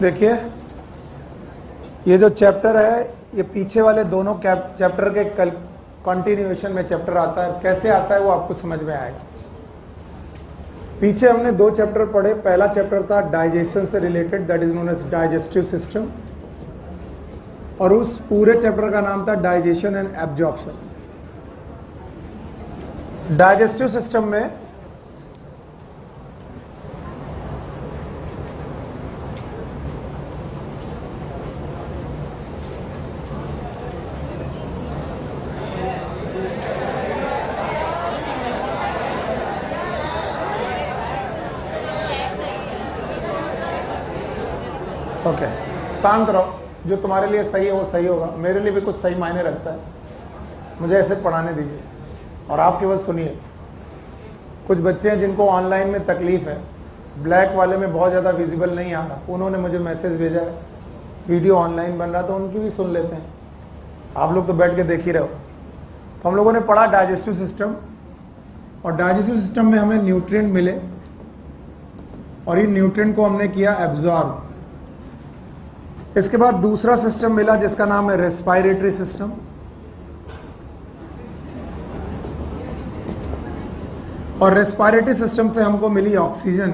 देखिए, ये जो चैप्टर है ये पीछे वाले दोनों चैप्टर के कंटिन्यूएशन में चैप्टर आता है। कैसे आता है वो आपको समझ में आएगा। पीछे हमने दो चैप्टर पढ़े। पहला चैप्टर था डाइजेशन से related, that is known as digestive system, और उस पूरे चैप्टर का नाम था digestion and absorption. Digestive system में ओके, शांत रहो। जो तुम्हारे लिए सही है वो सही होगा, मेरे लिए भी कुछ सही मायने रखता है। मुझे ऐसे पढ़ाने दीजिए और आप केवल सुनिए। कुछ बच्चे हैं जिनको ऑनलाइन में तकलीफ है, ब्लैक वाले में बहुत ज़्यादा विजिबल नहीं आ रहा, उन्होंने मुझे मैसेज भेजा है वीडियो ऑनलाइन बन रहा, तो उनकी भी सुन लेते हैं। आप लोग तो बैठ के देख ही रहे हो। तो हम लोगों ने पढ़ा डाइजेस्टिव सिस्टम, और डाइजेस्टिव सिस्टम में हमें न्यूट्रिएंट मिले और इन न्यूट्रिएंट को हमने किया एब्जॉर्ब। इसके बाद दूसरा सिस्टम मिला जिसका नाम है रेस्पिरेटरी सिस्टम, और रेस्पिरेटरी सिस्टम से हमको मिली ऑक्सीजन।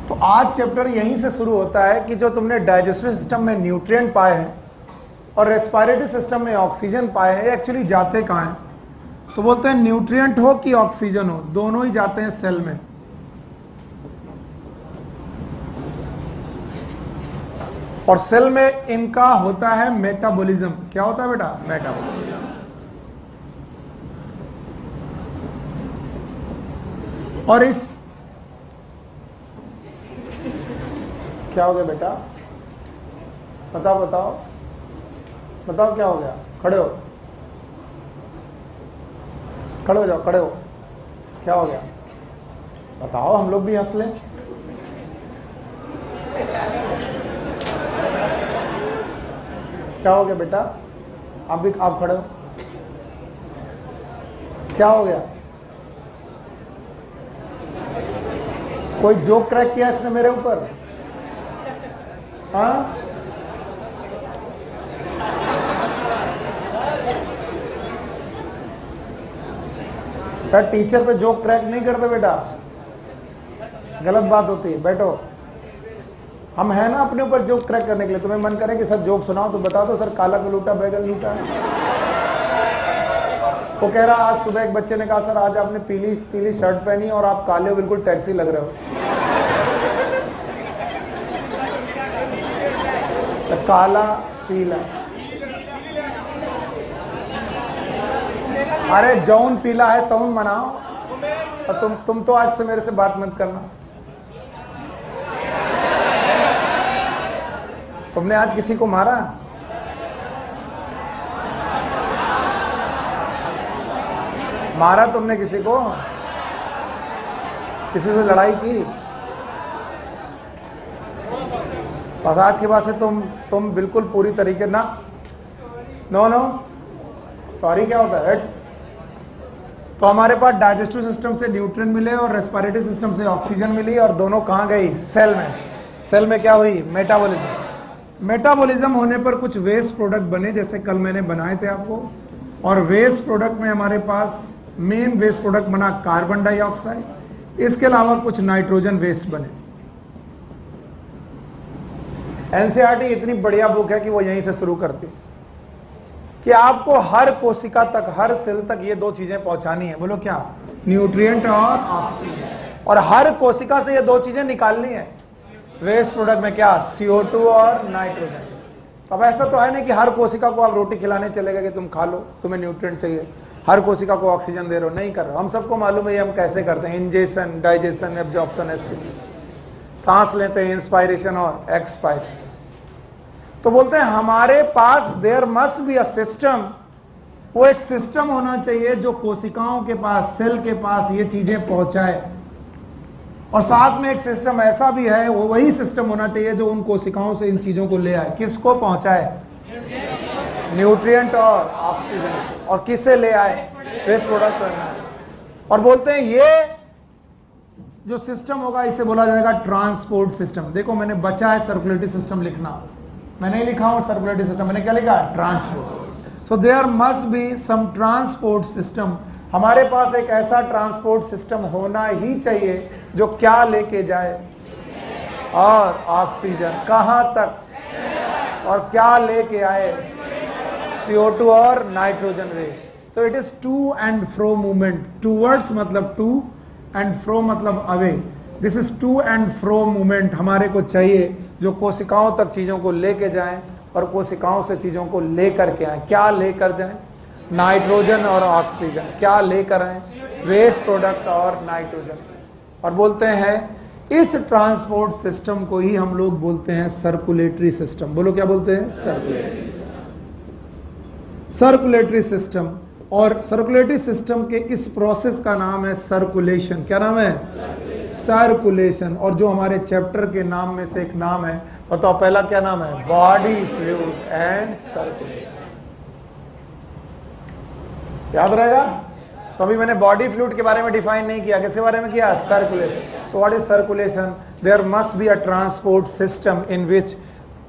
तो आज चैप्टर यहीं से शुरू होता है कि जो तुमने डाइजेस्टिव सिस्टम में न्यूट्रिएंट पाए हैं और रेस्पिरेटरी सिस्टम में ऑक्सीजन पाए हैं, एक्चुअली जाते कहाँ हैं? तो बोलते हैं न्यूट्रिएंट हो कि ऑक्सीजन हो, दोनों ही जाते हैं सेल में। और सेल में इनका होता है मेटाबॉलिज्म। क्या होता है बेटा? मेटाबॉलिज्म। और इस क्या हो गया बेटा? बताओ बताओ बताओ, क्या हो गया? खड़े हो, खड़े हो जाओ, खड़े हो। क्या हो गया बताओ, हम लोग भी हंस लें। क्या हो गया बेटा? आप खड़े हो। क्या हो गया? कोई जोक क्रैक किया इसने मेरे ऊपर? हाँ, टीचर पे जोक क्रैक नहीं करते बेटा, गलत बात होती है। बैठो, हम है ना अपने ऊपर जोक क्रैक करने के लिए। तुम्हें मन करे कि सर जोक सुनाओ तो बता दो, सर काला का लूटा बैगन लूटा। वो कह रहा, आज सुबह एक बच्चे ने कहा सर आज आपने पीली पीली शर्ट पहनी और आप काले हो, बिल्कुल टैक्सी लग रहे हो। तो काला पीला, अरे जौन पीला है तौन मनाओ। और तुम तो आज से मेरे से बात मत करना। तुमने आज किसी को मारा? मारा तुमने किसी को? किसी से लड़ाई की? बस आज के बाद से तुम बिल्कुल पूरी तरीके ना, नो नो सॉरी क्या होता है? तो हमारे पास डाइजेस्टिव सिस्टम से न्यूट्रिएंट मिले और रेस्पिरेटरी सिस्टम से ऑक्सीजन मिली, और दोनों कहाँ गई? सेल में। सेल में क्या हुई? मेटाबॉलिज्म। मेटाबॉलिज्म होने पर कुछ वेस्ट प्रोडक्ट बने, जैसे कल मैंने बनाए थे आपको। और वेस्ट प्रोडक्ट में हमारे पास मेन वेस्ट प्रोडक्ट बना कार्बन डाइऑक्साइड। इसके अलावा कुछ नाइट्रोजन वेस्ट बने। एनसीईआरटी इतनी बढ़िया बुक है कि वो यहीं से शुरू करती कि आपको हर कोशिका तक, हर सेल तक ये दो चीजें पहुंचानी है। बोलो क्या? न्यूट्रिएंट और ऑक्सीजन। और हर कोशिका से ये दो चीजें निकालनी है। वेस्ट प्रोडक्ट में क्या? CO2 और नाइट्रोजन। अब ऐसा तो है नहीं कि हर कोशिका को आप रोटी खिलाने चले गए कि तुम खा लो, तुम्हें न्यूट्रिएंट चाहिए, हर कोशिका को ऑक्सीजन दे रहे हो, नहीं कर रहे हो। हम सबको मालूम है ये हम कैसे करते हैं, इंजेशन, डाइजेशन, एब्जॉर्प्शन, ऐसे सांस लेते हैं, इंस्पायरेशन और एक्सपायरेशन। तो बोलते हैं हमारे पास there must be a system. वो एक सिस्टम होना चाहिए जो कोशिकाओं के पास, सेल के पास ये चीजें पहुंचाए। और साथ में एक सिस्टम ऐसा भी है, वो वही सिस्टम होना चाहिए जो उन कोशिकाओं से इन चीजों को ले आए। किसको पहुंचाए? न्यूट्रिएंट और ऑक्सीजन। और किसे ले आए? Waste product. और बोलते हैं ये जो सिस्टम होगा इसे बोला जाएगा ट्रांसपोर्ट सिस्टम। देखो मैंने बचा है सर्कुलेटरी सिस्टम लिखना, मैं नहीं लिखा हूं सर्कुलेटरी सिस्टम, मैंने क्या लिखा? Transport. So there must be some transport system. हमारे पास एक ऐसा ट्रांसपोर्ट सिस्टम होना ही चाहिए जो क्या लेके जाए? और ऑक्सीजन कहां तक? और क्या लेके आए? CO2 और नाइट्रोजन वेस्ट। तो it is to and fro movement. Towards मतलब टू, एंड फ्रो मतलब अवे। This is to and fro movement हमारे को चाहिए जो कोशिकाओं तक चीजों को लेके जाएं और कोशिकाओं से चीजों को लेकर के आए। क्या लेकर जाएं? नाइट्रोजन और ऑक्सीजन। क्या लेकर आए? वेस्ट प्रोडक्ट और नाइट्रोजन। और बोलते हैं इस ट्रांसपोर्ट सिस्टम को ही हम लोग बोलते हैं सर्कुलेटरी सिस्टम। बोलो क्या बोलते हैं? Circulatory system. और सर्कुलेटरी सिस्टम के इस प्रोसेस का नाम है सर्कुलेशन। क्या नाम है? सर्कुलेशन। और जो हमारे चैप्टर के नाम में से एक नाम है, बताओ पहला क्या नाम है? Body fluid and circulation. याद रहेगा? तो अभी मैंने बॉडी फ्लूइड के बारे में डिफाइन नहीं किया, किसके बारे में किया? Circulation. So what is circulation? There must be a transport system in which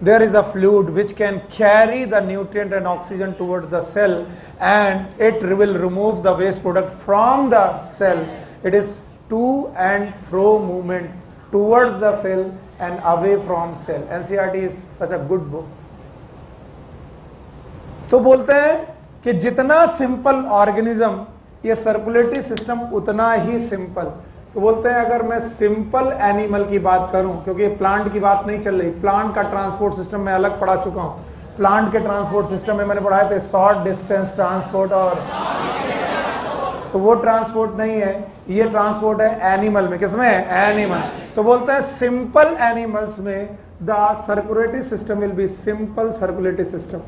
there is a fluid which can carry the nutrient and oxygen towards the cell, and it will remove the waste product from the cell. It is to and fro movement towards the cell and away from cell. NCERT is such a good book. तो बोलते हैं कि जितना simple organism ये circulatory system उतना ही simple. तो बोलते हैं अगर मैं सिंपल एनिमल की बात करूं, क्योंकि प्लांट की बात नहीं चल रही, प्लांट का ट्रांसपोर्ट सिस्टम मैं अलग पढ़ा चुका हूं। प्लांट के ट्रांसपोर्ट सिस्टम में मैंने पढ़ाए थे शॉर्ट डिस्टेंस ट्रांसपोर्ट, और तो वो ट्रांसपोर्ट नहीं है, ये ट्रांसपोर्ट है एनिमल में। किसमें? एनिमल। तो बोलते हैं सिंपल एनिमल्स में the circulatory system will be simple circulatory system.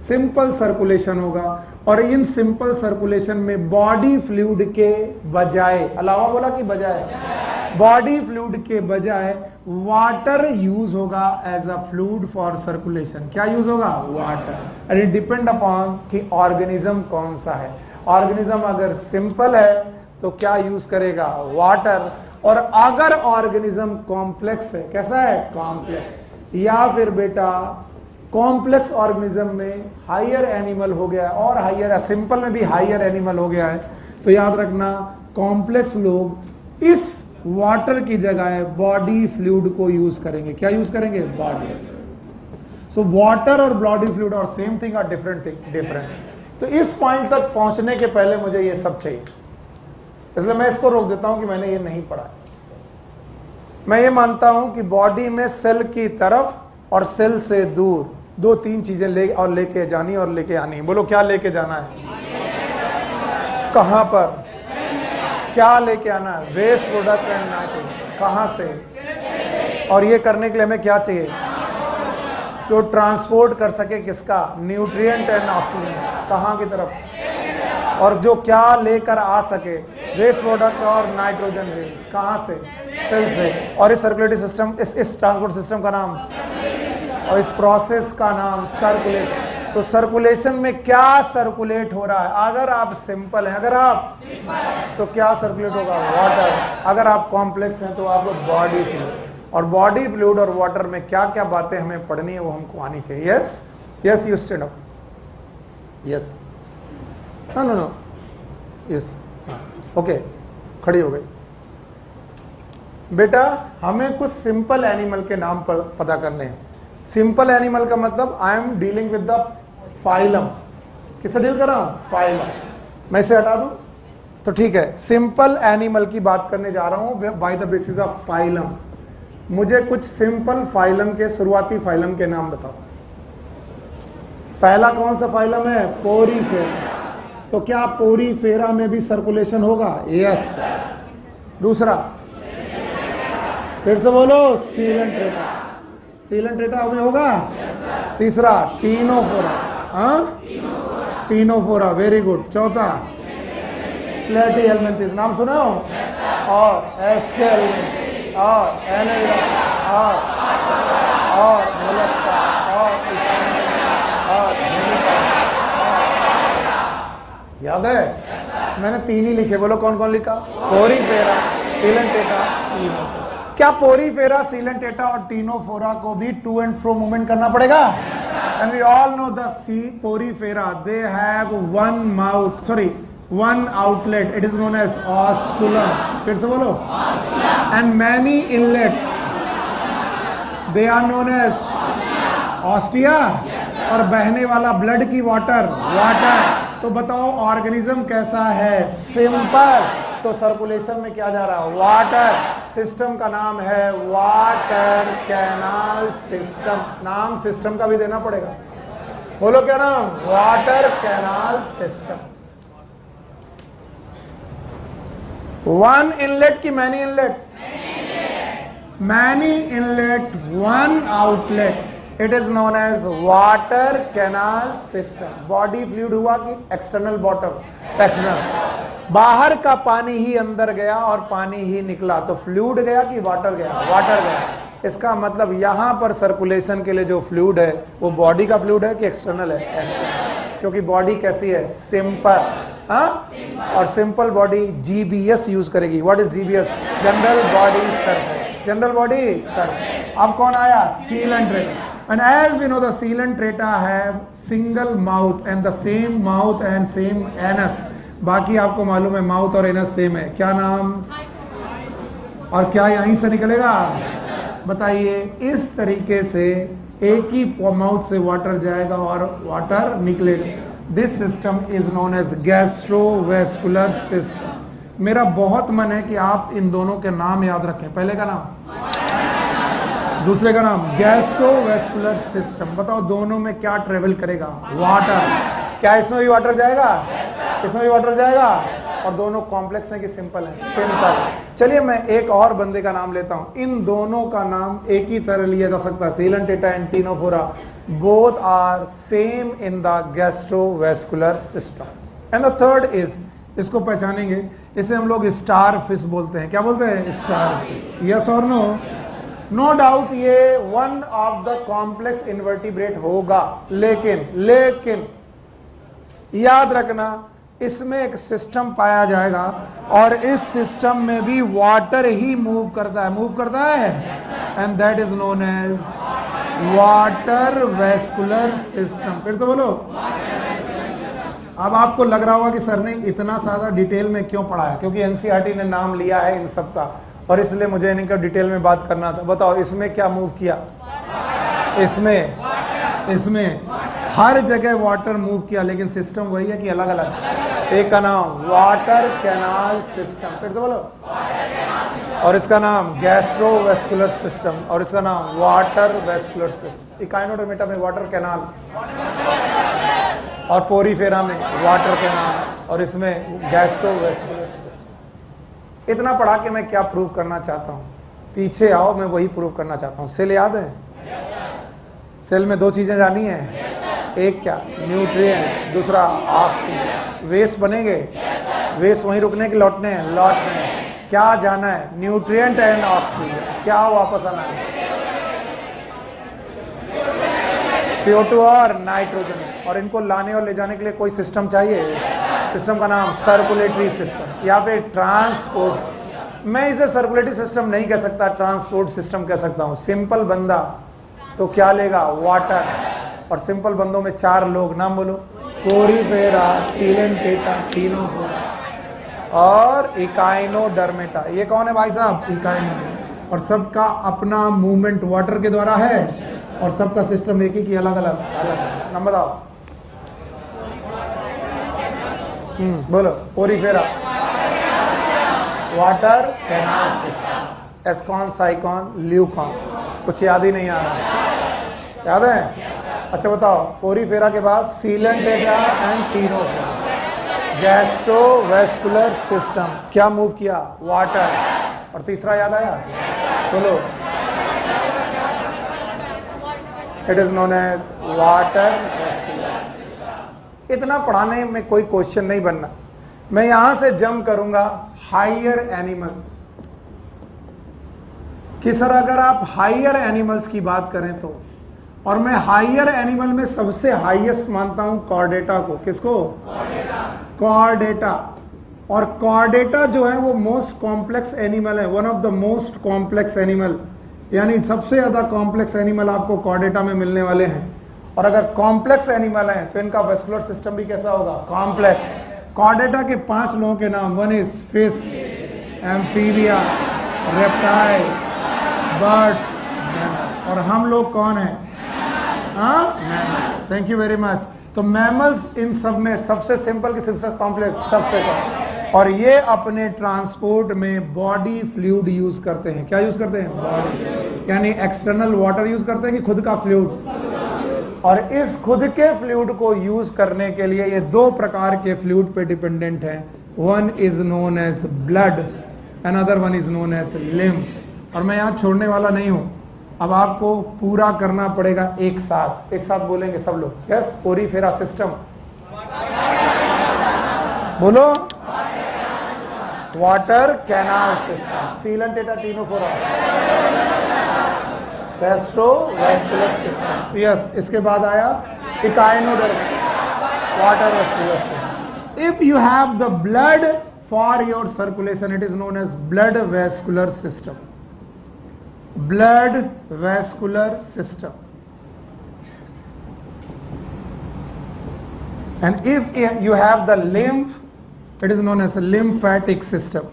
Simple circulation होगा, और इन सिंपल सर्कुलेशन में बॉडी फ्लूइड के बजाय, अलावा बोला कि बजाय, बॉडी फ्लूइड के बजाय वाटर यूज होगा as a fluid for circulation. क्या यूज होगा? Water. And it depend upon कि ऑर्गेनिज्म कौन सा है। ऑर्गेनिज्म अगर सिंपल है तो क्या यूज करेगा? वाटर। और अगर ऑर्गेनिज्म कॉम्प्लेक्स है, कैसा है? कॉम्प्लेक्स, या फिर बेटा कॉम्प्लेक्स ऑर्गेनिज्म में हायर एनिमल हो गया है, और हायर, सिंपल में भी हायर एनिमल हो गया है, तो याद रखना कॉम्प्लेक्स लोग इस वाटर की जगह बॉडी फ्लूइड को यूज करेंगे। क्या यूज करेंगे? बॉडी। सो वाटर और बॉडी फ्लूइड और सेम थिंग और डिफरेंट थिंग, डिफरेंट। तो इस पॉइंट तक पहुंचने के पहले मुझे ये सब चाहिए, इसलिए मैं इसको रोक देता हूं कि मैंने ये नहीं पढ़ा। मैं ये मानता हूं कि बॉडी में सेल की तरफ और सेल से दूर दो तीन चीजें लेके जानी और लेके आनी। बोलो क्या लेके जाना है? कहां पर? क्या लेके आना है? Waste product and nitrogen. कहां से? और ये करने के लिए हमें क्या चाहिए? जो ट्रांसपोर्ट कर सके किसका? Nutrient and oxygen. कहां की तरफ? और जो क्या लेकर आ सके? वेस्ट प्रोडक्ट और नाइट्रोजन वेस्ट। कहां से? सेल से। और इस सर्कुलेटरी सिस्टम, इस ट्रांसपोर्ट सिस्टम का नाम, और इस प्रोसेस का नाम सर्कुलेशन। तो सर्कुलेशन में क्या सर्कुलेट हो रहा है? अगर आप सिंपल हैं, अगर आप, तो क्या सर्कुलेट होगा? वाटर। अगर आप कॉम्प्लेक्स हैं तो आपको बॉडी फ्लूइड। और बॉडी फ्लूइड और वाटर में क्या क्या बातें हमें पढ़नी है वो हमको आनी चाहिए। Yes yes, you stand up. Yes, no no no, yes, okay, खड़ी हो गई। बेटा हमें कुछ सिंपल एनिमल के नाम पता करने हैं। सिंपल एनिमल का मतलब I am dealing with the phylum. किससे डील कर रहा हूं? फाइलम। मैं इसे हटा दूं तो ठीक है। सिंपल एनिमल की बात करने जा रहा हूं by the basis of phylum. मुझे कुछ सिंपल फाइलम के, शुरुआती फाइलम के नाम बताओ। पहला कौन सा फाइलम है? पोरीफेरा। तो क्या पोरीफेरा में भी सर्कुलेशन होगा? यस। दूसरा, फिर से बोलो, सीलेंट्रेटा। सीलेंट्रेटा में होगा? तीसरा, टीनोफोरा। हाँ, टीनोफोरा, वेरी गुड। चौथा, प्लेटीहेल्मिन्थेस, नाम सुना हो? और एस्केल्मिन्थेस, और एनेलिडा, और मोलस्का, और याद है? मैंने तीन ही लिखे, बोलो कौन कौन लिखा? पोरीफेरा, सीलन टेटा टीनोफोरा। क्या पोरीफेरा, सीलन टेटा और टीनोफोरा को भी टू एंड फ्रो मूवमेंट करना पड़ेगा? And we all know the Porifera, they have one outlet, it is known as osculum. फिर से बोलो, and many inlet, they are known as ostia, और बहने वाला ब्लड की वाटर। तो बताओ ऑर्गेनिज्म कैसा है? सिंपल। तो सर्कुलेशन में क्या जा रहा है? वाटर। सिस्टम का नाम है वाटर कैनाल सिस्टम। नाम सिस्टम का भी देना पड़ेगा, बोलो क्या नाम? Water canal system. One inlet की many inlet? Many inlet, one outlet, it is known as water canal system. Body fluid हुआ कि एक्सटर्नल वाटर? एक्सटर्नल। बाहर का पानी ही अंदर गया और पानी ही निकला, तो फ्लूइड गया कि वाटर गया? वाटर गया। इसका मतलब यहां पर सर्कुलेशन के लिए जो फ्लूइड है वो बॉडी का फ्लूइड है कि एक्सटर्नल है? एक्सटर्नल। क्योंकि बॉडी कैसी है? सिंपल। और सिंपल बॉडी जीबीएस यूज करेगी। What is GBS? General body surface. General body surface. अब कौन आया? सीलन ट्रेटा। And as we know, the Coelenterata have single mouth and the same mouth and same anus. बाकी आपको मालूम है माउथ और एनस सेम है। क्या नाम? और क्या यहीं से निकलेगा? बताइए। इस तरीके से एक ही माउथ से वाटर जाएगा और वाटर निकलेगा। This system is known as gastrovascular system. मेरा बहुत मन है कि आप इन दोनों के नाम याद रखें। पहले का नाम, दूसरे का नाम। Gastrovascular system. बताओ दोनों में क्या ट्रेवल करेगा? वाटर। क्या इसमें भी वाटर जाएगा? इसमें भी वाटर जाएगा। और दोनों कॉम्प्लेक्स हैं कि सिंपल है? सिंपल। चलिए मैं एक और बंदे का नाम लेता हूं। इन दोनों का नाम एक ही तरह लिया जा सकता है, सीलन टेटा and ctenophora. Both are same in the gastrovascular system. And the third is, इसको पहचानेंगे, इसे हम लोग स्टार फिश बोलते हैं। क्या बोलते हैं? Star fish. यस और नो? नो डाउट ये one of the complex invertebrate होगा, लेकिन याद रखना इसमें एक सिस्टम पाया जाएगा और इस सिस्टम में भी वाटर ही मूव करता है and that is known as water vascular system. फिर से बोलो। अब आपको लग रहा होगा कि सर ने इतना सारा डिटेल में क्यों पढ़ाया? क्योंकि एनसीईआरटी ने नाम लिया है इन सब का और इसलिए मुझे इनका डिटेल में बात करना था। बताओ इसमें क्या मूव किया? इसमें हर जगह वाटर मूव किया, लेकिन सिस्टम वही है कि अलग अलग? एक का नाम वाटर कैनाल सिस्टम। फिर से बोलो। और इसका नाम गैस्ट्रोवेस्कुलर सिस्टम और इसका नाम वाटर वेस्कुलर सिस्टम। इकाइनोडर्मेटा में वाटर कैनाल और पोरीफेरा में वाटर कैनाल और इसमें गैस्ट्रोवेस्कुलर सिस्टम। इतना पढ़ा के मैं क्या प्रूव करना चाहता हूँ? पीछे आओ, मैं वही प्रूव करना चाहता हूँ। सेल याद है? सेल में दो चीजें जानी है। एक क्या? न्यूट्रिएंट, दूसरा ऑक्सीजन। वेस्ट बनेंगे, वेस्ट वहीं रुकने के लौटने क्या जाना है? Nutrient and oxygen. क्या वापस आना है? CO2 और नाइट्रोजन। और इनको लाने और ले जाने के लिए कोई सिस्टम चाहिए। सिस्टम का नाम सर्कुलेटरी सिस्टम या फिर ट्रांसपोर्ट। मैं इसे सर्कुलेटरी सिस्टम नहीं कह सकता, ट्रांसपोर्ट सिस्टम कह सकता हूँ। सिंपल बंदा तो क्या लेगा? वाटर। और सिंपल बंदों में चार लोग, नाम बोलो। पोरीफेरा, सीलन टेटा, टीनोफोरा और इकाइनोडर्मेटा। ये कौन है भाई साहब? इकाइनोडर्मेटा। और सबका अपना मूवमेंट वाटर के द्वारा है और सबका सिस्टम एक ही की अलग अलग। नाम बताओ। बोलो। Porifera, water canal system, ascon, sycon, leucon. कुछ याद ही नहीं आ रहा? याद है? अच्छा बताओ। पोरीफेरा के बाद सीलन टेटा एंड टीनोफोरा। गैस्ट्रोवेस्कुलर सिस्टम क्या मूव किया? वाटर। और तीसरा याद आया? बोलो। It is known as water vascular system. इतना पढ़ाने में कोई क्वेश्चन नहीं बनना। मैं यहां से जंप करूंगा हायर एनिमल्स कि सर अगर आप हायर एनिमल्स की बात करें तो, और मैं हायर एनिमल में सबसे हाईएस्ट मानता हूं कॉर्डेटा को। किसको? कॉर्डेटा। और कॉर्डेटा जो है वो मोस्ट कॉम्प्लेक्स एनिमल है, one of the most complex animal, यानी सबसे ज्यादा कॉम्प्लेक्स एनिमल आपको कॉर्डेटा में मिलने वाले हैं। और अगर कॉम्प्लेक्स एनिमल है तो इनका वेस्कुलर सिस्टम भी कैसा होगा, कॉम्प्लेक्स। कॉर्डेटा के 5 लोगों के नाम, one is fish, amphibia, reptile, birds, और हम लोग कौन है, हाँ, थैंक यू वेरी मच। तो मैमल्स इन सब में सबसे सिंपल की सबसे कॉम्प्लेक्स, सबसे कम। और ये अपने ट्रांसपोर्ट में बॉडी फ्लूइड यूज करते हैं। क्या यूज करते हैं, बॉडी, यानी एक्सटर्नल वाटर यूज करते हैं कि खुद का फ्लूइड। और इस खुद के फ्लूइड को यूज करने के लिए ये 2 प्रकार के फ्लूइड पे डिपेंडेंट है। One is known as blood, another one is known as lymph. और मैं यहाँ छोड़ने वाला नहीं हूं, अब आपको पूरा करना पड़ेगा एक साथ बोलेंगे सब लोग, यस। पोरीफेरा सिस्टम बोलो, water canal system, Coelenterata Ctenophora, vascular system, yes. इसके बाद आया echinoderm, water vascular system. If you have the blood for your circulation, it is known as blood vascular system, blood vascular system. And if you have the lymph, it is known as a lymphatic system.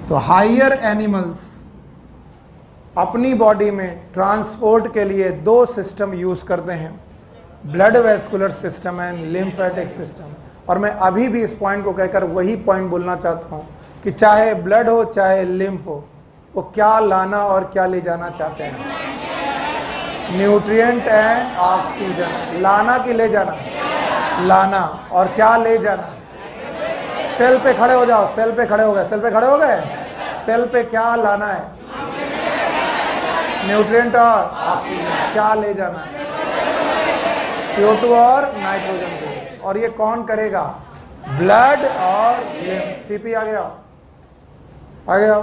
तो higher animals अपनी body में transport के लिए 2 system use करते हैं, blood vascular system and lymphatic system. और मैं अभी भी इस पॉइंट को कहकर वही पॉइंट बोलना चाहता हूं कि चाहे ब्लड हो चाहे लिम्फ हो, वो क्या लाना और क्या ले जाना चाहते हैं, न्यूट्रिएंट एंड ऑक्सीजन। लाना कि ले जाना, लाना। और क्या ले जाना, सेल पे खड़े हो जाओ, सेल पे खड़े हो गए, सेल पे खड़े हो गए, सेल पे क्या लाना है, न्यूट्रिएंट और ऑक्सीजन। क्या ले जाना है, CO2 और नाइट्रोजन गैस। और ये कौन करेगा, ब्लड और लिम्फ। पीपी आ गया, आ गया,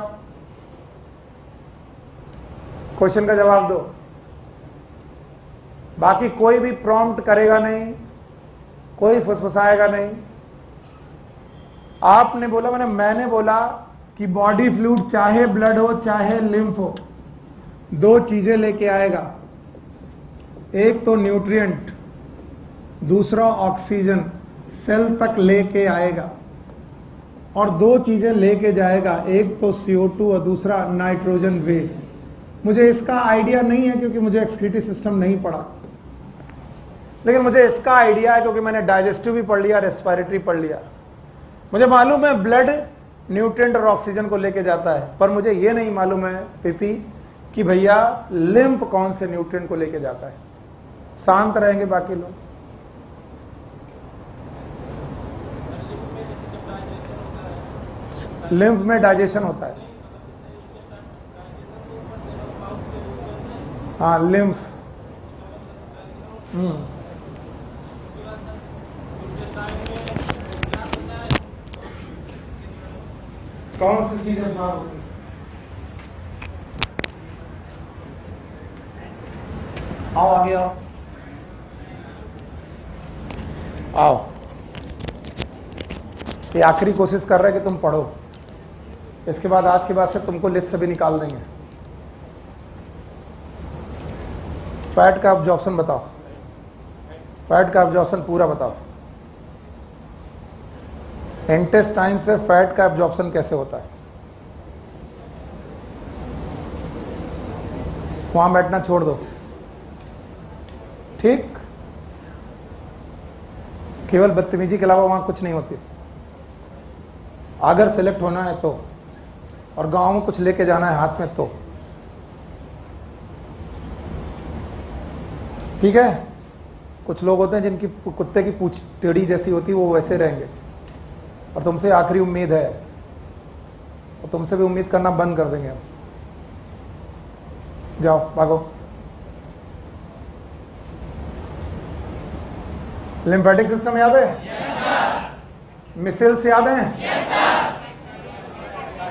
क्वेश्चन का जवाब दो। बाकी कोई भी प्रॉम्प्ट करेगा नहीं, कोई फुसफुसाएगा नहीं। आपने बोला, मैंने बोला कि बॉडी फ्लूइड चाहे ब्लड हो चाहे लिम्फ हो, 2 चीजें लेके आएगा, एक तो न्यूट्रिएंट, दूसरा ऑक्सीजन सेल तक लेके आएगा। और 2 चीजें लेके जाएगा, एक तो CO2 और दूसरा नाइट्रोजन वेस्ट। मुझे इसका आइडिया नहीं है क्योंकि मुझे एक्सक्रीटरी सिस्टम नहीं पढ़ा, लेकिन मुझे इसका आइडिया है क्योंकि मैंने डाइजेस्टिव भी पढ़ लिया, रेस्पिरेटरी पढ़ लिया। मुझे मालूम है ब्लड न्यूट्रिएंट और ऑक्सीजन को लेके जाता है, पर मुझे ये नहीं मालूम है पीपी कि भैया लिम्फ कौन से न्यूट्रिएंट को लेके जाता है। शांत रहेंगे बाकी लोग। लिम्फ में डाइजेशन होता है, हाँ लिम्फ। कौन सी चीजें खराब होती है, आओ आगे आओ, आओ। ये आखिरी कोशिश कर रहे हैं कि तुम पढ़ो, इसके बाद आज के बाद से तुमको लिस्ट से भी निकाल देंगे। फैट का एब्जॉर्प्शन बताओ, फैट का एब्जॉर्प्शन पूरा बताओ। इंटेस्टाइन से फैट का एब्जॉर्प्शन कैसे होता है, वहां बैठना छोड़ दो, ठीक। केवल बदतमीजी के अलावा वहां कुछ नहीं होती। अगर सिलेक्ट होना है तो, और गांव में कुछ लेके जाना है हाथ में तो, ठीक है। कुछ लोग होते हैं जिनकी कुत्ते की पूंछ टेढ़ी जैसी होती है, वो वैसे रहेंगे। और तुमसे आखिरी उम्मीद है, और तुमसे भी उम्मीद करना बंद कर देंगे हम। जाओ भागो। लिम्फेटिक सिस्टम याद है? yes, मिसल्स याद हैं? yes,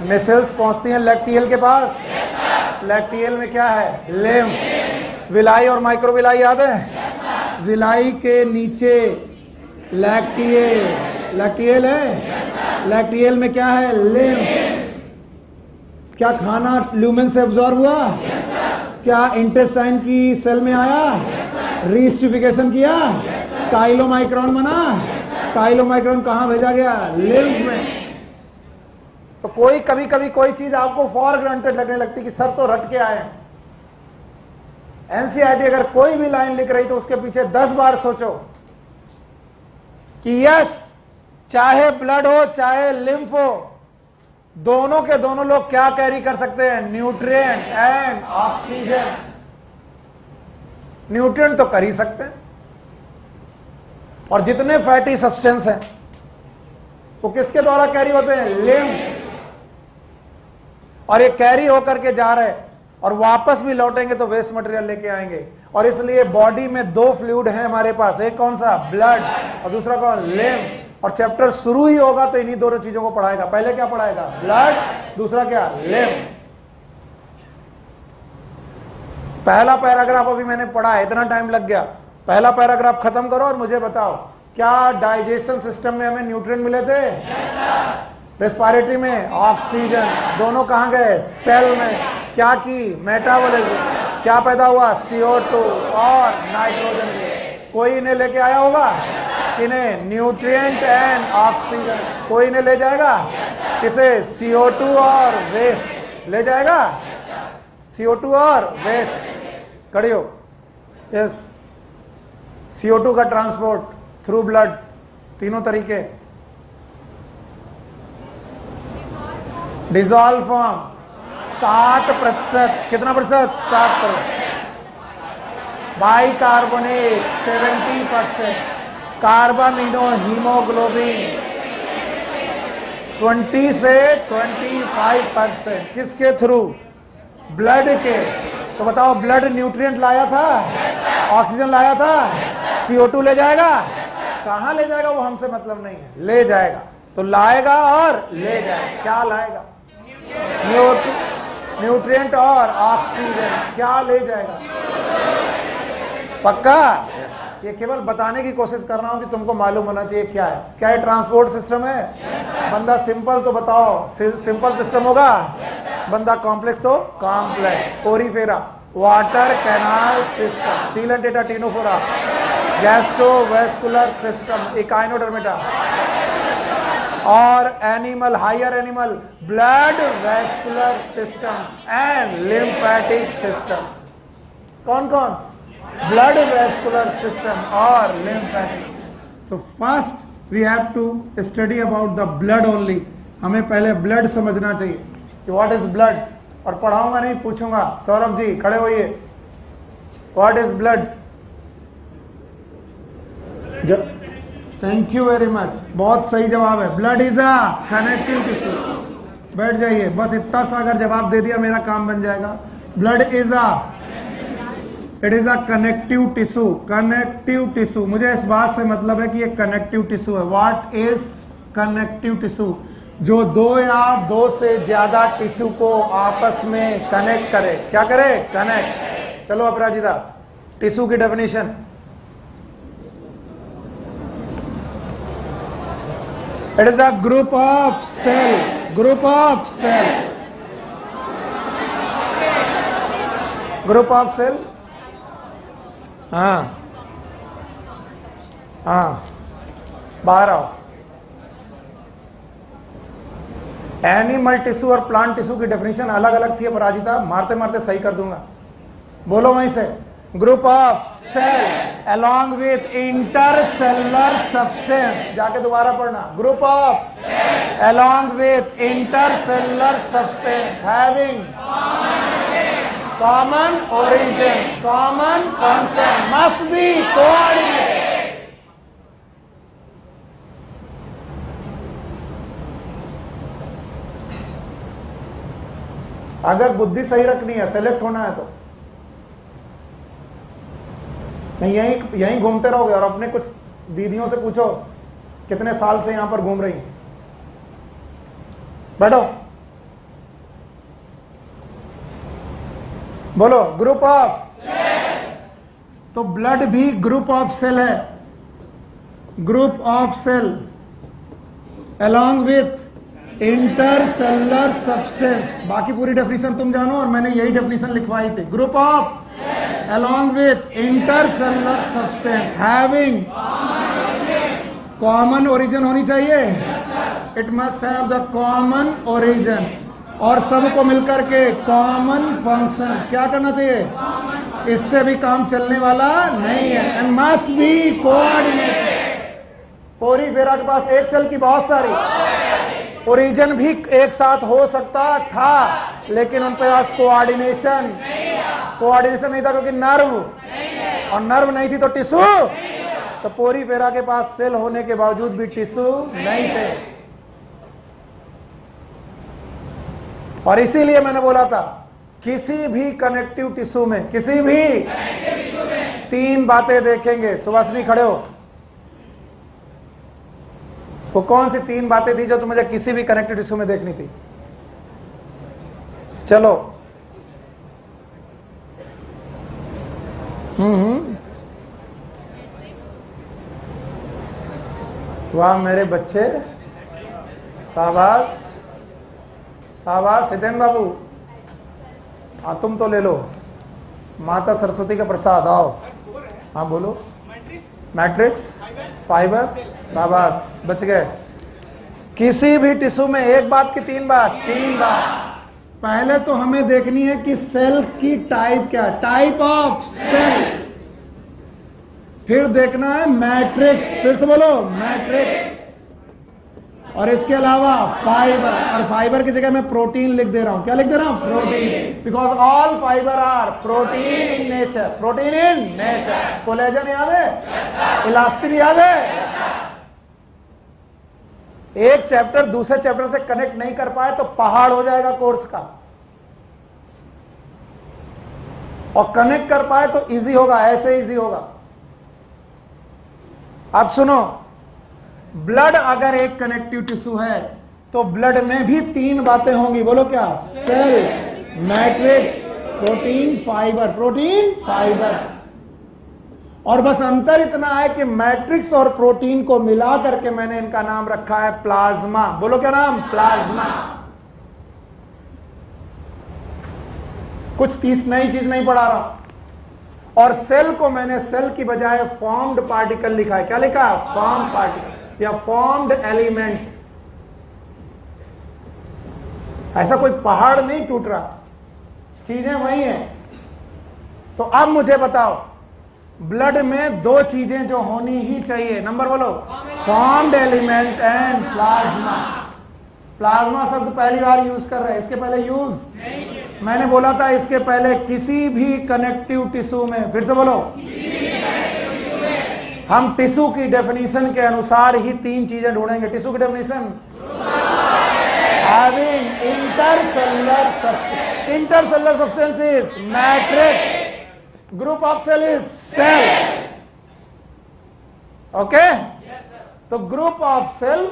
मिसल्स पहुंचती हैं लैक्टियल के पास। yes, लैक्टियल में क्या है? लिम्फ। विलाई और माइक्रोविलाई याद है? yes, विलाई के नीचे लैक्टिएल। लैक्टिएल है, लैक्टिएल में क्या है? लिम्फ। क्या खाना ल्यूमेन से एब्जॉर्ब हुआ? क्या इंटेस्टाइन की सेल में आया? रीस्टिफिकेशन किया? काइलोमाइक्रोन बना? काइलोमाइक्रोन कहां भेजा गया? लिम्फ में। तो कोई कभी कभी कोई चीज आपको फॉर ग्रांटेड लगने लगती कि सर तो रट के आए। एनसीईआरटी अगर कोई भी लाइन लिख रही तो उसके पीछे 10 बार सोचो कि यस, चाहे ब्लड हो चाहे लिम्फ हो, दोनों के दोनों लोग क्या कैरी कर सकते हैं? Nutrient and oxygen. न्यूट्रिएंट तो कर ही सकते हैं, और जितने फैटी सब्सटेंस हैं वो किसके द्वारा कैरी होते हैं? लिम्फ। और ये कैरी होकर के जा रहे हैं और वापस भी लौटेंगे तो वेस्ट मटेरियल लेके आएंगे। और इसलिए बॉडी में 2 फ्लूइड हैं हमारे पास, एक कौन सा? ब्लड, और दूसरा कौन? लिम्फ। और चैप्टर शुरू ही होगा तो इन्हीं दोनों चीजों को पढ़ाएगा। पहले क्या पढ़ाएगा? ब्लड, दूसरा क्या? लिम्फ। पहला पैराग्राफ अभी मैंने पढ़ा है, इतना टाइम लग गया। पहला पैराग्राफ खत्म करो और मुझे बताओ, क्या डाइजेशन सिस्टम में हमें न्यूट्रिएंट मिले थे? रेस्पिरेटरी में ऑक्सीजन। दोनों कहां गए? सेल में। क्या की? मेटाबॉलिज्म। क्या पैदा हुआ? CO2 और नाइट्रोजन। कोई इन्हें लेके आया होगा? इन्हें न्यूट्रिएंट एंड ऑक्सीजन। कोई इन्हें ले जाएगा? किसे? CO2 और वेस्ट ले जाएगा। CO2 और वेस्ट। खड़े हो। यस, CO2 का ट्रांसपोर्ट थ्रू ब्लड, तीनों तरीके। Dissolve form 60%। कितना प्रतिशत? 60%। बाइकार्बोनेट 70%। कार्बामिनो हीमोग्लोबिन 20 से 25%। किसके थ्रू? ब्लड के। तो बताओ, ब्लड न्यूट्रिएंट लाया था? ऑक्सीजन लाया था? CO2 ले जाएगा? कहां ले जाएगा वो हमसे मतलब नहीं है, ले जाएगा। तो लाएगा और ले जाएगा। क्या लाएगा? न्यूट्रिएंट और ऑक्सीजन। क्या ले जाएगा? पक्का? ये केवल बताने की कोशिश कर रहा हूं कि तुमको मालूम होना चाहिए क्या है। क्या ये ट्रांसपोर्ट सिस्टम है? बंदा सिंपल तो बताओ, सिंपल सिस्टम होगा। बंदा कॉम्प्लेक्स तो complex. Porifera, water canal system, Coelenterata Ctenophora, gastrovascular system, Echinodermata, और animal, higher animal, blood vascular system and lymphatic system. कौन कौन? ब्लड वेस्कुलर सिस्टम और lymphatic. So first we have to study about the blood only. हमें पहले blood समझना चाहिए कि what is blood. और पढ़ाऊंगा नहीं, पूछूंगा। सौरभ जी खड़े होइए। What is blood? Thank you very much, बहुत सही जवाब है। Blood is a connective tissue. बैठ जाइए, बस इतना सा अगर जवाब दे दिया मेरा काम बन जाएगा। Blood is it is a connective tissue. Connective tissue, मुझे इस बात से मतलब है कि ये कनेक्टिव टिश्यू है। What is connective tissue? जो 2 या 2 से ज्यादा टिश्यू को आपस में कनेक्ट करे। क्या करे? कनेक्ट। चलो अपराजिता, टिश्यू की definition. It is a group of cell. Group of cell. Group of cell. हाँ हाँ, बाहर आओ। एनिमल टिश्यू और प्लांट टिश्यू की डेफिनेशन अलग अलग थी। अपराजिता, मारते मारते सही कर दूंगा। बोलो वहीं से। Group of cell along with intercellular substance। जाके दोबारा पढ़ना। Group of along with intercellular substance having common origin, common function, must be coordinated। अगर बुद्धि सही रखनी है, सेलेक्ट होना है तो नहीं, यहीं घूमते रहोगे। और अपने कुछ दीदियों से पूछो कितने साल से यहां पर घूम रही हैं। बैठो, बोलो। Group of. तो ब्लड भी ग्रुप ऑफ सेल है। Group of cell along with intercellular substance. बाकी पूरी डेफिनेशन तुम जानो और मैंने यही डेफिनेशन लिखवाई थी। Group of along with intercellular substance having common origin होनी चाहिए। It must have the common origin और सबको मिलकर के कॉमन फंक्शन। क्या करना चाहिए? इससे भी काम चलने वाला नहीं है। And must be coordinated. Porifera के पास एक सेल की बहुत सारी ओरिजिन भी एक साथ हो सकता था, लेकिन उनके पास कोऑर्डिनेशन नहीं था, क्योंकि नर्व और नर्व नहीं थी तो टिश्यू। तो पोरीफेरा के पास सेल होने के बावजूद भी टिश्यू नहीं थे। और इसीलिए मैंने बोला था किसी भी कनेक्टिव टिश्यू में, किसी भी तीन बातें देखेंगे। सुभाषिनी खड़े हो। वो कौन सी तीन बातें थी जो तुम्हें मुझे किसी भी कनेक्टिव टिश्यू में देखनी थी? चलो। वाह मेरे बच्चे, शाबाश शाबाश। हितेन बाबू, हाँ तुम तो ले लो। माता सरस्वती का प्रसाद। आओ। हाँ बोलो। मैट्रिक्स, फाइबर, शाबाश, बच गए। किसी भी टिश्यू में एक बात की तीन बात पहले तो हमें देखनी है कि सेल की टाइप क्या है, टाइप ऑफ सेल। फिर देखना है मैट्रिक्स, फिर से बोलो मैट्रिक्स। और इसके अलावा फाइबर, और फाइबर की जगह मैं प्रोटीन लिख दे रहा हूं। क्या लिख दे रहा हूं? Protein. Because all fibre are protein in nature. Protein in nature. Collagen याद है? इलास्टिन याद है? एक चैप्टर दूसरे चैप्टर से कनेक्ट नहीं कर पाए तो पहाड़ हो जाएगा कोर्स का, और कनेक्ट कर पाए तो इजी होगा, ऐसे इजी होगा। अब सुनो, ब्लड अगर एक कनेक्टिव टिश्यू है तो ब्लड में भी तीन बातें होंगी। बोलो क्या? Cell, matrix, protein, fibre. Protein, fibre. और बस अंतर इतना है कि मैट्रिक्स और प्रोटीन को मिला करके मैंने इनका नाम रखा है प्लाज्मा। बोलो क्या नाम? प्लाज्मा। कुछ नई चीज नहीं पढ़ा रहा। और सेल को मैंने सेल की बजाय फॉर्म्ड पार्टिकल लिखा है। क्या लिखा है? फॉर्म्ड पार्टिकल या फॉर्म्ड एलिमेंट्स। ऐसा कोई पहाड़ नहीं टूट रहा, चीजें वही हैं। तो अब मुझे बताओ, ब्लड में दो चीजें जो होनी ही चाहिए, नंबर बोलो, formed element and plasma. Plasma शब्द पहली बार यूज कर रहे हैं, इसके पहले यूज मैंने बोला था इसके पहले किसी भी कनेक्टिव टिश्यू में। फिर से बोलो, हम टिश्यू की डेफिनेशन के अनुसार ही तीन चीजें ढूंढेंगे। टिश्यू की definition, having intercellular substance. Intercellular substance is matrix. Group of cell is cell. Okay? तो group of cell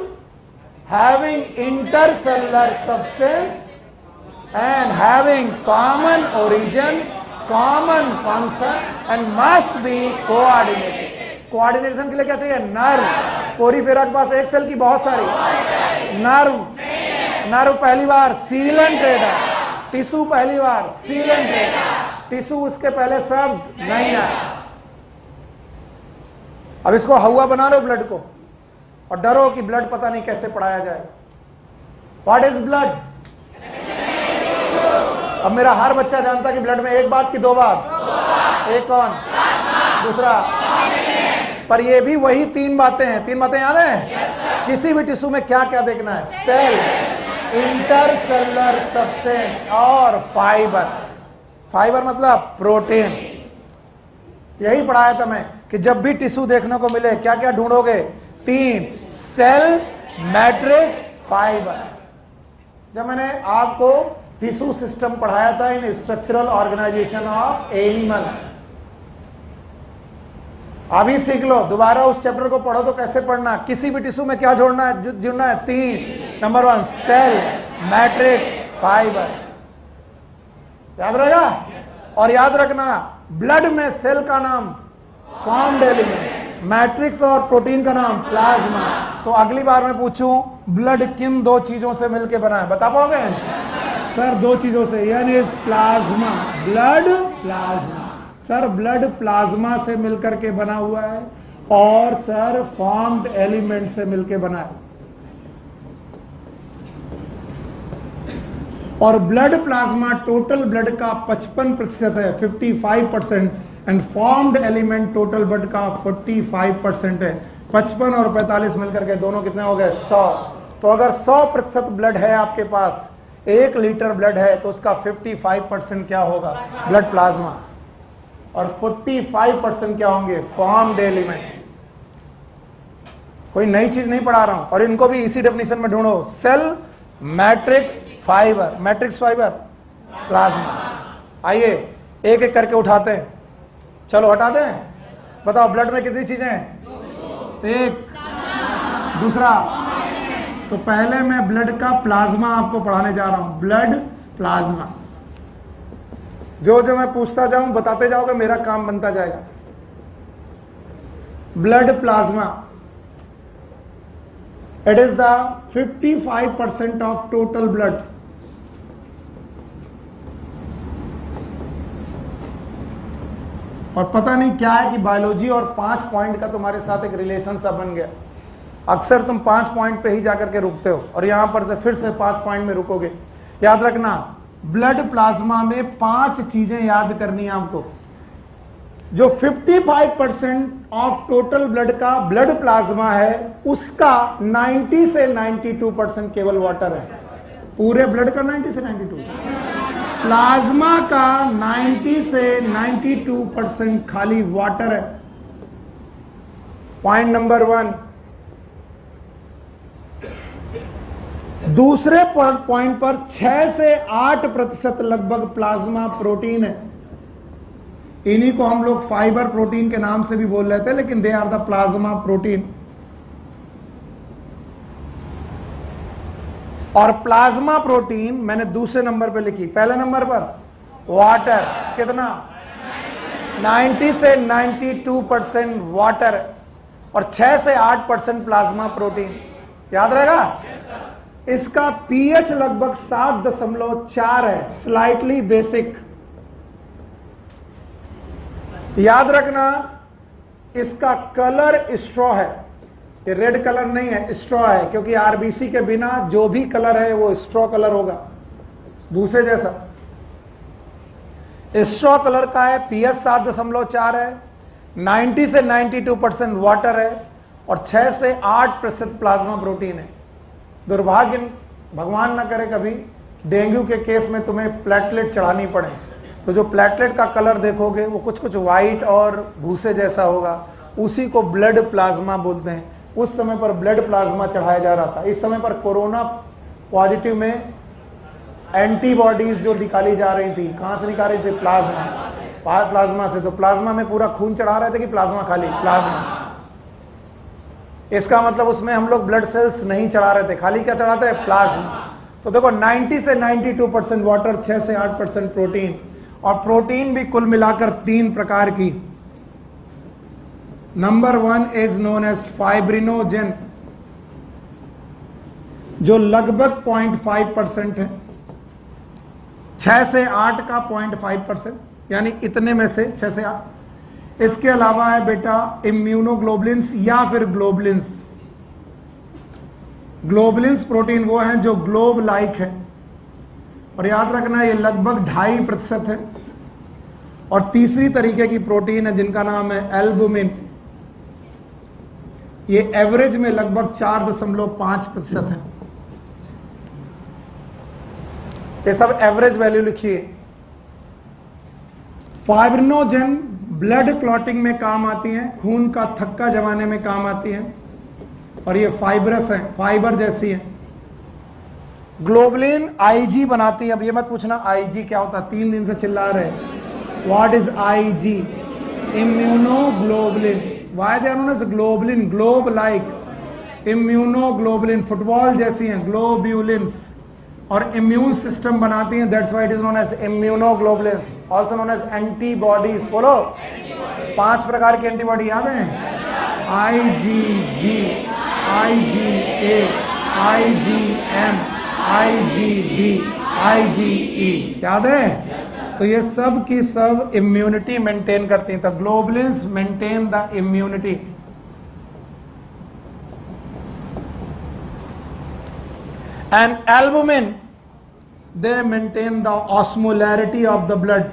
having intercellular substance and having common origin, common function and must be coordinated. Coordination के लिए क्या चाहिए? Nerve. Porifera के पास एक cell की बहुत सारी नर्व पहली बार सीलेंटेड है, टिश्यू पहली बार सीलेंटेड, टिश्यू उसके पहले शब्द नहीं आया। अब इसको हवा बना लो ब्लड को, और डरो कि ब्लड पता नहीं कैसे पढ़ाया जाए। What is blood? अब मेरा हर बच्चा जानता कि ब्लड में एक बात की दो बात, एक कौन, दूसरा। पर ये भी वही तीन बातें हैं। तीन बातें याद है? किसी भी टिश्यू में क्या क्या देखना है? सेल, इंटरसेलुलर सब्सटेंस और फाइबर। फाइबर मतलब प्रोटीन। यही पढ़ाया था मैं कि जब भी टिश्यू देखने को मिले क्या क्या ढूंढोगे? तीन, सेल, मैट्रिक्स, फाइबर। जब मैंने आपको टिश्यू सिस्टम पढ़ाया था in structural organisation of animal, अभी सीख लो, दोबारा उस चैप्टर को पढ़ो तो कैसे पढ़ना। किसी भी टिश्यू में क्या जोड़ना है, जुड़ना है? तीन। Number one, cell, matrix, fibre. याद रहेगा? और याद रखना, ब्लड में सेल का नाम फॉर्म्ड एलिमेंट, मैट्रिक्स और प्रोटीन का नाम प्लाज्मा। तो अगली बार मैं पूछूं ब्लड किन दो चीजों से मिलकर बना है, बता पाओगे? सर दो चीजों से, यानी plasma, blood plasma. Sir blood plasma से मिलकर के बना हुआ है और सर फॉर्म्ड एलिमेंट से मिलकर बना है। और ब्लड प्लाज्मा टोटल ब्लड का 55% है, 55%, and formed element total blood का 45% है। 55 और 45 मिलकर के दोनों कितने हो गए? 100। तो अगर 100% ब्लड है आपके पास, 1 लीटर ब्लड है, तो उसका 55% क्या होगा? Blood plasma. और 45% क्या होंगे? Formed element. कोई नई चीज नहीं पढ़ा रहा हूं। और इनको भी इसी डेफिनेशन में ढूंढो, cell, matrix, fibre. Matrix, fibre, plasma. आइए एक एक करके उठाते हैं। चलो हटाते हैं। बताओ ब्लड में कितनी चीजें हैं? एक। दूसरा, तो पहले मैं ब्लड का प्लाज्मा आपको पढ़ाने जा रहा हूं, ब्लड प्लाज्मा। जो जो मैं पूछता जाऊं बताते जाओगे, मेरा काम बनता जाएगा। Blood plasma, it is the 55% of total blood. और पता नहीं क्या है कि बायोलॉजी और 5 पॉइंट का तुम्हारे साथ एक रिलेशन सा बन गया। अक्सर तुम 5 पॉइंट पे ही जाकर के रुकते हो और यहां पर से फिर से 5 पॉइंट में रुकोगे। याद रखना, ब्लड प्लाज्मा में 5 चीजें याद करनी है आपको। जो 55% ऑफ टोटल ब्लड का ब्लड प्लाज्मा है, उसका 90 से 92% केवल वाटर है। पूरे ब्लड का 90 से 92, प्लाज्मा का 90 से 92% खाली वाटर है। Point number 1। दूसरे पॉइंट पर 6 से 8% लगभग प्लाज्मा प्रोटीन है। इन्हीं को हम लोग फाइबर प्रोटीन के नाम से भी बोल रहे थे, लेकिन they are the plasma protein. और प्लाज्मा प्रोटीन मैंने दूसरे नंबर पे लिखी। पहले नंबर पर वाटर, कितना? 90 से 92% वाटर और 6 से 8% प्लाज्मा प्रोटीन। याद रहेगा? इसका पीएच लगभग 7.4 है, स्लाइटली बेसिक। याद रखना, इसका कलर स्ट्रॉ है, ये रेड कलर नहीं है, स्ट्रॉ है, क्योंकि आरबीसी के बिना जो भी कलर है वो स्ट्रॉ कलर होगा, भूसे जैसा। स्ट्रॉ कलर का है, पीएच 7.4 है, 90 से 92% वाटर है और 6 से 8% प्लाज्मा प्रोटीन है। दुर्भाग्य, भगवान ना करे कभी डेंगू के केस में तुम्हें प्लेटलेट चढ़ानी पड़े, तो जो प्लेटलेट का कलर देखोगे वो कुछ कुछ वाइट और भूसे जैसा होगा, उसी को ब्लड प्लाज्मा बोलते हैं। उस समय पर ब्लड प्लाज्मा चढ़ाया जा रहा था। इस समय पर कोरोना पॉजिटिव में एंटीबॉडीज जो निकाली जा रही थी, कहां से निकाल रही थी? प्लाज्मा से। तो प्लाज्मा में पूरा खून चढ़ा रहे थे कि प्लाज्मा खाली? प्लाज्मा। इसका मतलब उसमें हम लोग ब्लड सेल्स नहीं चढ़ा रहे थे, खाली क्या चढ़ाते हैं? प्लाज्मा। तो देखो 90 से 92% वाटर, 6 से 8% प्रोटीन। और प्रोटीन भी कुल मिलाकर 3 प्रकार की। Number 1 is known as fibrinogen, जो लगभग 0.5% है। 6 से 8 का 0.5%, यानी इतने में से 6 से 8। इसके अलावा है बेटा इम्यूनोग्लोबुलिन्स या फिर ग्लोबुलिन्स। ग्लोबुलिन्स प्रोटीन वो हैं जो ग्लोब लाइक है, और याद रखना ये लगभग 2.5% है। और तीसरी तरीके की प्रोटीन है जिनका नाम है एल्बुमिन, ये एवरेज में लगभग 4.5% है। ये सब एवरेज वैल्यू लिखिए। फाइब्रिनोजेन ब्लड क्लॉटिंग में काम आती हैं, खून का थक्का जमाने में काम आती हैं, और ये फाइब्रस है, फाइबर जैसी है। ग्लोबुलिन आईजी बनाती है। अब ये मत पूछना आईजी क्या होता है, 3 दिन से चिल्ला रहे। What is Ig? Immunoglobulin. Why they are known as globulin? Globe like. Immunoglobulin football जैसी हैं, ग्लोब्यूलिन्स, और इम्यून सिस्टम बनाती हैं, that's why it is known as immunoglobulins, also known as antibodies. बोलो 5 प्रकार की एंटीबॉडी याद है? IgG, IgA, IgM, IgD, IgE, याद है? तो ये सब की सब इम्यूनिटी मेंटेन करती हैं। तो globulins maintain the immunity. And albumin they maintain the osmolarity of the blood.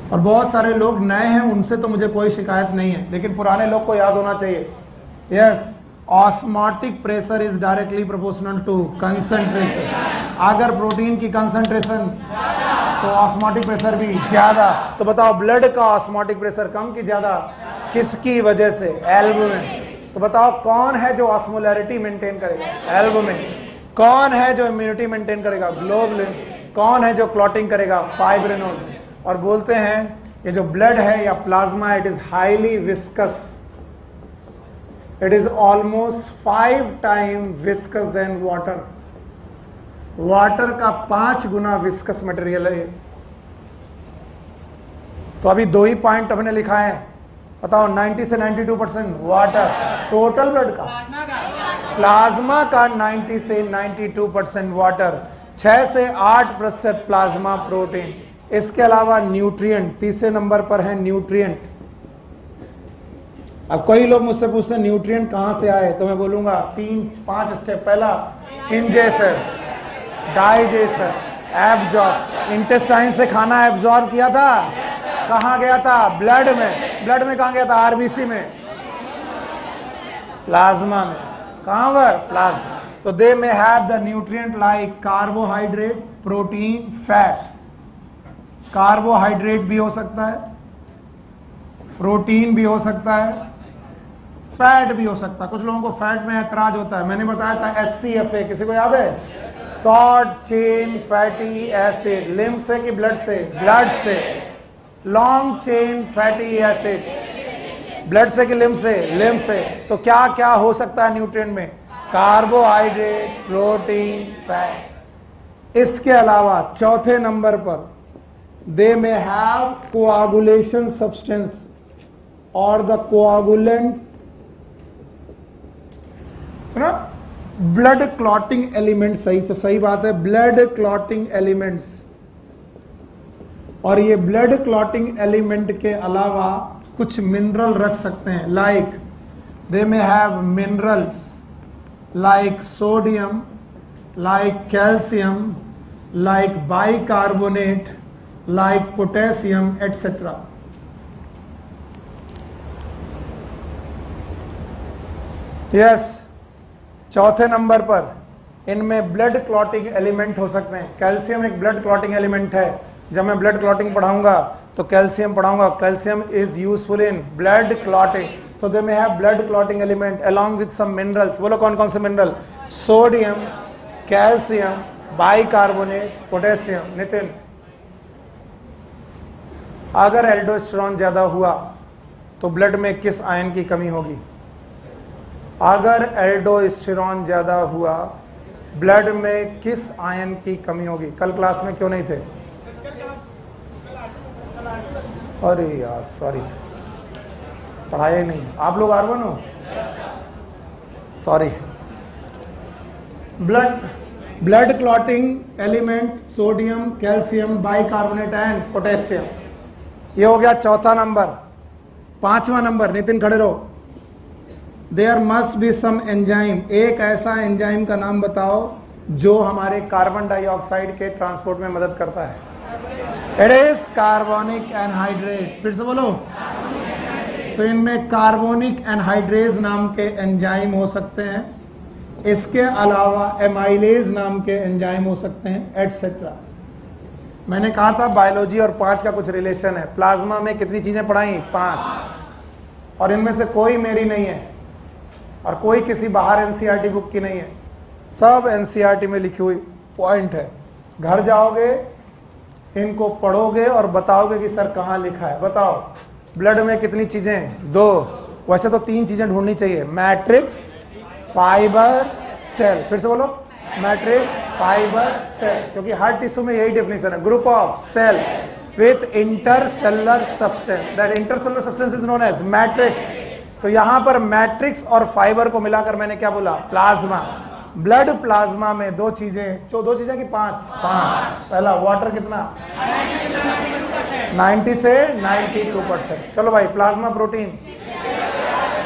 और बहुत सारे लोग नए हैं, उनसे तो मुझे कोई शिकायत नहीं है, लेकिन पुराने लोग को याद होना चाहिए। Yes, osmotic pressure is directly proportional to concentration. अगर प्रोटीन की कंसंट्रेशन तो ऑस्मोटिक प्रेशर भी ज्यादा। तो बताओ ब्लड का ऑस्मोटिक प्रेशर कम कि ज्यादा? किसकी वजह से? एल्बुमिन। तो बताओ कौन है जो ऑस्मोलैरिटी मेंटेन करेगा? एल्बुमिन। कौन है जो इम्यूनिटी मेंटेन करेगा? ग्लोबुलिन। कौन है जो क्लॉटिंग करेगा? फाइब्रिनोजन। और बोलते हैं ये जो ब्लड है या plasma, it is highly viscous. It is almost 5 times viscous than water. Water का 5 गुना विस्कस मटेरियल है। तो अभी 2 ही पॉइंट हमने लिखा है, बताओ 90 से 92% वाटर। टोटल ब्लड का, प्लाज्मा का 90 से 92% वाटर, 6 से 8% प्लाज्मा प्रोटीन। इसके अलावा न्यूट्रिएंट, तीसरे नंबर पर है न्यूट्रिएंट। अब कई लोग मुझसे पूछते हैं न्यूट्रिएंट कहां से आए, तो मैं बोलूंगा 3-5 स्टेप। पहला इंजेशन, डाइजेशन, एब्जॉर्ब। इंटेस्टाइन से खाना एब्जॉर्ब किया था, कहां गया था? ब्लड में। ब्लड में कहां गया था? आरबीसी में। प्लाज्मा में। कहां पर? प्लाज्मा। तो दे may have the nutrient like carbohydrate, protein, fat. Carbohydrate भी हो सकता है, प्रोटीन भी हो सकता है, फैट भी हो सकता है। कुछ लोगों को फैट में ऐतराज होता है। मैंने बताया था SCFA, किसी को याद है? Short chain fatty acid. Lymph से कि ब्लड से? ब्लड से। Long chain fatty acid, blood से कि लिम्फ से? लिम्फ से। तो क्या क्या हो सकता है न्यूट्रिएंट में? Carbohydrate, protein, fat. इसके अलावा चौथे नंबर पर दे में हैव कोआगुलेशन सब्सटेंस और द कोआगुलेंट, है ना, ब्लड क्लॉटिंग एलिमेंट। सही से सही बात है, ब्लड क्लॉटिंग एलिमेंट्स। और ये ब्लड क्लॉटिंग एलिमेंट के अलावा कुछ मिनरल रख सकते हैं, like they may have minerals like sodium, like calcium, like bicarbonate, like potassium, etcetera. Yes, चौथे नंबर पर इनमें ब्लड क्लॉटिंग एलिमेंट हो सकते हैं। कैल्शियम एक ब्लड क्लॉटिंग एलिमेंट है। जब मैं ब्लड क्लॉटिंग पढ़ाऊंगा तो कैल्शियम पढ़ाऊंगा। Calcium is useful in blood clotting. So they may have blood clotting element along with some minerals. बोलो कौन कौन से mineral? Sodium, calcium, bicarbonate, potassium. Nitin, अगर एल्डोस्टेरोन ज्यादा हुआ तो ब्लड में किस आयन की कमी होगी? अगर एल्डोस्टेरोन ज्यादा हुआ ब्लड में किस आयन की कमी होगी? कल क्लास में क्यों नहीं थे? अरे यार सॉरी, पढ़ाया नहीं। आप लोग R1 हो? Sorry. Blood clotting element sodium, calcium, bicarbonate and potassium. ये हो गया चौथा नंबर। पांचवा नंबर, नितिन खड़े रहो। There must be some enzyme. एक ऐसा एंजाइम का नाम बताओ जो हमारे कार्बन डाइऑक्साइड के ट्रांसपोर्ट में मदद करता है। It is carbonic anhydride. फिर से बोलो। तो इनमें कार्बोनिक एनहाइड्रेज नाम के एंजाइम हो सकते हैं। इसके अलावा एमाइलेज नाम के एंजाइम हो सकते हैं, एटसेट्रा। मैंने कहा था बायोलॉजी और 5 का कुछ रिलेशन है। प्लाज्मा में कितनी चीजें पढ़ाई? 5। और इनमें से कोई मेरी नहीं है और कोई किसी बाहर एनसीईआरटी बुक की नहीं है। सब एनसीईआरटी में लिखी हुई पॉइंट है। घर जाओगे, इनको पढ़ोगे और बताओगे कि सर कहाँ लिखा है। बताओ ब्लड में कितनी चीजें? 2। वैसे तो 3 चीजें ढूंढनी चाहिए, मैट्रिक्स, फाइबर, सेल। फिर से बोलो, मैट्रिक्स, फाइबर, सेल। क्योंकि हर टिश्यू में यही डेफिनेशन है, group of cell. with intercellular substance. That intercellular substance is known as matrix. तो यहां पर मैट्रिक्स और फाइबर को मिलाकर मैंने क्या बोला? प्लाज्मा. ब्लड प्लाज्मा में दो चीजें की पांच. पहला वाटर कितना? 90 से 92%. चलो भाई, प्लाज्मा प्रोटीन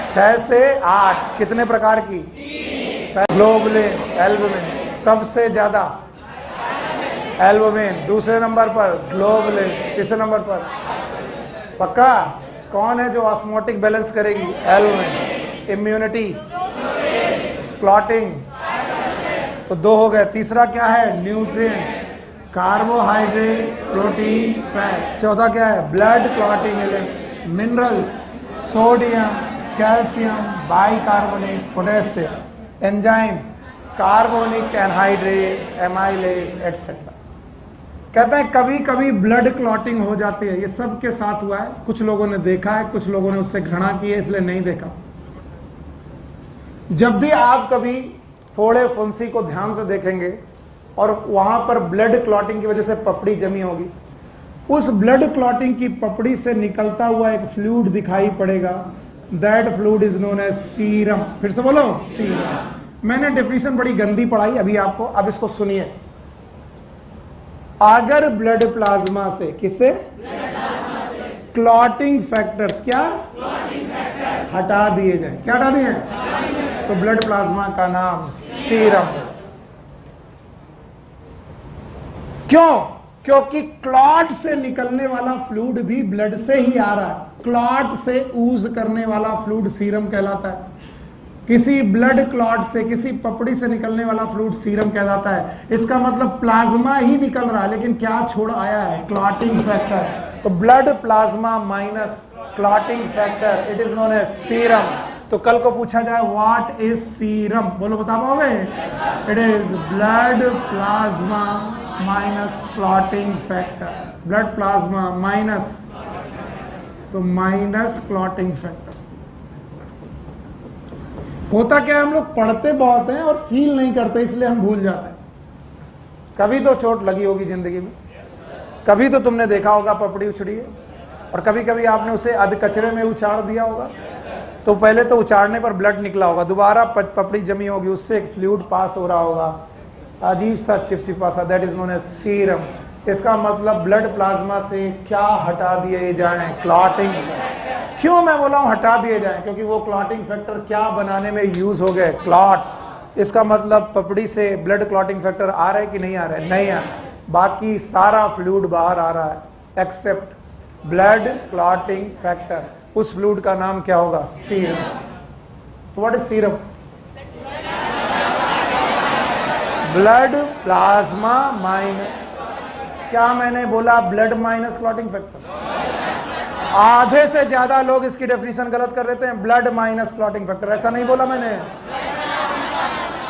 6 से 8. कितने प्रकार की? Globulin, albumin. सबसे ज्यादा एल्बुमिन. दूसरे नंबर पर ग्लोबुलिन. तीसरे नंबर पर पक्का कौन है जो ऑस्मोटिक बैलेंस करेगी? एल्बुमिन. इम्यूनिटी, क्लॉटिंग, तो 2 हो गए. तीसरा क्या है? Nutrient, carbohydrate, protein, fat. चौथा क्या है? Blood clotting element, minerals, sodium, calcium, bicarbonate, potassium, enzyme, carbonic anhydrase, amylase, etcetera. कहते हैं कभी कभी ब्लड क्लॉटिंग हो जाती है. ये सबके साथ हुआ है. कुछ लोगों ने देखा है, कुछ लोगों ने उससे घृणा की है, इसलिए नहीं देखा. जब भी आप कभी फोड़े फुंसी को ध्यान से देखेंगे और वहां पर ब्लड क्लॉटिंग की वजह से पपड़ी जमी होगी, उस ब्लड क्लॉटिंग की पपड़ी से निकलता हुआ एक फ्लूइड दिखाई पड़ेगा. That fluid is known as serum. फिर से बोलो, सीरम. मैंने डेफिनेशन बड़ी गंदी पढ़ाई अभी आपको, अब इसको सुनिए. अगर ब्लड प्लाज्मा से, किससे? क्लॉटिंग फैक्टर्स, क्या हटा दिए जाए. क्या हटा दिए? तो ब्लड प्लाज्मा का नाम सीरम. क्यों? क्योंकि क्लॉट से निकलने वाला फ्लूइड भी ब्लड से ही आ रहा है. क्लॉट से ऊज करने वाला फ्लूइड सीरम कहलाता है. किसी ब्लड क्लॉट से, किसी पपड़ी से निकलने वाला फ्लूइड सीरम कहलाता है. इसका मतलब प्लाज्मा ही निकल रहा है, लेकिन क्या छोड़ आया है? Clotting factor. तो blood plasma minus clotting factor, it is known as serum. तो कल को पूछा जाए व्हाट इज सीरम, बोलो बता पाओगे? It is blood plasma minus clotting factor. Blood plasma minus, तो माइनस क्लॉटिंग फैक्टर. होता क्या है, हम लोग पढ़ते बहुत हैं और फील नहीं करते, इसलिए हम भूल जाते हैं. कभी तो चोट लगी होगी जिंदगी में, कभी तो तुमने देखा होगा पपड़ी उछड़ी है, और कभी कभी आपने उसे अध कचरे में उछाड़ दिया होगा. तो पहले तो उछाड़ने पर ब्लड निकला होगा, दोबारा पपड़ी जमी होगी, उससे एक फ्लूइड पास हो रहा होगा, अजीब सा चिपचिपा सा. That is known as serum. इसका मतलब ब्लड प्लाज्मा से क्या हटा दिए जाएं? क्लॉटिंग. क्यों मैं बोला हूं हटा दिए जाएं? क्योंकि वो क्लॉटिंग फैक्टर क्या बनाने में यूज हो गए? क्लॉट. इसका मतलब पपड़ी से ब्लड क्लॉटिंग फैक्टर आ रहा है कि नहीं आ रहा है? नहीं आ. बाकी सारा फ्लूइड बाहर आ रहा है एक्सेप्ट ब्लड क्लॉटिंग फैक्टर. उस फ्लूइड का नाम क्या होगा? सीरम. तो what is serum? Blood plasma minus, क्या मैंने बोला? Blood minus clotting factor. आधे से ज्यादा लोग इसकी डेफिनेशन गलत कर देते हैं. ब्लड माइनस क्लॉटिंग फैक्टर, ऐसा नहीं बोला मैंने.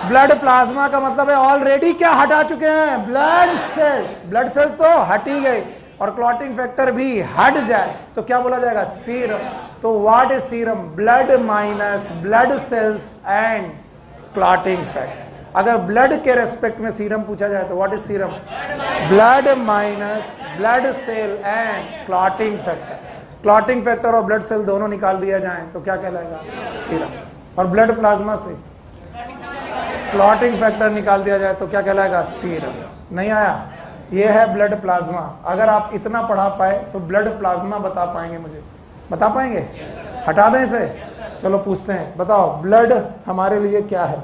ब्लड प्लाज्मा का मतलब है ऑलरेडी क्या हटा चुके हैं? Blood cells. ब्लड सेल्स तो हट ही गए, और क्लॉटिंग फैक्टर भी हट जाए तो क्या बोला जाएगा? सीरम. तो what is serum? Blood minus blood cells and clotting factor. अगर ब्लड के रेस्पेक्ट में सीरम पूछा जाए तो what is serum? Blood minus blood cell and clotting factor. Clotting factor और ब्लड सेल दोनों निकाल दिया जाए तो क्या कहलाएगा? सीरम. और ब्लड प्लाज्मा से क्लॉटिंग फैक्टर निकाल दिया जाए तो क्या कहलाएगा? सीरम. नहीं आया? ये है ब्लड प्लाज्मा. अगर आप इतना पढ़ा पाए तो ब्लड प्लाज्मा बता पाएंगे मुझे? बता पाएंगे? हटा दें इसे? चलो पूछते हैं, बताओ ब्लड हमारे लिए क्या है?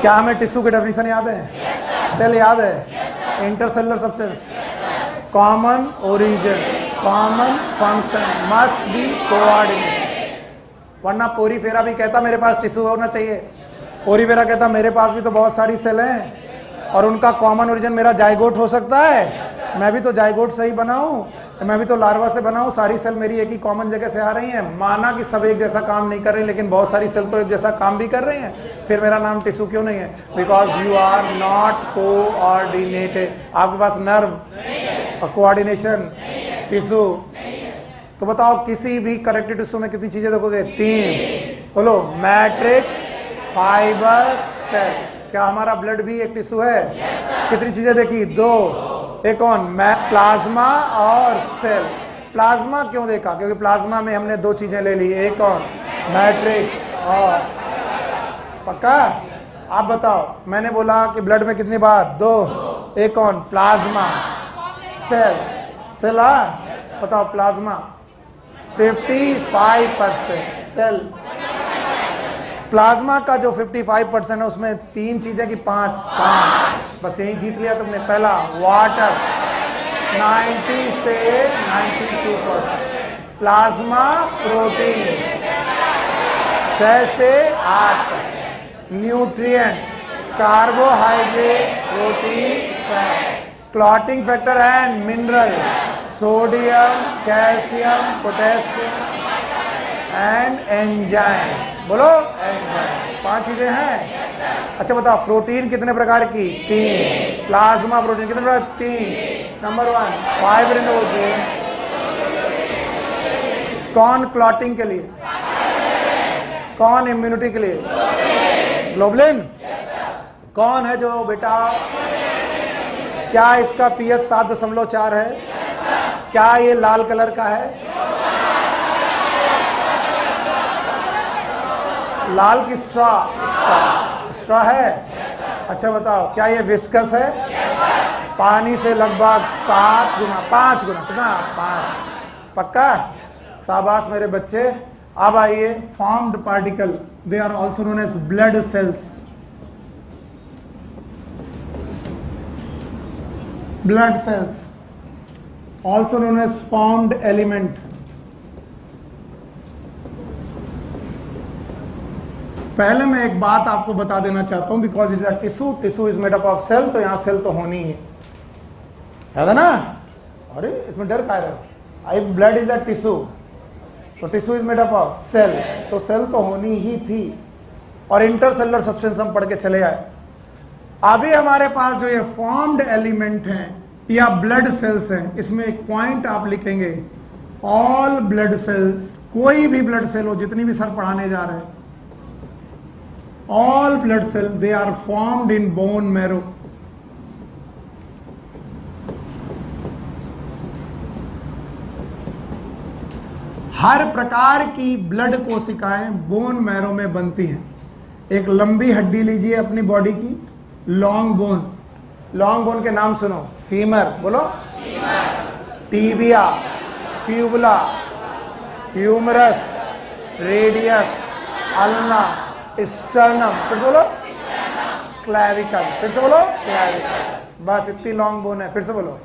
क्या हमें टिश्यू की डेफिनेशन याद है? सेल याद है? Intercellular substance, common origin, common function, must be coordinated. वरना पोरीफेरा भी कहता मेरे पास टिश्यू होना चाहिए. पोरीफेरा कहता मेरे पास भी तो बहुत सारी सेल हैं और उनका कॉमन ओरिजिन मेरा जाइगोट हो सकता है. मैं भी तो जाइगोट से ही बना हूं, मैं भी तो लार्वा से बना हूं. सारी सेल मेरी एक ही कॉमन जगह से आ रही हैं. माना कि सब एक जैसा काम नहीं कर रहे, लेकिन बहुत सारी सेल तो एक जैसा काम भी कर रही हैं. फिर मेरा नाम टिश्यू क्यों नहीं है? Because you are not coordinated. आपके पास नर्व और कोऑर्डिनेशन, टिश्यू. तो बताओ किसी भी करेक्टिव टिश्यू में कितनी चीजें देखोगे? 3. बोलो, मैट्रिक्स, फाइबर, सेल. क्या हमारा ब्लड भी एक टिश्यू है? कितनी चीजें देखी? 2. एक कौन, मैं प्लाज्मा और सेल। प्लाज्मा क्यों देखा, क्योंकि प्लाज्मा में हमने दो चीजें ले ली, एक कौन, मैट्रिक्स और, पक्का। आप बताओ, मैंने बोला कि ब्लड में कितनी बात, दो, एक कौन, प्लाज्मा, सेल। सेल बताओ, प्लाज्मा 55%, सेल। प्लाज्मा का जो 55% है उसमें तीन चीजें की पांच, बस यही जीत लिया तुमने। पहला वाटर 90 से 92%, प्लाज्मा प्रोटीन 6 से 8%, nutrient carbohydrate, protein, fat, clotting factor and mineral sodium, calcium, potassium and enzyme. बोलो एंजाइम, 5 चीजें हैं। अच्छा बताओ, प्रोटीन कितने प्रकार की, 3। प्लाज्मा प्रोटीन कितने प्रकार, 3। नंबर 1 फाइब्रिनोजेन, कौन क्लॉटिंग के लिए, कौन इम्यूनिटी के लिए, ग्लोबुलिन। कौन है जो बेटा, क्या इसका पीएच 7.4 है, क्या ये लाल कलर का है, लाल की स्ट्रॉ है। अच्छा बताओ, क्या ये विस्कस है, पानी से लगभग 7 गुना, 5 गुना, कितना, 5, पक्का। शाबाश मेरे बच्चे। अब आइए, formed particle, they are also known as blood cells. Blood cells also known as formed element. पहले मैं एक बात आपको बता देना चाहता हूं, because is a tissue, tissue is made up of cell, तो यहां सेल तो होनी ही है ना। अरे इसमें डर का है, I blood is a tissue, तो tissue is made up of cell, तो सेल तो होनी ही थी। और इंटरसेलुलर सब्सटेंस हम पढ़ के चले आए। अभी हमारे पास जो ये फॉर्म्ड एलिमेंट हैं या ब्लड सेल्स हैं, इसमें एक पॉइंट आप लिखेंगे, ऑल ब्लड सेल्स, कोई भी ब्लड सेल हो, जितनी भी सर पढ़ाने जा रहे हैं, all blood cells, they are formed in bone marrow. हर प्रकार की ब्लड कोशिकाएं बोन मैरो में बनती हैं। एक लंबी हड्डी लीजिए अपनी बॉडी की, लॉन्ग बोन। लॉन्ग बोन के नाम सुनो, फीमर, बोलो, tibia, fibula, humerus, radius, ulna, sternum, फिर से बोलो, क्लैविकल, फिर से बोलो, क्लैविकल। बस इतनी लॉन्ग बोन है, फिर से बोलो,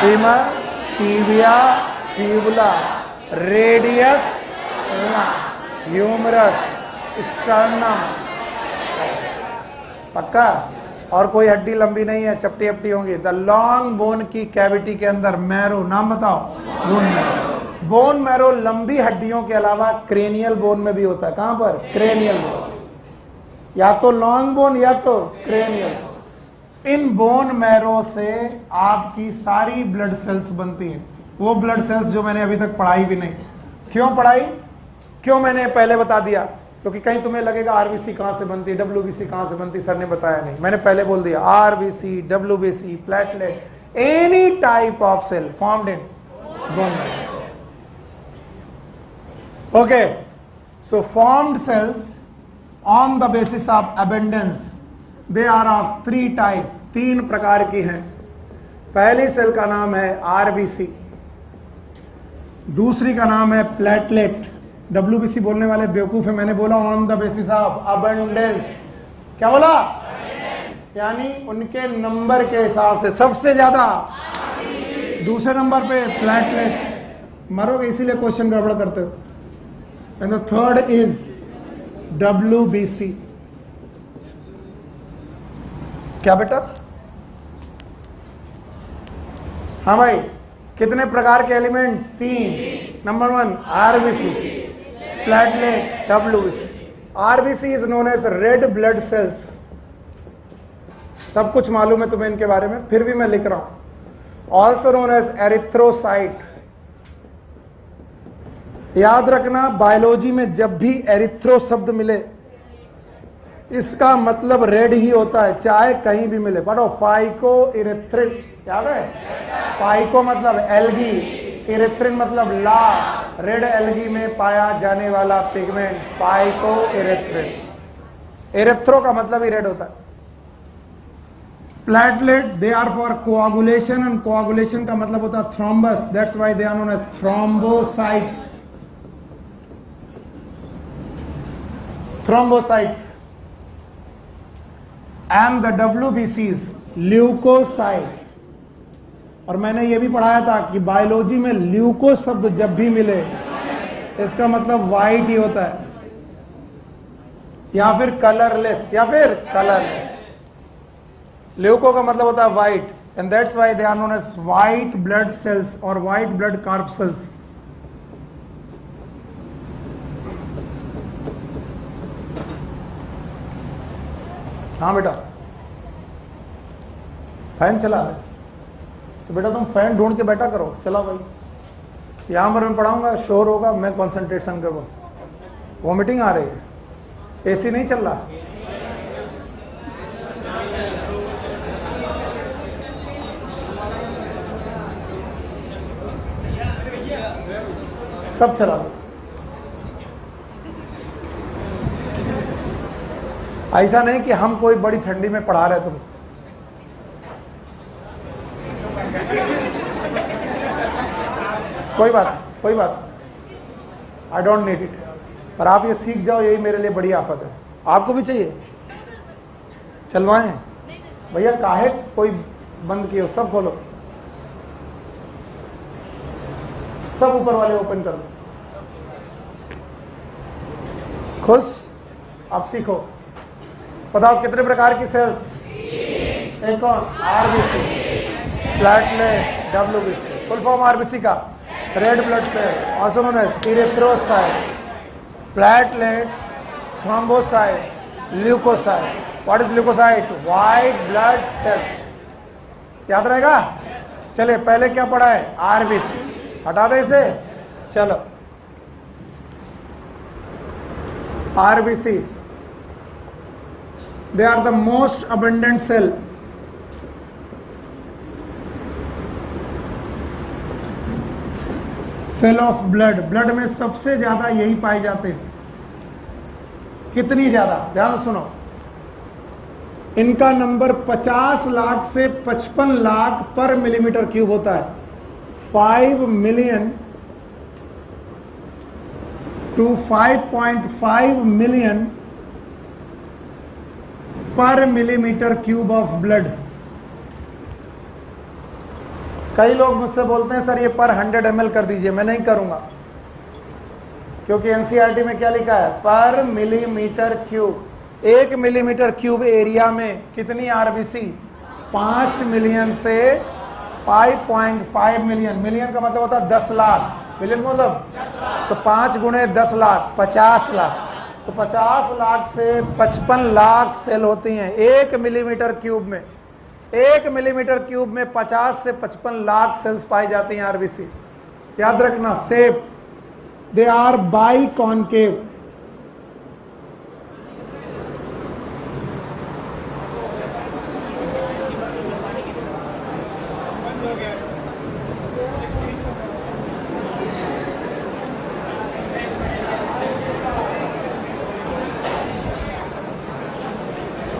femur, tibia, fibula, radius, humerus, sternum, पक्का। और कोई हड्डी लंबी नहीं है, चपटी अपटी होंगी। द लॉन्ग बोन की कैविटी के अंदर मैरो, नाम बताओ, बोन मैरो। बोन मैरो लंबी हड्डियों के अलावा क्रेनियल बोन में भी होता है। कहां पर, क्रेनियल बोन, या तो लॉन्ग बोन या तो क्रेनियल। इन बोन मैरो से आपकी सारी ब्लड सेल्स बनती हैं, वो ब्लड सेल्स जो मैंने अभी तक पढ़ाई भी नहीं। क्यों पढ़ाई, क्यों मैंने पहले बता दिया, क्योंकि कहीं तुम्हें लगेगा आरबीसी कहां से बनती है, डब्ल्यूबीसी कहां से बनती, सर ने बताया नहीं, मैंने पहले बोल दिया, RBC, WBC, platelet, any type of cell formed in bone marrow. Okay, so formed cells on the basis of abundance, they are of 3 type, 3 प्रकार की हैं। पहली सेल का नाम है आरबीसी, दूसरी का नाम है प्लेटलेट। डब्ल्यूबीसी बोलने वाले बेवकूफ है, मैंने बोला on the basis of abundance. क्या बोला, यानी उनके नंबर के हिसाब से सबसे ज्यादा दूसरे नंबर पे प्लेटलेट। मरोगे इसीलिए क्वेश्चन गड़बड़ करते हो। And the third is WBC। क्या बेटा, हाँ भाई, कितने प्रकार के element, 3। Number 1 RBC, platelet, WBC. RBC is known as red blood cells. सब कुछ मालूम है तुम्हें इनके बारे में, फिर भी मैं लिख रहा हूं। Also known as erythrocyte. याद रखना, बायोलॉजी में जब भी एरिथ्रो शब्द मिले इसका मतलब रेड ही होता है, चाहे कहीं भी मिले। पढ़ो, फाइको इरेथ्रिन, याद है? फाइको मतलब एल्गी, इरेथ्रिन मतलब ला, रेड एल्गी में पाया जाने वाला पिगमेंट फाइको इरेथ्रिन। इरेथ्रो का मतलब ही रेड होता है। Platelet, they are for coagulation, and coagulation का मतलब होता है thrombus, that's why they are known as thrombocytes. Thrombocytes and the WBCs leucocyte. और मैंने ये भी पढ़ाया था कि बायोलॉजी में ल्यूको शब्द जब भी मिले इसका मतलब वाइट ही होता है, या फिर कलरलेस, या फिर कलरलेस। ल्यूको का मतलब होता है white, and that's why they are known as white blood cells और वाइट ब्लड कार्पसेल्स। हाँ बेटा, फैन चला है तो बेटा तुम फैन ढूंढ के बैठा करो, चला भाई। यहां पर मैं पढ़ाऊंगा, शोर होगा, मैं कंसंट्रेशन करूँ, वॉमिटिंग आ रही है, एसी नहीं चल रहा। सब चला दो। ऐसा नहीं कि हम कोई बड़ी ठंडी में पढ़ा रहे तुम। कोई बात, आई डोंट नीड इट, पर आप ये सीख जाओ, यही मेरे लिए बड़ी आफत है। आपको भी चाहिए? चलवाएं भैया, काहे कोई बंद किए, सब खोलो, सब ऊपर वाले ओपन कर दो। खुश? आप सीखो। बताओ कितने प्रकार की सेल्स? एक और RBC, platelet, WBC। Full form RBC का red blood cell, also known as erythrocyte, platelet, thrombocyte, leucocyte. What is leucocyte? White blood cells. याद रहेगा? चलिए पहले क्या पढ़ा है? आरबीसी। हटा दे इसे, चलो। RBC, they are the most abundant cell, cell of blood. Blood में सबसे ज्यादा यही पाए जाते हैं। कितनी ज्यादा? ध्यान से सुनो, इनका नंबर 50 लाख से 55 लाख पर मिलीमीटर क्यूब होता है। 5 मिलियन टू 5.5 मिलियन पर मिलीमीटर क्यूब ऑफ ब्लड। कई लोग मुझसे बोलते हैं सर ये पर 100 ml कर दीजिए, मैं नहीं करूंगा, क्योंकि एनसीईआरटी में क्या लिखा है? पर millimetre cube. 1 millimetre cube area में कितनी आरबीसी? 5 मिलियन से 5.5 मिलियन। मिलियन का मतलब होता है 10 लाख, मिलियन मतलब तो 5 गुणे 10 लाख 50 लाख। तो 50 लाख से 55 लाख सेल होती हैं 1 मिलीमीटर क्यूब में। 1 मिलीमीटर क्यूब में 50 से 55 लाख सेल्स पाई जाती हैं आरबीसी। याद रखना, सेप, दे आर बाई कॉनकेव।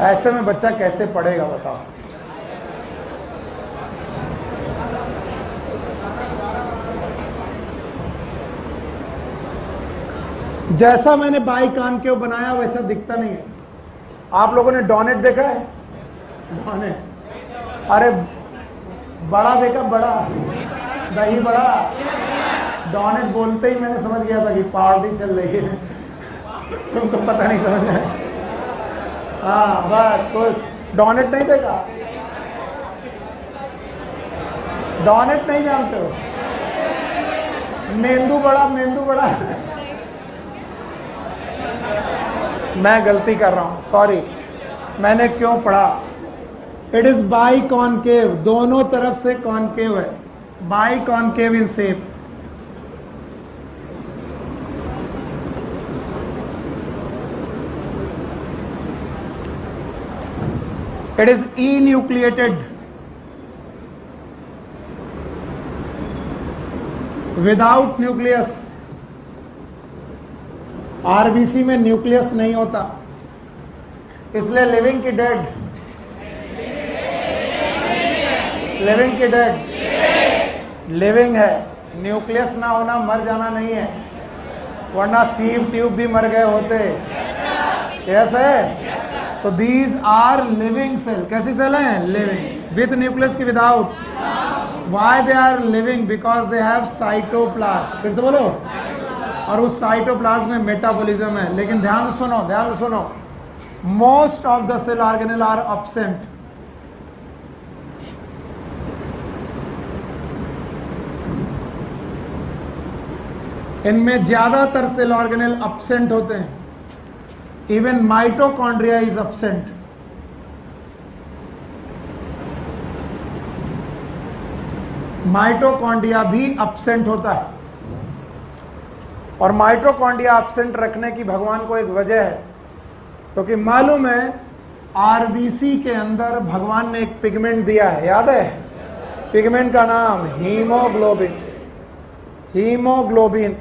ऐसे में बच्चा कैसे पढ़ेगा बताओ? जैसा मैंने बाई कॉनकेव बनाया वैसा दिखता नहीं है। आप लोगों ने डोनेट देखा है? डोनेट, अरे बड़ा देखा, बड़ा दही बड़ा। डोनेट बोलते ही मैंने समझ गया था कि पार्टी चल रही है। तुमको पता नहीं समझ में? हाँ बस कुछ। डोनेट नहीं देखा? डोनेट नहीं जानते हो? मेंदू बड़ा, मेंदू बड़ा। मैं गलती कर रहा हूं, सॉरी। मैंने क्यों पढ़ा? इट इज बाई कॉनकेव, दोनों तरफ से कॉनकेव है। Biconcave in shape. It is enucleated, without nucleus. RBC में न्यूक्लियस नहीं होता, इसलिए लिविंग की डेड, लिविंग की डेड लिविंग है। न्यूक्लियस ना होना मर जाना नहीं है, वरना सीव ट्यूब भी मर गए होते। यस है। तो दीज आर लिविंग सेल। कैसी सेल हैं? लिविंग। विथ न्यूक्लियस की without. Why they are living? Because they have cytoplasm. फिर से बोलो। और उस साइटोप्लाज्म में मेटाबॉलिज्म है। लेकिन ध्यान से सुनो, ध्यान से सुनो, most of the cell organelle are absent. इनमें ज्यादातर सेल ऑर्गेनेल एब्सेंट होते हैं। Even mitochondria is absent. Mitochondria भी एब्सेंट होता है। और माइटोकॉन्ड्रिया एब्सेंट रखने की भगवान को एक वजह है, क्योंकि मालूम है आरबीसी के अंदर भगवान ने एक पिगमेंट दिया है, याद है? पिगमेंट का नाम हीमोग्लोबिन। हीमोग्लोबिन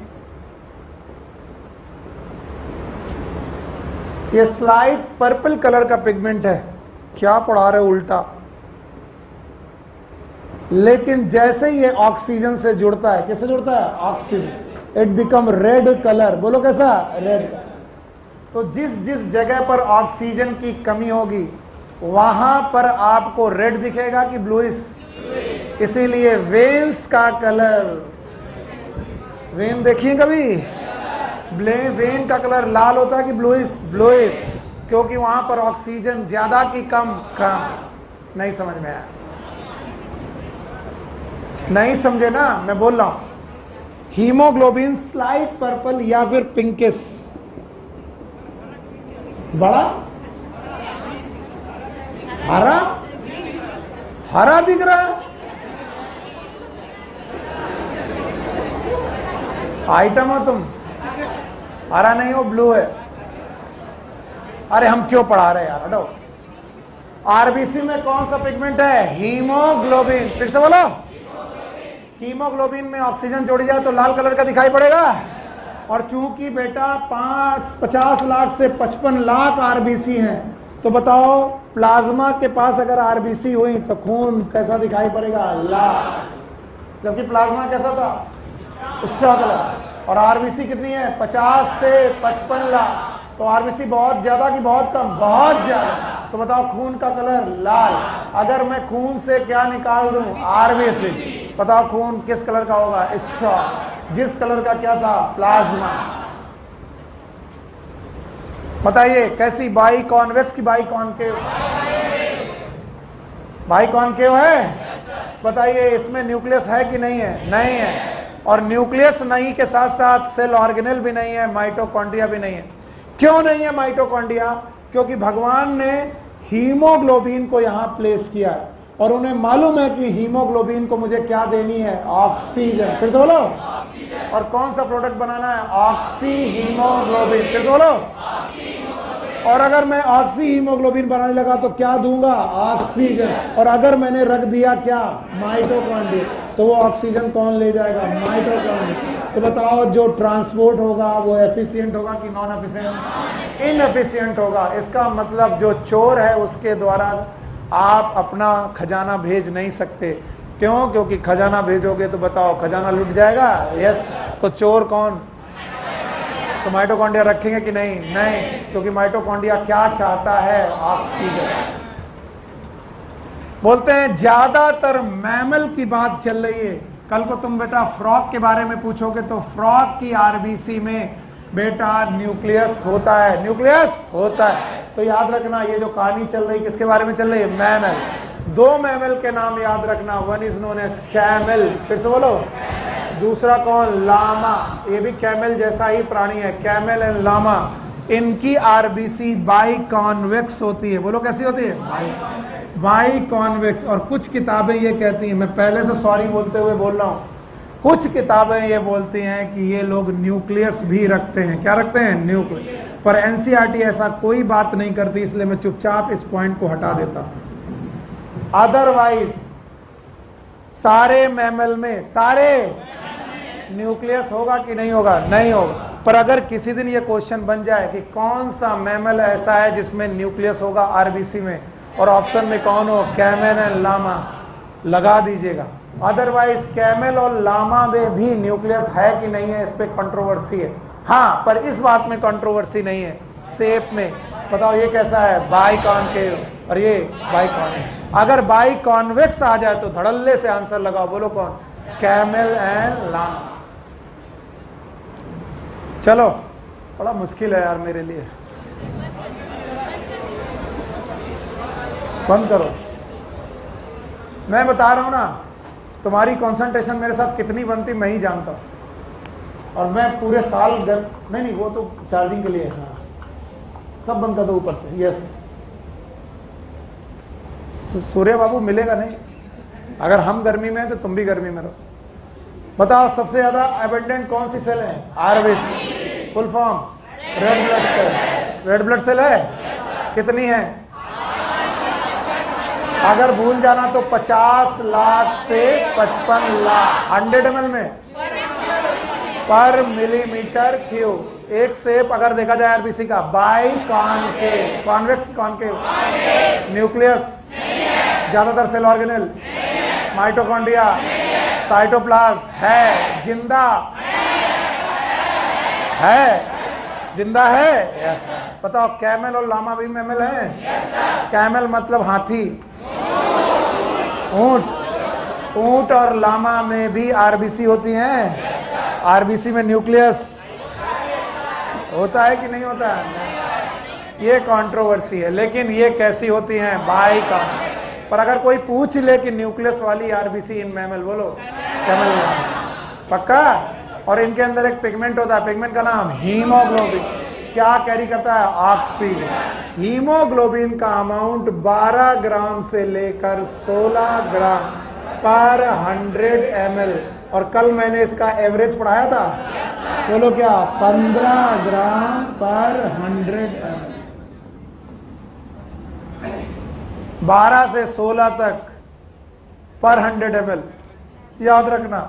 ये स्लाइट पर्पल कलर का पिगमेंट है। क्या पढ़ा रहे हो उल्टा? लेकिन जैसे ही ये ऑक्सीजन से जुड़ता है, किससे जुड़ता है? Oxygen, it become red colour. बोलो कैसा? रेड। तो जिस जिस जगह पर ऑक्सीजन की कमी होगी वहां पर आपको रेड दिखेगा कि ब्लूइश? इसीलिए वेन्स का कलर, वेन देखिए कभी, वेन का कलर लाल होता है कि ब्लूइश? ब्लूइश, क्योंकि वहां पर ऑक्सीजन ज्यादा की कम? कम। नहीं समझ में आया? नहीं समझे ना? मैं बोल रहा हूं हीमोग्लोबिन स्लाइट पर्पल या फिर पिंकिश। बड़ा हरा, हरा दिख रहा है। आइटम हो तुम? हरा नहीं हो, ब्लू है। अरे हम क्यों पढ़ा रहे यार, हटो। आरबीसी में कौन सा पिगमेंट है? हीमोग्लोबिन। फिर से बोलो। हीमोग्लोबिन में ऑक्सीजन जोड़ी जाए तो लाल कलर का दिखाई पड़ेगा। और चूंकि बेटा 50 लाख से 55 लाख आरबीसी हैं, तो बताओ प्लाज्मा के पास अगर आरबीसी हुई तो खून कैसा दिखाई पड़ेगा? लाल। जबकि प्लाज्मा कैसा था? उसका कलर। और आरबीसी कितनी है? 50 से 55 लाख। तो आरबीसी बहुत ज्यादा कि बहुत कम? बहुत ज्यादा। तो बताओ खून का कलर लाल। अगर मैं खून से क्या निकाल दूं? आरबीसी। बताओ खून किस कलर का होगा? स्ट्रॉन्ग। जिस कलर का क्या था? प्लाज्मा। बताइए कैसी? बाई कॉन्वेक्स की बाई कॉनकेव? बाई कॉनकेव है। बताइए इसमें न्यूक्लियस है कि नहीं है? नहीं है। और न्यूक्लियस नहीं के साथ साथ सेल ऑर्गेनेल भी नहीं है, माइटोकॉन्ड्रिया भी नहीं है। क्यों नहीं है माइटोकॉन्ड्रिया? क्योंकि भगवान ने हीमोग्लोबिन को यहां प्लेस किया है और उन्हें मालूम है कि हीमोग्लोबिन को मुझे क्या देनी है? ऑक्सीजन। फिर से बोलो। और कौन सा प्रोडक्ट बनाना है? Oxy haemoglobin. फिर से बोलो। और अगर मैं ऑक्सी हीमोग्लोबिन बनाने लगा तो क्या दूंगा? ऑक्सीजन। और अगर मैंने रख दिया क्या? माइटोकॉन्ड्रिया, तो वो ऑक्सीजन कौन ले जाएगा? माइटोकॉन्ड्रिया। तो बताओ जो ट्रांसपोर्ट होगा वो एफिशिएंट होगा कि नॉन एफिशिएंट? इनएफिशिएंट होगा। इसका मतलब जो चोर है उसके द्वारा आप अपना खजाना भेज नहीं सकते। क्यों? क्योंकि खजाना भेजोगे तो बताओ खजाना लुट जाएगा। यस। तो चोर कौन? तो माइटोकॉन्ड्रिया रखेंगे कि नहीं? नहीं, क्योंकि माइटोकॉन्ड्रिया क्या चाहता है? ऑक्सीजन। बोलते हैं ज्यादातर मैमल की बात चल रही है। कल को तुम बेटा फ्रॉग के बारे में पूछोगे तो फ्रॉग की आरबीसी में बेटा न्यूक्लियस होता है। न्यूक्लियस होता है। तो याद रखना ये जो कहानी चल रही किसके बारे में चल रही है? मैमल। दो मैमल के नाम याद रखना। One is known as camel. फिर से बोलो। दूसरा कौन? लामा। ये भी कैमल जैसा ही प्राणी है। कैमल एंड लामा, इनकी आरबीसी बाई कॉन्वेक्स होती है। बोलो कैसी होती है? By convex. और कुछ किताबें ये कहती हैं, मैं पहले से सॉरी बोलते हुए बोल रहा हूँ, कुछ किताबें ये बोलती हैं कि ये लोग न्यूक्लियस भी रखते हैं। क्या रखते हैं? न्यूक्लियस। पर एनसीईआरटी ऐसा कोई बात नहीं करती, इसलिए मैं चुपचाप इस पॉइंट को हटा देता हूँ। अदरवाइज सारे मैमल में सारे न्यूक्लियस होगा कि नहीं होगा? नहीं होगा। पर अगर किसी दिन ये क्वेश्चन बन जाए कि कौन सा मैमल ऐसा है जिसमें न्यूक्लियस होगा आरबीसी में, और ऑप्शन में कौन हो? कैमल एंड लामा, लगा दीजिएगा। अदरवाइज कैमल और लामा में भी न्यूक्लियस है कि नहीं है, इस पे कंट्रोवर्सी है। हाँ, पर इस बात में कंट्रोवर्सी नहीं है, शेप में। बताओ ये कैसा है? बाई कॉनकेव, और ये बाई कॉन्वेक्स। अगर बाई कॉन्वेक्स आ जाए तो धड़ल्ले से आंसर लगाओ, बोलो कौन? Camel and llama. चलो, बड़ा मुश्किल है यार मेरे लिए। बंद करो। मैं बता रहा हूं ना, तुम्हारी कंसंट्रेशन मेरे साथ कितनी बनती मैं ही जानता हूं। और मैं पूरे साल नहीं, वो तो चार्जिंग के लिए। हाँ, सब बंद कर दो ऊपर से। यस, सूर्य बाबू मिलेगा नहीं। अगर हम गर्मी में हैं तो तुम भी गर्मी में रहो। बताओ सबसे ज्यादा एबंडेंट कौन सी सेल है? RBC. Full form? Red blood cell. Red blood cell है? कितनी है? अगर भूल जाना तो 50 लाख से 55 लाख 100 ml में पर मिलीमीटर क्यूब। एक शेप अगर देखा जाए आरबीसी का, by concave, convex concave, nucleus, ज्यादातर सेल ऑर्गेनेल, माइटोकॉन्ड्रिया, साइटोप्लाज्म है, जिंदा है, जिंदा है। यस। बताओ कैमल और लामा भी मैमल है? कैमल मतलब हाथी, ऊंट। ऊंट और लामा में भी आरबीसी होती हैं। आरबीसी में न्यूक्लियस होता है कि नहीं होता है? ये कंट्रोवर्सी है, लेकिन ये कैसी होती हैं? बाई का। पर अगर कोई पूछ ले कि न्यूक्लियस वाली आरबीसी इन मैमल, बोलो कैमल। पक्का? और इनके अंदर एक पिगमेंट होता है, पिगमेंट का नाम हीमोग्लोबिन। क्या कैरी करता है? ऑक्सीजन। हीमोग्लोबिन का अमाउंट 12 ग्राम से लेकर 16 ग्राम पर 100 ml। और कल मैंने इसका एवरेज पढ़ाया था, बोलो क्या? 15 ग्राम पर 100 ml। 12 से 16 तक पर 100 ml। याद रखना,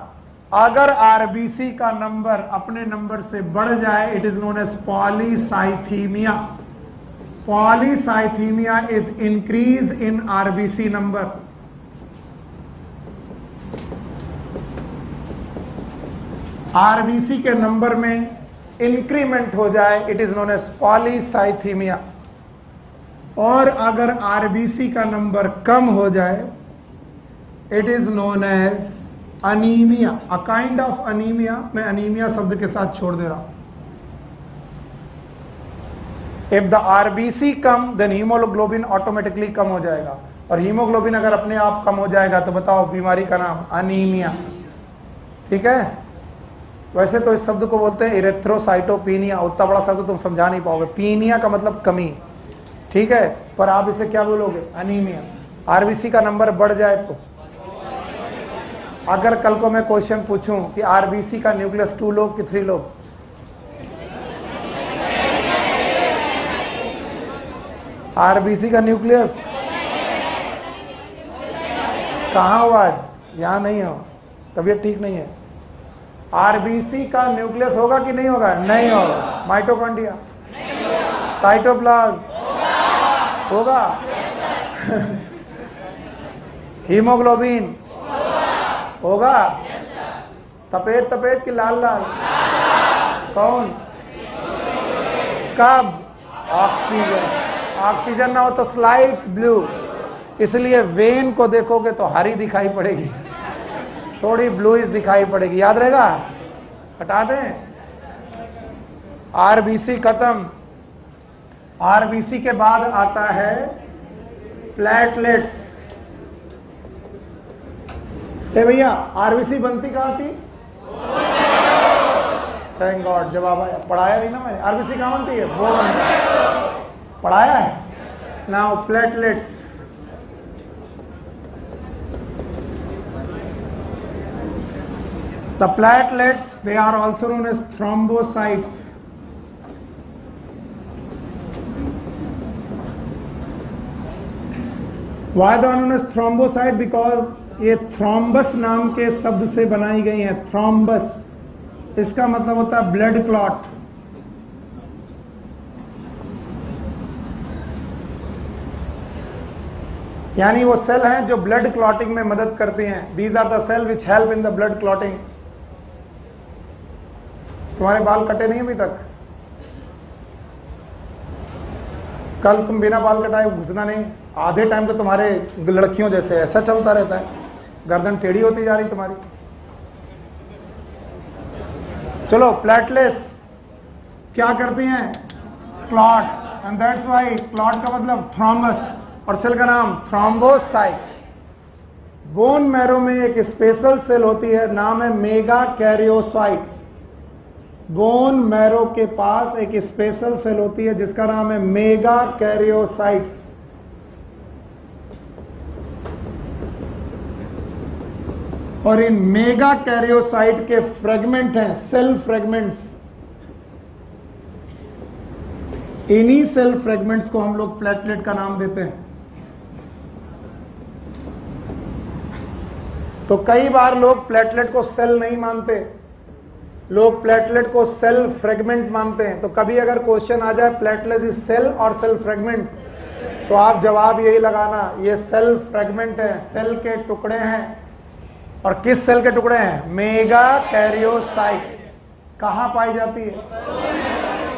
अगर आरबीसी का नंबर अपने नंबर से बढ़ जाए, it is known as polycythaemia. Polycythaemia is increase in RBC number. RBC के नंबर में इंक्रीमेंट हो जाए, it is known as polycythaemia. और अगर आरबीसी का नंबर कम हो जाए, it is known as anaemia, a kind of anaemia. मैं अनीमिया शब्द के साथ छोड़ दे रहा हूं। इफ द आरबीसी कम, देन हीमोग्लोबिन ऑटोमेटिकली कम हो जाएगा। और हीमोग्लोबिन अगर अपने आप कम हो जाएगा तो बताओ बीमारी का नाम? अनीमिया। ठीक है? वैसे तो इस शब्द को बोलते हैं इरेथ्रोसाइटोपिनिया। उतना बड़ा शब्द तुम समझा नहीं पाओगे। पीनिया का मतलब कमी, ठीक है? पर आप इसे क्या बोलोगे? अनीमिया। आरबीसी का नंबर बढ़ जाए तो, अगर कल को मैं क्वेश्चन पूछूं कि आरबीसी का न्यूक्लियस 2 लोग कि 3 लोग, आरबीसी का न्यूक्लियस कहाँ हो? आज यहां नहीं हो, तबीयत ठीक नहीं है। आरबीसी का न्यूक्लियस होगा कि नहीं होगा? नहीं होगा। माइटोकॉन्ड्रिया, साइटोप्लाज्म होगा। हीमोग्लोबिन होगा। सफेद सफेद कि लाल लाल? कौन? कब? ऑक्सीजन। ऑक्सीजन ना हो तो स्लाइट ब्लू। इसलिए वेन को देखोगे तो हरी दिखाई पड़ेगी, थोड़ी ब्लूइश दिखाई पड़ेगी। याद रहेगा? हटा दें। आरबीसी खत्म। आरबीसी के बाद आता है प्लेटलेट्स। ए भैया, आरबीसी बनती कहाँ थी? थैंक गॉड, जवाब आया। पढ़ाया नहीं ना मैंने। आरबीसी कहाँ बनती है? वो बनता है। पढ़ाया है? Now platelets. The platelets, they are also known as thrombocytes. Why the known as thrombocyte, because ये थ्रोम्बस नाम के शब्द से बनाई गई है। थ्रोम्बस इसका मतलब होता है ब्लड क्लॉट। यानी वो सेल हैं जो ब्लड क्लॉटिंग में मदद करती हैं। These are the cell which help in the blood clotting. तुम्हारे बाल कटे नहीं अभी तक? कल तुम बिना बाल कटाए घुसना नहीं। आधे टाइम तो तुम्हारे लड़कियों जैसे ऐसा चलता रहता है, गर्दन टेढ़ी होती जा रही तुम्हारी। चलो, प्लेटलेट्स क्या करती हैं? Clot, and that's why clot का मतलब थ्रोम्बस और सेल का नाम थ्रोम्बोसाइट। बोन मैरो में एक स्पेशल सेल होती है, नाम है मेगा कैरियोसाइट्स। बोन मैरो के पास एक स्पेशल सेल होती है जिसका नाम है मेगा कैरियोसाइट्स। और इन मेगा कैरियोसाइट के फ्रेगमेंट हैं, सेल फ्रेगमेंट्स। इन्हीं सेल फ्रेगमेंट्स को हम लोग प्लेटलेट का नाम देते हैं। तो कई बार लोग प्लेटलेट को सेल नहीं मानते, लोग प्लेटलेट को सेल फ्रेगमेंट मानते हैं। तो कभी अगर क्वेश्चन आ जाए प्लेटलेट इज सेल और सेल फ्रेगमेंट, तो आप जवाब यही लगाना, ये सेल फ्रेगमेंट है, सेल के टुकड़े हैं। और किस सेल के टुकड़े हैं? Mega karyocyte. कहां पाई जाती है?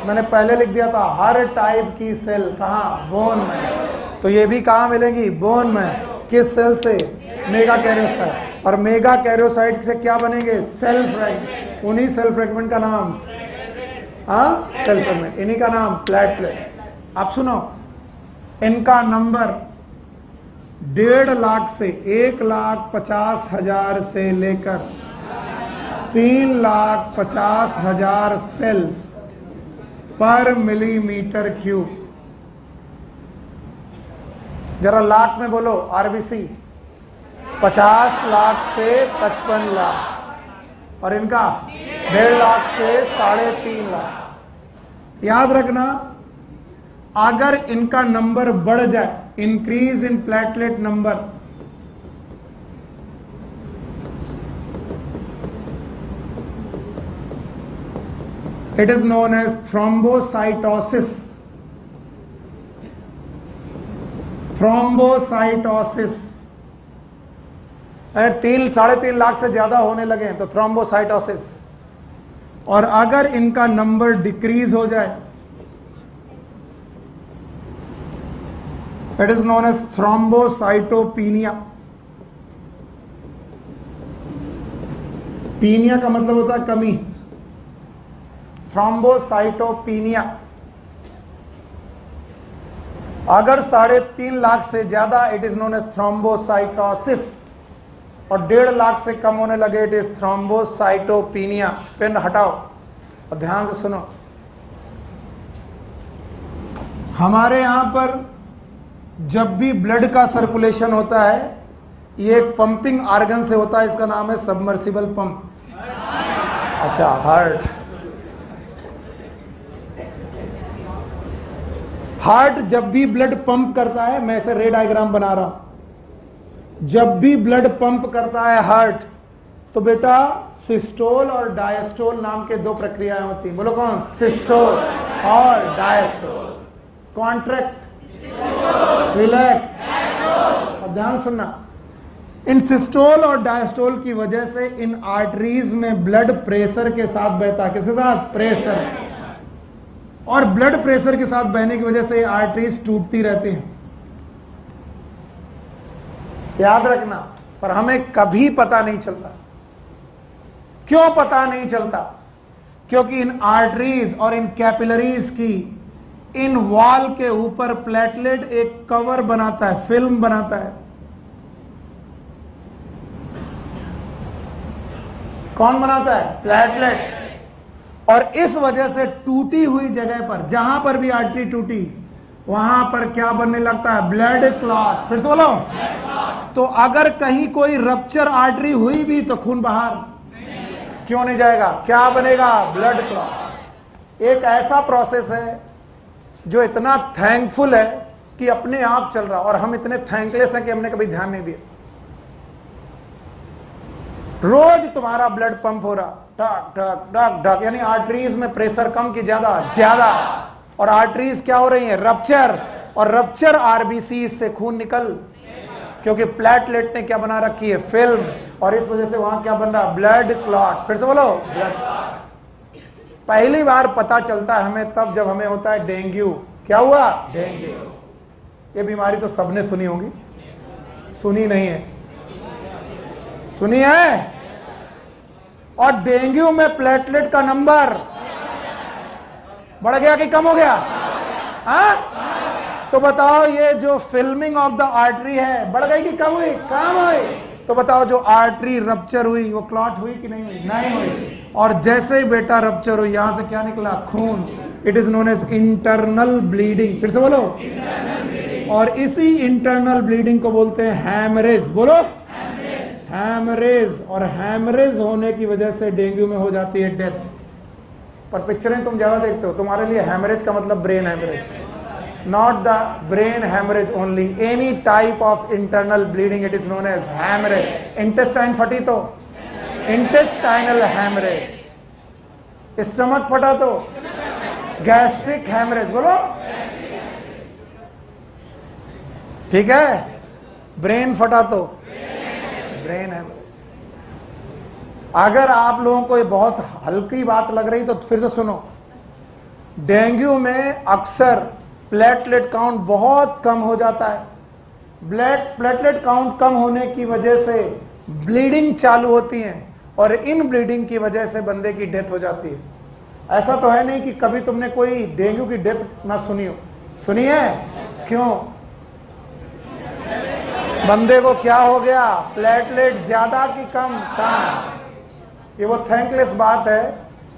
मैंने पहले लिख दिया था, हर टाइप की सेल। कहां? बोन में। तो ये भी कहां मिलेगी? बोन में। किस सेल से? Megakaryocyte. और मेगा कैरियोसाइट से क्या बनेंगे? Cell fragment. उन्हीं सेल फ्रेगमेंट का नाम सेल फ्रेगमेंट, इन्हीं का नाम प्लेटलेट। आप सुनो, इनका नंबर 1.5 लाख से 1,50,000 से लेकर 3,50,000 सेल्स पर मिलीमीटर क्यूब। जरा लाख में बोलो, आरबीसी 50 लाख से 55 लाख, और इनका 1.5 लाख से 3.5 लाख। याद रखना, अगर इनका नंबर बढ़ जाए, increase in platelet number, it is known as thrombocytosis. Thrombocytosis. अगर 3-3.5 लाख से ज्यादा होने लगे तो थ्रोम्बोसाइटोसिस। और अगर इनका नंबर डिक्रीज हो जाए, it is known as thrombocytopenia. Penia का मतलब होता है कमी। थ्रोम्बोसाइटोपीनिया। अगर 3.5 लाख से ज्यादा, it is known as thrombocytosis. और 1.5 लाख से कम होने लगे, इट इज थ्रोम्बोसाइटोपीनिया। पेन हटाओ और ध्यान से सुनो। हमारे यहां पर जब भी ब्लड का सर्कुलेशन होता है, ये एक पंपिंग आर्गन से होता है, इसका नाम है सबमर्सिबल पंप। अच्छा, हार्ट। हार्ट जब भी ब्लड पंप करता है, मैं इसे रे डायग्राम बना रहा हूं, जब भी ब्लड पंप करता है हार्ट, तो बेटा सिस्टोल और डायस्टोल नाम के 2 प्रक्रियाएं होती हैं। बोलो कौन? सिस्टोल और डायस्टोल। Contract, relax. अब ध्यान सुनना, इन सिस्टोल और डायस्टोल की वजह से इन आर्टरीज में ब्लड प्रेशर के साथ बहता है। किसके साथ? प्रेशर। और ब्लड प्रेशर के साथ बहने की वजह से आर्टरीज टूटती रहती हैं। याद रखना, पर हमें कभी पता नहीं चलता। क्यों पता नहीं चलता? क्योंकि इन आर्टरीज और इन कैपिलरीज की इन वॉल के ऊपर प्लेटलेट एक कवर बनाता है, फिल्म बनाता है। कौन बनाता है? प्लेटलेट। और इस वजह से टूटी हुई जगह पर, जहां पर भी आर्टरी टूटी, वहां पर क्या बनने लगता है? Blood clot. फिर से बोलो। तो अगर कहीं कोई रप्चर आर्टरी हुई भी तो खून बाहर क्यों नहीं जाएगा? क्या बनेगा? Blood clot. एक ऐसा प्रोसेस है जो इतना थैंकफुल है कि अपने आप चल रहा, और हम इतने थैंकलेस हैं कि हमने कभी ध्यान नहीं दिया। रोज तुम्हारा ब्लड पंप हो रहा, ढक ढक ढक ढक, यानी आर्टरीज में प्रेशर कम की ज्यादा ज्यादा, और आर्टरीज क्या हो रही है, रप्चर, और रप्चर आरबीसी से खून निकल, क्योंकि प्लेटलेट ने क्या बना रखी है, फिल्म, और इस वजह से वहां क्या बन रहा, ब्लड क्लॉट। फिर से बोलो, ब्लड क्लॉट। पहली बार पता चलता है हमें तब जब हमें होता है डेंगू। क्या हुआ, डेंगू। ये बीमारी तो सबने सुनी होगी, सुनी नहीं है, सुनी है। और डेंगू में प्लेटलेट का नंबर बढ़ गया कि कम हो गया, हाँ? तो बताओ ये जो फिल्मिंग ऑफ द आर्टरी है बढ़ गई कि कम हुई, कम हुई। तो बताओ जो आर्टरी रप्चर हुई वो क्लॉट हुई कि नहीं हुई, नहीं हुई। और जैसे ही बेटा रप्चर हुई, यहां से क्या निकला, खून। It is known as internal bleeding. फिर से बोलो, और इसी इंटरनल ब्लीडिंग को बोलते हैं हैमरेज। बोलो, हैमरेज। और हैमरेज होने की वजह से डेंगू में हो जाती है डेथ। पर पिक्चरें तुम ज्यादा देखते हो, तुम्हारे लिए हैमरेज का मतलब brain haemorrhage, not the brain haemorrhage only, any type of internal bleeding, it is known as haemorrhage. Intestine फटी तो इंटेस्टाइनल हैमरेज, स्टमक फटा तो गैस्ट्रिक हैमरेज। बोलो, ठीक है। ब्रेन फटा तो ब्रेन हैमरेज। अगर आप लोगों को ये बहुत हल्की बात लग रही तो फिर से सुनो, डेंगू में अक्सर प्लेटलेट काउंट बहुत कम हो जाता है। प्लेटलेट काउंट कम होने की वजह से ब्लीडिंग चालू होती है, और इन ब्लीडिंग की वजह से बंदे की डेथ हो जाती है। ऐसा तो है नहीं कि कभी तुमने कोई डेंगू की डेथ ना सुनी हो, सुनी है? क्यों? बंदे को क्या हो गया, प्लेटलेट ज्यादा कि कम, कम। ये वो थैंकलेस बात है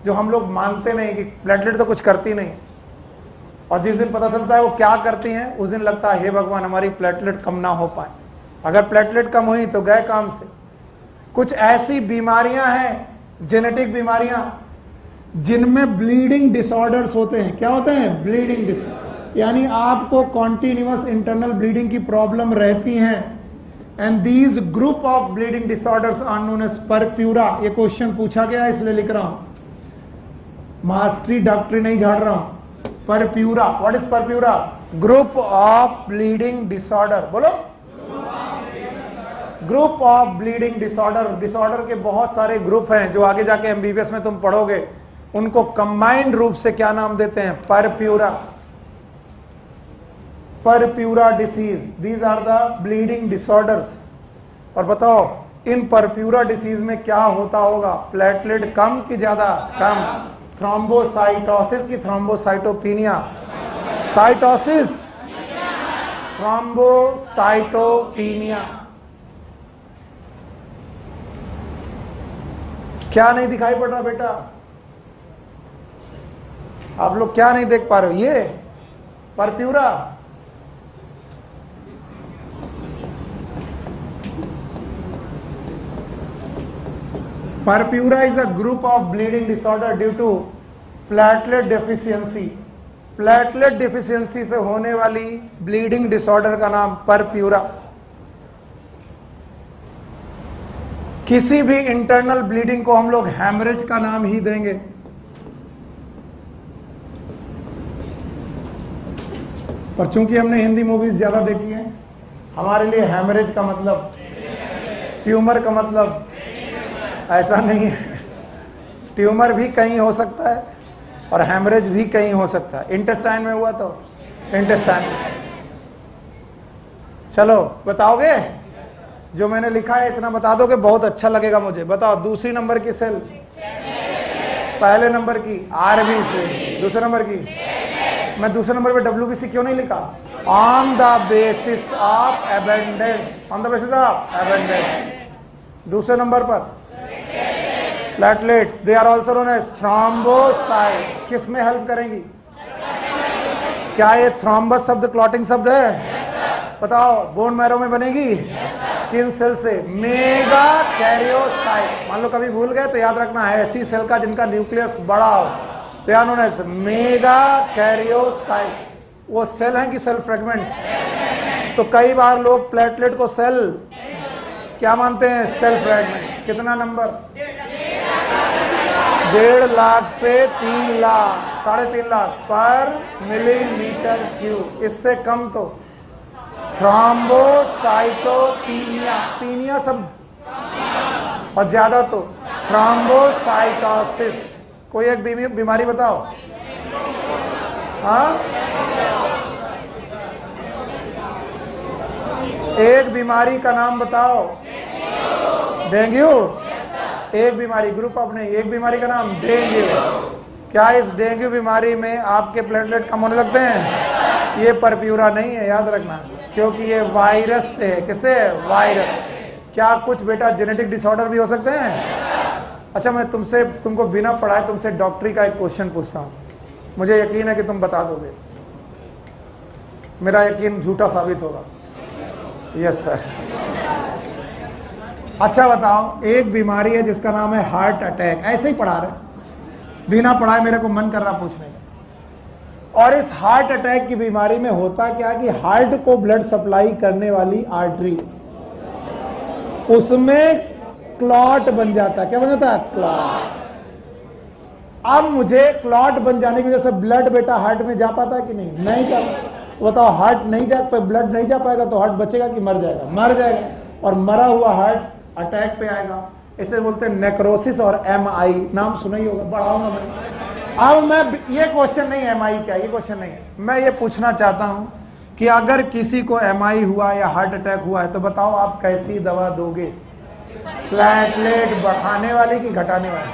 जो हम लोग मानते नहीं कि प्लेटलेट तो कुछ करती नहीं, और जिस दिन पता चलता है वो क्या करती हैं, उस दिन लगता है हे भगवान हमारी प्लेटलेट कम ना हो पाए। अगर प्लेटलेट कम हुई तो गए काम से। कुछ ऐसी बीमारियां हैं, जेनेटिक बीमारियां, जिनमें ब्लीडिंग डिसऑर्डर्स होते हैं। क्या होते हैं? ब्लीडिंग डिसऑर्डर, यानी आपको कॉन्टिन्यूअस इंटरनल ब्लीडिंग की प्रॉब्लम रहती है। And these group of bleeding disorders are known as purpura. ये क्वेश्चन पूछा गया इसलिए लिख रहा हूं, मास्टरी डॉक्टरी नहीं झाड़ रहा हूं। Purpura, what is purpura? Group of bleeding disorder. बोलो, group of bleeding disorder. Disorder के बहुत सारे ग्रुप हैं जो आगे जाके एमबीबीएस में तुम पढ़ोगे, उनको कंबाइंड रूप से क्या नाम देते हैं? Purpura. Purpura disease, these are the bleeding disorders. और बताओ इन परप्यूरा डिसीज में क्या होता होगा? प्लेटलेट कम कि ज्यादा? कम। थ्रोम्बोसाइटोसिस की थ्रोम्बोसाइटोपिनिया, साइटोसिस, थ्रोम्बोसाइटोपिनिया। क्या नहीं दिखाई पड़ रहा बेटा? आप लोग क्या नहीं देख पा रहे हो? ये purpura, purpura is a group of bleeding disorder due to platelet deficiency. Platelet deficiency से होने वाली ब्लीडिंग डिसऑर्डर का नाम परप्यूरा। किसी भी इंटरनल ब्लीडिंग को हम लोग हैमरेज का नाम ही देंगे। पर चूंकि हमने हिंदी मूवीज ज्यादा देखी हैं, हमारे लिए हैमरेज का मतलब, ट्यूमर का मतलब ऐसा नहीं है। ट्यूमर भी कहीं हो सकता है और हैमरेज भी कहीं हो सकता है। इंटेस्टाइन में हुआ तो इंटेस्टाइन। चलो बताओगे? जो मैंने लिखा है इतना बता दोगे, बहुत अच्छा लगेगा मुझे। बताओ दूसरी नंबर की सेल, पहले नंबर की आरबीसी, दूसरे नंबर की। मैं दूसरे नंबर पे डब्ल्यूबीसी क्यों नहीं लिखा? On the basis of abundance, on the basis of abundance. दूसरे नंबर पर platelets, they are also known as thrombocyte. किस में हेल्प करेंगी? क्या ये थ्रोम्बस शब्द क्लॉटिंग शब्द है? बताओ बोन मैरो में बनेगी किन सेल से? Mega karyocyte. मान लो कभी भूल गए तो याद रखना है, ऐसी सेल का जिनका न्यूक्लियस बड़ा हो, they are known as megakaryocyte. वो सेल है कि सेल फ्रेगमेंट? तो कई बार लोग प्लेटलेट को सेल क्या मानते हैं? Cell fragment. कितना नंबर? 1.5 लाख से 3 लाख, 3.5 लाख पर मिलीमीटर क्यूब। इससे कम तो थ्रोम्बोसाइटोपिनिया, पीनिया सब, और ज्यादा तो थ्रोम्बोसाइटोसिस। कोई एक बीमारी बताओ। हाँ, एक बीमारी का नाम बताओ। डेंगू। एक बीमारी, ग्रुप ऑफ नहीं, एक बीमारी का नाम डेंगू। क्या इस डेंगू बीमारी में आपके प्लेटलेट कम होने लगते हैं? ये परप्यूरा नहीं है, याद रखना, क्योंकि ये वायरस से है। किससे? वायरस। क्या कुछ बेटा जेनेटिक डिसऑर्डर भी हो सकते हैं? अच्छा, मैं तुमको बिना पढ़ाए तुमसे डॉक्टरी का एक क्वेश्चन पूछता हूँ, मुझे यकीन है कि तुम बता दोगे, मेरा यकीन झूठा साबित होगा। Yes sir. अच्छा बताओ, एक बीमारी है जिसका नाम है हार्ट अटैक। ऐसे ही पढ़ा रहे, बिना पढ़ाए मेरे को मन कर रहा पूछने का। और इस हार्ट अटैक की बीमारी में होता क्या कि हार्ट को ब्लड सप्लाई करने वाली आर्टरी, उसमें क्लॉट बन जाता है। क्या बन जाता है? क्लॉट। अब मुझे क्लॉट बन जाने की वजह से ब्लड बेटा हार्ट में जा पाता है कि नहीं? नहीं जा। तो बताओ, हार्ट नहीं जा पाए, ब्लड नहीं जा पाएगा तो हार्ट बचेगा कि मर जाएगा? मर जाएगा। और मरा हुआ हार्ट अटैक पे आएगा। इसे बोलते हैं नेक्रोसिस और MI। नाम सुना ही होगा, बढ़ाऊंगा मैं। अब मैं ये क्वेश्चन नहीं है MI क्या, ये क्वेश्चन नहीं है। मैं ये पूछना चाहता हूं कि अगर किसी को MI हुआ या हार्ट अटैक हुआ है तो बताओ आप कैसी दवा दोगे? प्लेटलेट बढ़ाने वाली कि घटाने वाली?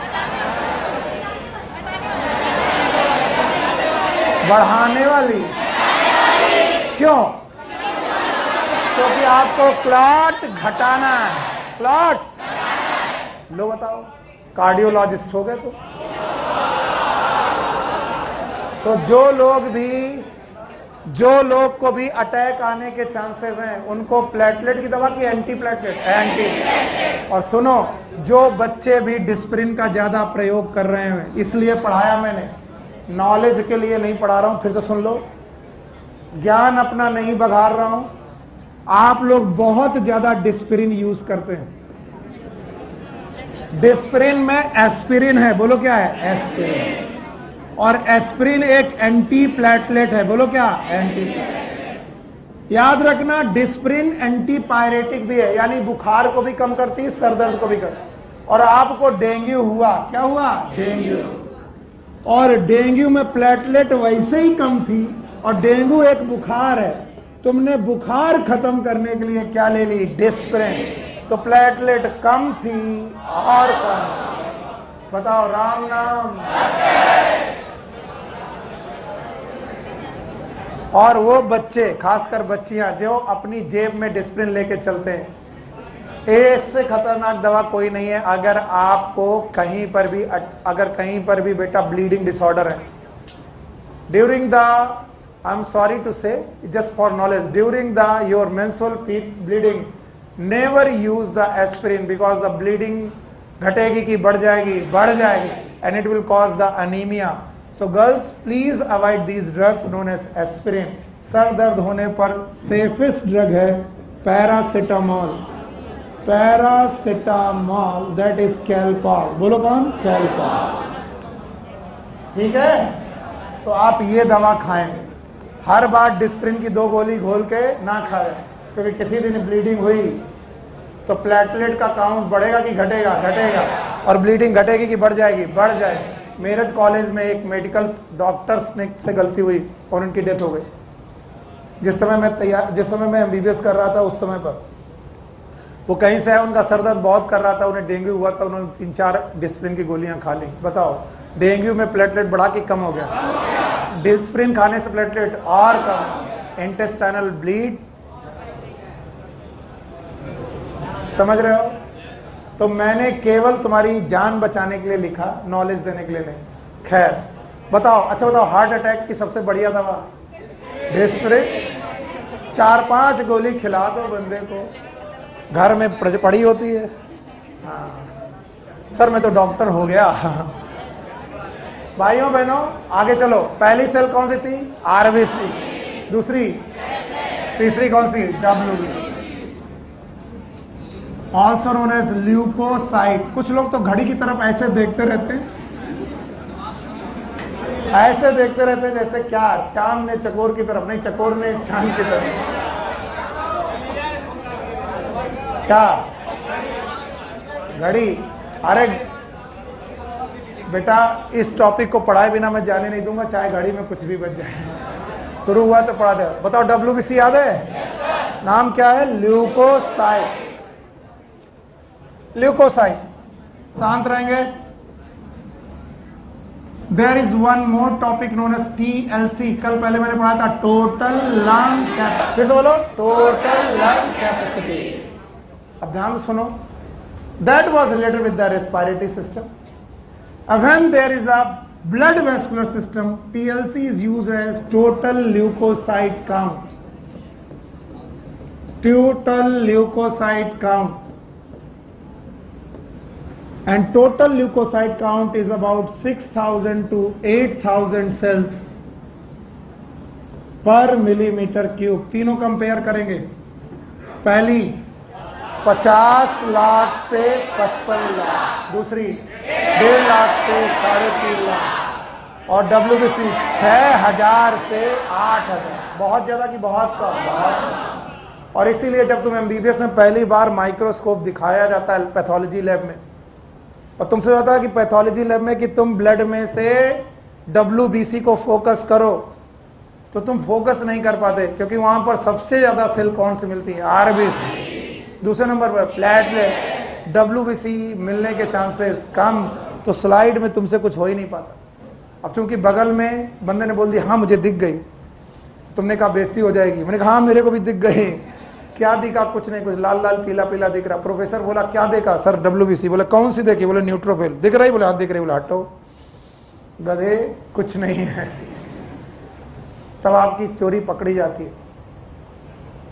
बढ़ाने वाली। क्यों? क्योंकि आपको क्लॉट घटाना है। क्लॉट लो बताओ, कार्डियोलॉजिस्ट हो गए तो जो लोग को भी अटैक आने के चांसेस हैं उनको प्लेटलेट की दवा की एंटी प्लेटलेट? एंटी। और सुनो, जो बच्चे भी डिस्प्रिन का ज्यादा प्रयोग कर रहे हैं, इसलिए पढ़ाया मैंने, नॉलेज के लिए नहीं पढ़ा रहा हूं, फिर से सुन लो, ज्ञान अपना नहीं बघार रहा हूं। आप लोग बहुत ज्यादा डिस्प्रिन यूज करते हैं। डिस्प्रिन में एस्पिरिन है, बोलो क्या है? एस्पिरिन। और एस्पिरिन एक एंटी प्लेटलेट है, बोलो क्या? एंटी। याद रखना, डिस्प्रिन एंटी पायरेटिक भी है, यानी बुखार को भी कम करती है, सर दर्द को भी कर। और आपको डेंगू हुआ, क्या हुआ? डेंगू। और डेंगू में प्लेटलेट वैसे ही कम थी, और डेंगू एक बुखार है, तुमने बुखार खत्म करने के लिए क्या ले ली? डिस्प्रिन। तो प्लेटलेट कम थी और कम। बताओ, राम नाम। और वो बच्चे, खासकर बच्चियां, जो अपनी जेब में डिस्प्रिन लेके चलते हैं, इससे खतरनाक दवा कोई नहीं है। अगर आपको कहीं पर भी बेटा ब्लीडिंग डिसऑर्डर है, during the, I am sorry to say, just for knowledge, during the your menstrual bleeding, never use the aspirin, because the bleeding घटेगी कि बढ़ जाएगी? बढ़ जाएगी, and it will cause the anaemia. So girls, please avoid these drugs known as aspirin. सर दर्द होने पर सेफेस्ट ड्रग है paracetamol. Paracetamol, that is Calpol. बोलो कौन? कैलपॉल। ठीक है, तो आप ये दवा खाएं। हर बार डिस्प्रिन की 2 गोली घोल के ना खाएं, क्योंकि किसी दिन ब्लीडिंग हुई तो प्लेटलेट का काउंट बढ़ेगा कि घटेगा? घटेगा। और ब्लीडिंग घटेगी कि बढ़ जाएगी? बढ़ जाएगी। मेरठ कॉलेज में एक मेडिकल डॉक्टर्स ने से गलती हुई और उनकी डेथ हो गई। जिस समय मैं MBBS कर रहा था, उस समय पर वो कहीं से है, उनका सर दर्द बहुत कर रहा था, उन्हें डेंगू हुआ था, उन्होंने 3-4 डिस्प्रिन की गोलियां खा ली। बताओ, डेंगू में प्लेटलेट बढ़ा कि कम हो गया? डिस्प्रिन खाने से प्लेटलेट और कम। इंटेस्टाइनल ब्लीड, समझ रहे हो? तो मैंने केवल तुम्हारी जान बचाने के लिए लिखा, नॉलेज देने के लिए नहीं। खैर बताओ, अच्छा बताओ, हार्ट अटैक की सबसे बढ़िया दवा डिस्प्रिन। 4-5 गोली खिला दो बंदे को, घर में पड़ी होती है। हाँ सर, मैं तो डॉक्टर हो गया। भाइयों बहनों, आगे चलो। पहली सेल कौन सी थी? RBC। दूसरी, तीसरी कौन सी? WBC। Also known as leucocyte. कुछ लोग तो घड़ी की तरफ ऐसे देखते रहते हैं, ऐसे देखते रहते हैं जैसे क्या चांद ने चकोर की तरफ, नहीं चकोर ने चांद की तरफ। क्या घड़ी? अरे बेटा इस टॉपिक को पढ़ाए बिना मैं जाने नहीं दूंगा, चाहे घड़ी में कुछ भी बच जाए। शुरू हुआ तो पढ़ा दे। बताओ WBC याद है? नाम क्या है? ल्यूकोसाइट। ल्यूकोसाइट। शांत रहेंगे। There is one more topic known as TLC। कल पहले मैंने पढ़ा था टोटल लंग कैपेसिटी। फिर से बोलो, टोटल लंग कैपेसिटी। अब ध्यान से सुनो। That was related with the respiratory system. When there is a blood vascular system, TLC is used as total leukocyte count. Total leukocyte count. And total leukocyte count is about 6,000 to 8,000 cells per millimeter cube. तीनों compare करेंगे। पहली 50 लाख से 55 लाख, दूसरी 1.5 लाख से 3.5 लाख, और WBC 6,000 से 8,000। बहुत ज्यादा कि बहुत कम? बहुत। और इसीलिए जब तुम MBBS में पहली बार माइक्रोस्कोप दिखाया जाता है पैथोलॉजी लैब में, और तुमसे होता है कि पैथोलॉजी लैब में कि तुम ब्लड में से WBC को फोकस करो, तो तुम फोकस नहीं कर पाते, क्योंकि वहां पर सबसे ज्यादा सेल कौन सी मिलती है? RBC। दूसरे नंबर पर प्लेटलेट। WBC मिलने के चांसेस कम, तो स्लाइड में तुमसे कुछ हो ही नहीं पाता। अब चूंकि बगल में बंदे ने बोल दिया हाँ मुझे दिख गई, तो तुमने कहा बेइज्जती हो जाएगी। मैंने कहा हाँ मेरे को भी दिख गई। क्या दिखा? कुछ नहीं, कुछ लाल लाल पीला पीला दिख रहा। प्रोफेसर बोला क्या देखा? Sir WBC। बोले कौन सी देखी? बोले न्यूट्रोफिल। दिख रही? बोले हाँ दिख रही। बोले हटो गधे, कुछ नहीं है। तब आपकी चोरी पकड़ी जाती है।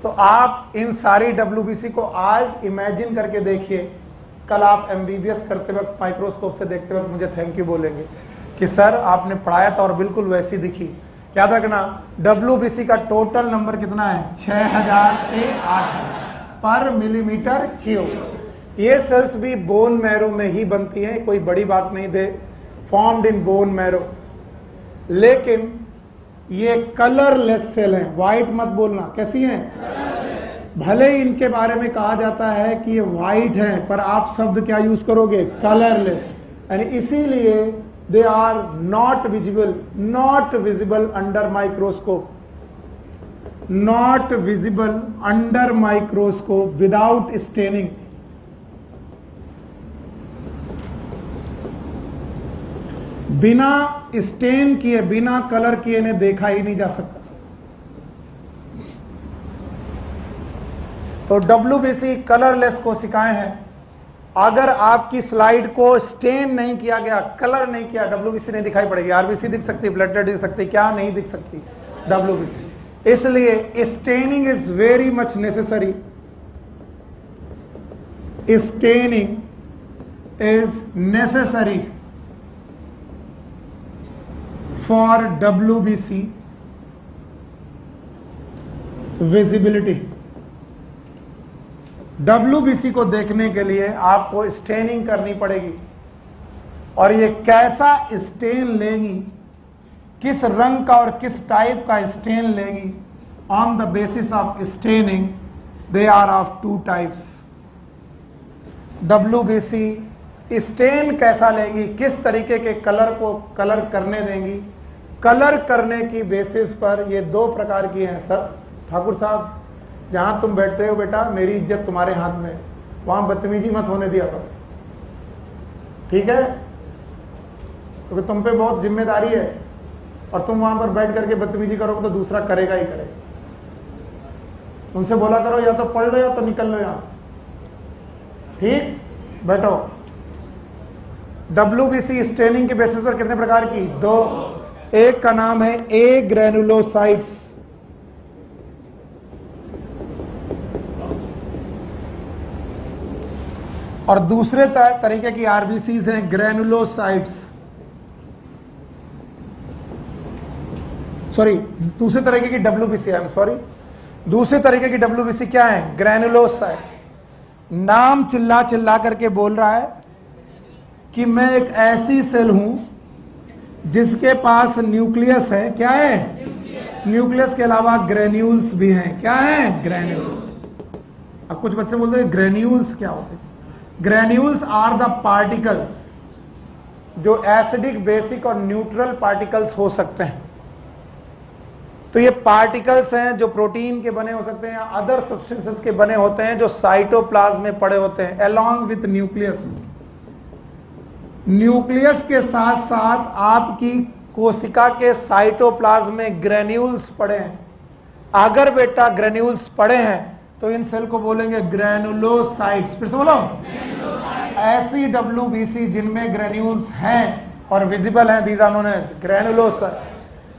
तो आप इन सारी WBC को आज इमेजिन करके देखिए। कल आप MBBS करते वक्त माइक्रोस्कोप से देखते वक्त मुझे थैंक यू बोलेंगे कि सर आपने पढ़ाया था और बिल्कुल वैसी दिखी। याद रखना WBC का टोटल नंबर कितना है? 6,000 से 8,000 पर मिलीमीटर क्यूब। ये सेल्स भी बोन मैरो में ही बनती हैं, कोई बड़ी बात नहीं थे, फॉर्म्ड इन बोन मैरो। लेकिन ये कलरलेस सेल हैं। व्हाइट मत बोलना, कैसी हैं? भले ही इनके बारे में कहा जाता है कि ये व्हाइट हैं, पर आप शब्द क्या यूज करोगे? कलरलेस। यानी इसीलिए they are not visible under microscope, not visible under microscope without staining. बिना स्टेन किए, बिना कलर किए इन्हें देखा ही नहीं जा सकता। तो WBC कलरलेस कोशिकाएं हैं। अगर आपकी स्लाइड को स्टेन नहीं किया गया, कलर नहीं किया, WBC नहीं दिखाई पड़ेगी। RBC दिख सकती, प्लेटलेट दिख सकती, क्या नहीं दिख सकती? WBC। इसलिए staining is very much necessary. Staining is necessary for WBC visibility। WBC को देखने के लिए आपको स्टेनिंग करनी पड़ेगी, और ये कैसा स्टेन लेगी, किस रंग का और किस टाइप का स्टेन लेगी, on the basis of staining they are of 2 types. WBC stain कैसा लेंगी, किस तरीके के कलर को कलर करने देंगी, कलर करने की बेसिस पर ये 2 प्रकार की हैं। सर ठाकुर साहब जहां तुम बैठते हो बेटा, मेरी इज्जत तुम्हारे हाथ में, वहां बदतमीजी मत होने दिया करो, ठीक है? क्योंकि तुम पे बहुत जिम्मेदारी है, और तुम वहां पर बैठ करके बदतमीजी करोगे तो दूसरा करेगा ही करेगा। उनसे बोला करो या तो पढ़ लो या तो निकल लो यहां से, ठीक? बैठो। WBC स्टेनिंग के बेसिस पर कितने प्रकार की? 2। एक का नाम है ए ग्रेनुलोसाइट्स, और दूसरे तरीके की RBCs हैं ग्रेनुलोसाइट्स। सॉरी दूसरे तरीके की WBC, आई एम सॉरी, दूसरे तरीके की WBC क्या है? ग्रैनुलोसाइट। नाम चिल्ला चिल्ला करके बोल रहा है कि मैं एक ऐसी सेल हूं जिसके पास न्यूक्लियस है। क्या है? न्यूक्लियस के अलावा ग्रेन्यूल्स भी हैं। क्या है? ग्रेन्यूल्स। अब कुछ बच्चे बोलते हैं ग्रेन्यूल्स क्या होते हैं? ग्रेन्यूल्स आर द पार्टिकल्स जो एसिडिक, बेसिक और न्यूट्रल पार्टिकल्स हो सकते हैं। तो ये पार्टिकल्स हैं जो प्रोटीन के बने हो सकते हैं या अदर सब्सटेंसेस के बने होते हैं, जो साइटोप्लाज्म में पड़े होते हैं अलोंग विथ न्यूक्लियस। न्यूक्लियस के साथ साथ आपकी कोशिका के साइटोप्लाज्म में ग्रेन्यूल्स पड़े हैं। अगर बेटा ग्रेन्यूल्स पड़े हैं तो इन सेल को बोलेंगे ग्रेनुलोसाइट्स। फिर से बोलो, ऐसी WBC जिनमें ग्रेन्यूल्स हैं और विजिबल हैं, these are known as granulocyte.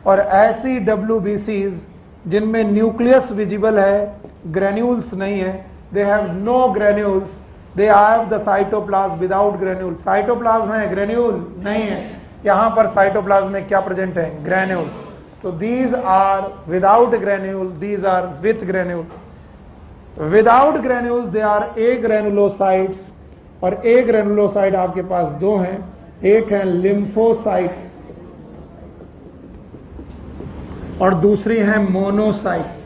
और ऐसी WBCs जिनमें न्यूक्लियस विजिबल है, ग्रेन्यूल्स नहीं है, they have no granules, they have the cytoplasm without granule. Cytoplasm है, ग्रेन्यूल नहीं है। यहां पर साइटोप्लाज्म में क्या प्रेजेंट है? ग्रेन्यूल। तो these are without granule, these are with granule. Without granules they are agranulocytes, और ए ग्रेनुलोसाइट आपके पास दो हैं, एक है लिम्फोसाइट और दूसरी है मोनोसाइट्स।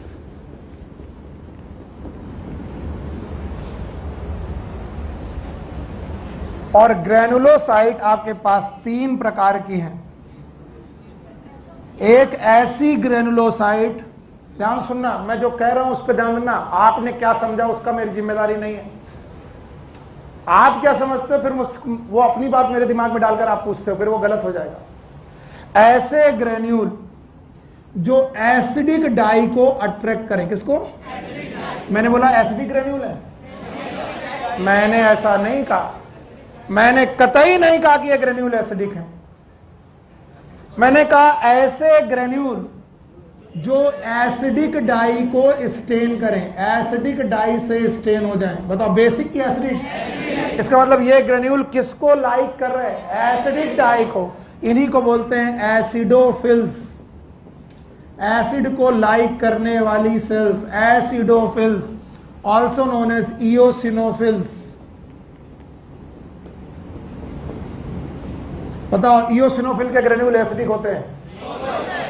और ग्रेनुलोसाइट आपके पास तीन प्रकार की हैं। एक ऐसी ग्रेनुलोसाइट, ध्यान सुनना, मैं जो कह रहा हूं उस पर ध्यान देना, आपने क्या समझा उसका मेरी जिम्मेदारी नहीं है। आप क्या समझते हो फिर वो अपनी बात मेरे दिमाग में डालकर आप पूछते हो, फिर वो गलत हो जाएगा। ऐसे ग्रेन्यूल जो एसिडिक डाई को अट्रैक्ट करें। किसको? मैंने बोला एसिडिक ग्रेन्यूल है? मैंने ऐसा नहीं कहा, मैंने कतई नहीं कहा कि ये ग्रेन्यूल एसिडिक है। मैंने कहा ऐसे ग्रेन्यूल जो एसिडिक डाई को स्टेन करें, एसिडिक डाई से स्टेन हो जाएं। बताओ, बेसिक की एसिडिक? इसका मतलब ये ग्रेन्यूल किसको लाइक कर रहे हैं? एसिडिक डाई को। इन्हीं को बोलते हैं एसिडोफिल्स। एसिड को लाइक करने वाली cells acidophils, also known as eosinophils. बताओ, इओसिनोफिल के ग्रेन्यूल एसिडिक होते हैं?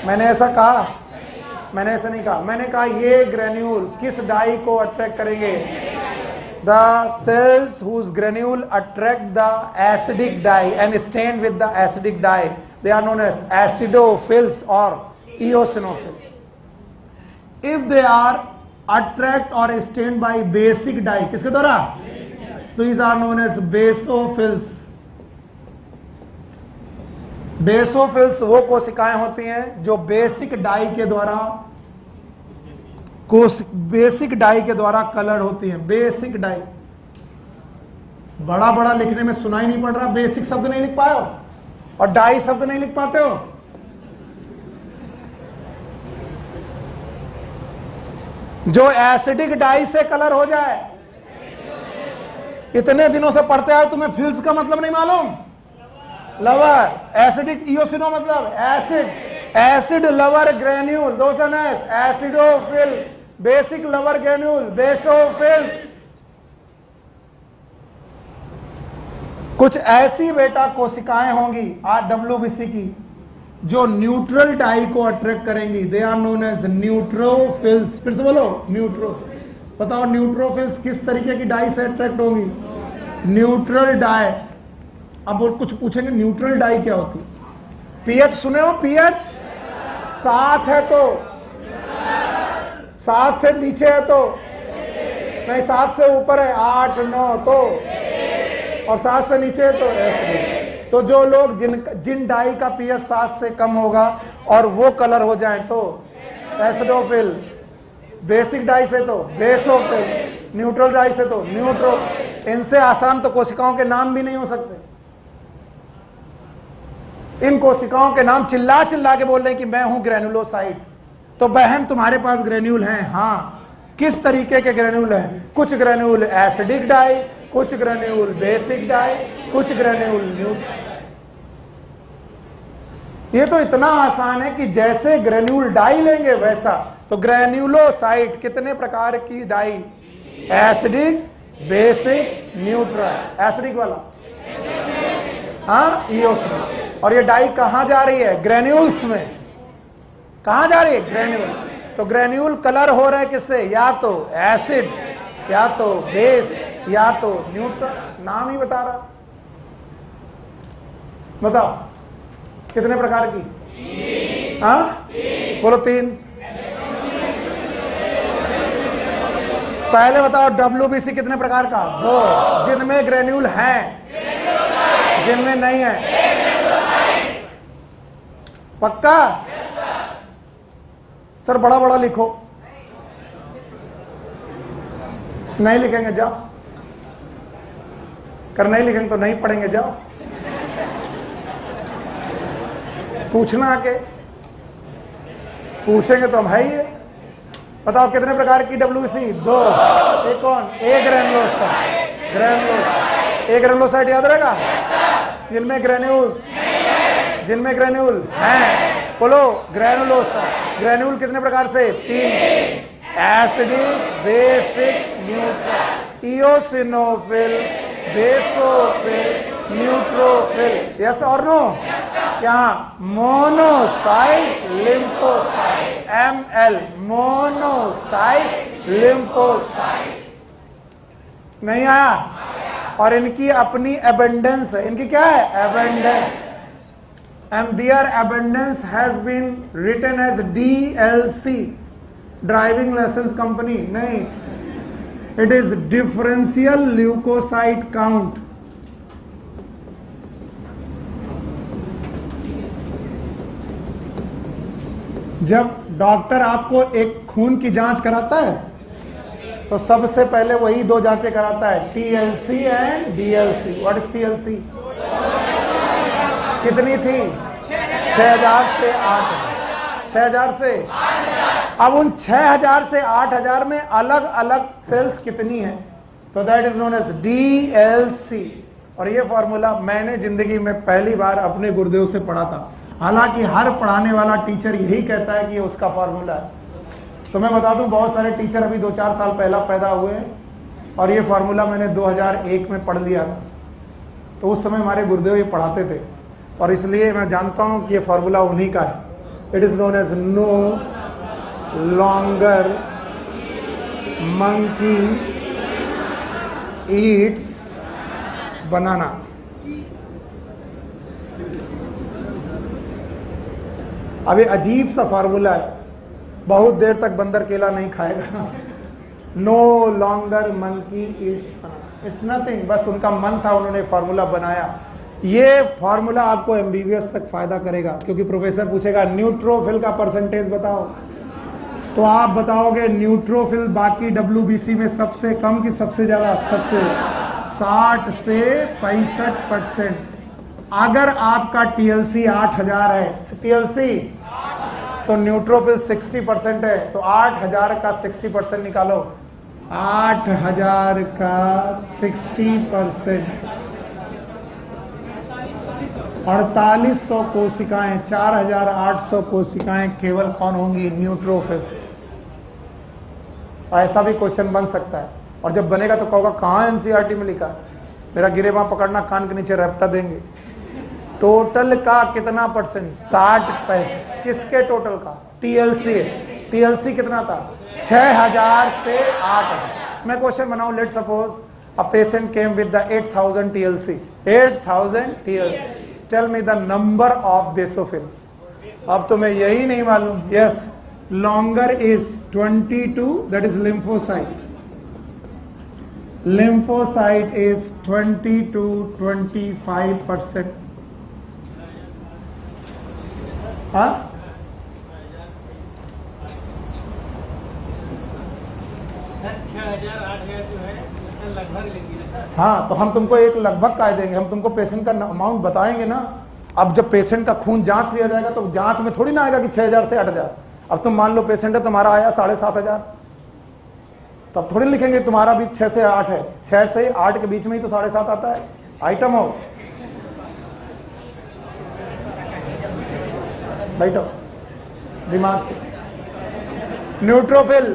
मैंने ऐसा कहा? मैंने ऐसा नहीं कहा। मैंने कहा ये ग्रेन्यूल किस डाई को अट्रैक्ट करेंगे? The cells whose granule attract the acidic dye and stain with the acidic dye, they are known as acidophils और eosinophil. If they are attract or stained by basic dye, किसके द्वारा? These are known as basophils. Basophils वो कोशिकाएं होती हैं जो basic dye के द्वारा कलर होती हैं। बेसिक डाई, बड़ा बड़ा लिखने में सुनाई नहीं पड़ रहा, बेसिक शब्द नहीं लिख पाए हो और डाई शब्द नहीं लिख पाते हो। जो एसिडिक डाई से कलर हो जाए। इतने दिनों से पढ़ते आए, तुम्हें फिल्स का मतलब नहीं मालूम? लवर। एसिडिक इओसिनो मतलब एसिड, एसिड लवर ग्रेन्यूल, दोस्त acidophil. Basic lover granule basophils. कुछ ऐसी बेटा कोशिकाएं होंगी WBC की जो न्यूट्रल डाई को अट्रैक्ट करेंगी, they are known as neutrophils. फिर से बोलो, न्यूट्रोफिल्स। बताओ न्यूट्रोफिल्स किस तरीके की डाई से अट्रैक्ट होंगी? Neutral dye. अब वो कुछ पूछेंगे न्यूट्रल डाई क्या होती? पीएच सुने हो? पीएच 7 है तो, 7 से नीचे है तो नहीं, 7 से ऊपर है 8 9 तो, और 7 से नीचे है तो ऐसे। तो जो लोग जिन डाई का पीएच 7 से कम होगा और वो कलर हो जाए तो एसिडोफिल, बेसिक डाई से तो बेसोफिल, न्यूट्रल डाई से तो न्यूट्रो। इनसे आसान तो कोशिकाओं के नाम भी नहीं हो सकते। इन कोशिकाओं के नाम चिल्ला चिल्ला के बोल रहे हैं कि मैं हूं ग्रेनुलोसाइट। तो बहन तुम्हारे पास ग्रेन्यूल हैं? हाँ। किस तरीके के ग्रेन्यूल हैं? कुछ ग्रेन्यूल एसिडिक डाई, कुछ ग्रेन्यूल बेसिक डाई, कुछ ग्रेन्यूल न्यूट्रल। ये तो इतना आसान है कि जैसे ग्रेन्यूल डाई लेंगे वैसा। तो ग्रेन्यूलोसाइट कितने प्रकार की dye? Acidic, basic, neutral. Acidic वाला हाँ इओसिन। और ये डाई कहां जा रही है? ग्रेन्यूल्स में। कहां जा रही है? ग्रेन्यूल। तो ग्रेन्यूल कलर हो रहा है किससे? या तो एसिड, या तो बेस, या तो न्यूट्रल। नाम ही बता रहा। बताओ कितने प्रकार की? हाँ बोलो 3। पहले बताओ WBC कितने प्रकार का? 2। जिनमें ग्रेन्यूल है, जिनमें नहीं है। पक्का? सर बड़ा बड़ा लिखो। नहीं लिखेंगे जाओ। कर नहीं लिखेंगे तो नहीं पढ़ेंगे जाओ। पूछना आके, पूछेंगे तो हम है ही है। बताओ कितने प्रकार की WBC? 2। एक कौन? एक ग्रेनुलोसाइट। ग्रेनुलोसाइट, एक ग्रेनुलोसाइट याद रहेगा? जिनमें ग्रेन्यूल, जिनमें ग्रेन्यूल हैं। बोलो ग्रेनुलोसाइट। ग्रेन्यूल कितने प्रकार से? 3। Acidic, basic, neutral. Eosinophil, basophil, neutrophil. Yes और नो? यहाँ monocyte, lymphocyte. ML monocyte, lymphocyte. नहीं आया? और इनकी अपनी एबंडेंस है। इनकी क्या है? Abundance. And there abundance has been written as DLC, driving licence company. नहीं, it is differential leucocyte count. जब डॉक्टर आपको एक खून की जांच कराता है तो सबसे पहले वही 2 जांचें कराता है, TLC and DLC। What is TLC? कितनी थी? 6000 से 8000। 6000 से। अब उन 6000 से 8000 में अलग अलग सेल्स कितनी है? तो that is known as DLC। और ये फॉर्मूला मैंने जिंदगी में पहली बार अपने गुरुदेव से पढ़ा था। हालांकि हर पढ़ाने वाला टीचर यही कहता है कि ये उसका फॉर्मूला है। तो मैं बता दूं, बहुत सारे टीचर अभी 2-4 साल पहला पैदा हुए हैं और ये फॉर्मूला मैंने 2001 में पढ़ लिया था। तो उस समय हमारे गुरुदेव ये पढ़ाते थे और इसलिए मैं जानता हूं कि ये फॉर्मूला उन्हीं का है। It is known as no longer monkey eats banana. अब ये अजीब सा फार्मूला है, बहुत देर तक बंदर केला नहीं खाएगा। No longer monkey eats, it's nothing. बस उनका मन था, उन्होंने फार्मूला बनाया। ये फार्मूला आपको MBBS तक फायदा करेगा, क्योंकि प्रोफेसर पूछेगा न्यूट्रोफिल का परसेंटेज बताओ, तो आप बताओगे न्यूट्रोफिल बाकी WBC में सबसे कम कि सबसे ज्यादा? सबसे 60 से 65%। अगर आपका TLC 8000 है, TLC, तो न्यूट्रोफिल 60% है। तो 8000 का 60% निकालो। 8000 का 60%, 4800 कोशिकाएं, 4800 कोशिकाएं केवल कौन होंगी? न्यूट्रोफिल्स। ऐसा भी क्वेश्चन बन सकता है, और जब बनेगा तो कहोगा कहाँ NCERT में लिखा? मेरा गिरेबा पकड़ना, कान के नीचे रपटा देंगे। टोटल का कितना %? 60%। किसके टोटल का? TLC। TLC कितना था? 6000 से 8000। मैं क्वेश्चन बनाऊं, let suppose a patient came with the 8000 TLC। 8000 TLC, tell me the number of basophil. अब तुम्हें यही नहीं मालूम। Yes, longer is 22, that is lymphocyte. Lymphocyte is 20 to 25%। हाँ, सर 6000 8000 जो है उसका लगभग लेंगे सर। हाँ, तो हम तुमको एक लगभग का देंगे, हम तुमको पेशेंट का अमाउंट बताएंगे ना। अब जब पेशेंट का खून जांच लिया जाएगा तो जांच में थोड़ी ना आएगा कि 6000 से 8000। अब तुम मान लो पेशेंट है, तुम्हारा आया 7500, तो अब थोड़ी लिखेंगे तुम्हारा भी 6 से 8 है। 6 से 8 के बीच में ही तो 7.5 आता है। आइटम हो बैठो दिमाग से। न्यूट्रोफिल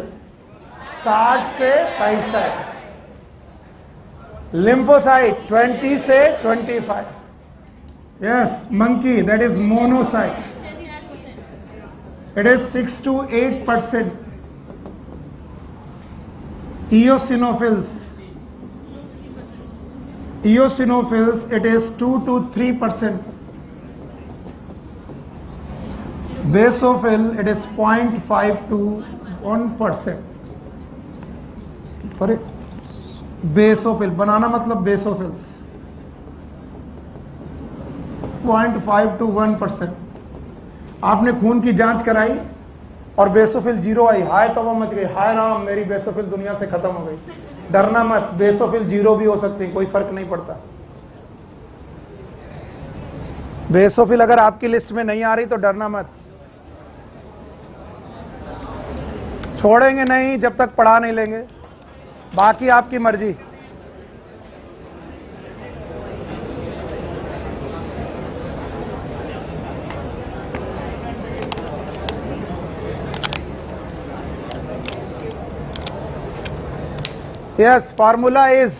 60 से 65, लिम्फोसाइट 20 से 25, yes monkey that is monocyte, it is 6 to 8%, eosinophils it is 2 to 3%, basophil it is 0.5 to 1%, पर बेसोफिल बनाना मतलब बेसोफिल्स 0.5 to 1%। आपने खून की जांच कराई और बेसोफिल 0 आई, हाय तौबा मच गई, हाय राम मेरी बेसोफिल दुनिया से खत्म हो गई। डरना मत, बेसोफिल 0 भी हो सकती है, कोई फर्क नहीं पड़ता। बेसोफिल अगर आपकी लिस्ट में नहीं आ रही तो डरना मत, छोड़ेंगे नहीं जब तक पढ़ा नहीं लेंगे, बाकी आपकी मर्जी। Yes, formula is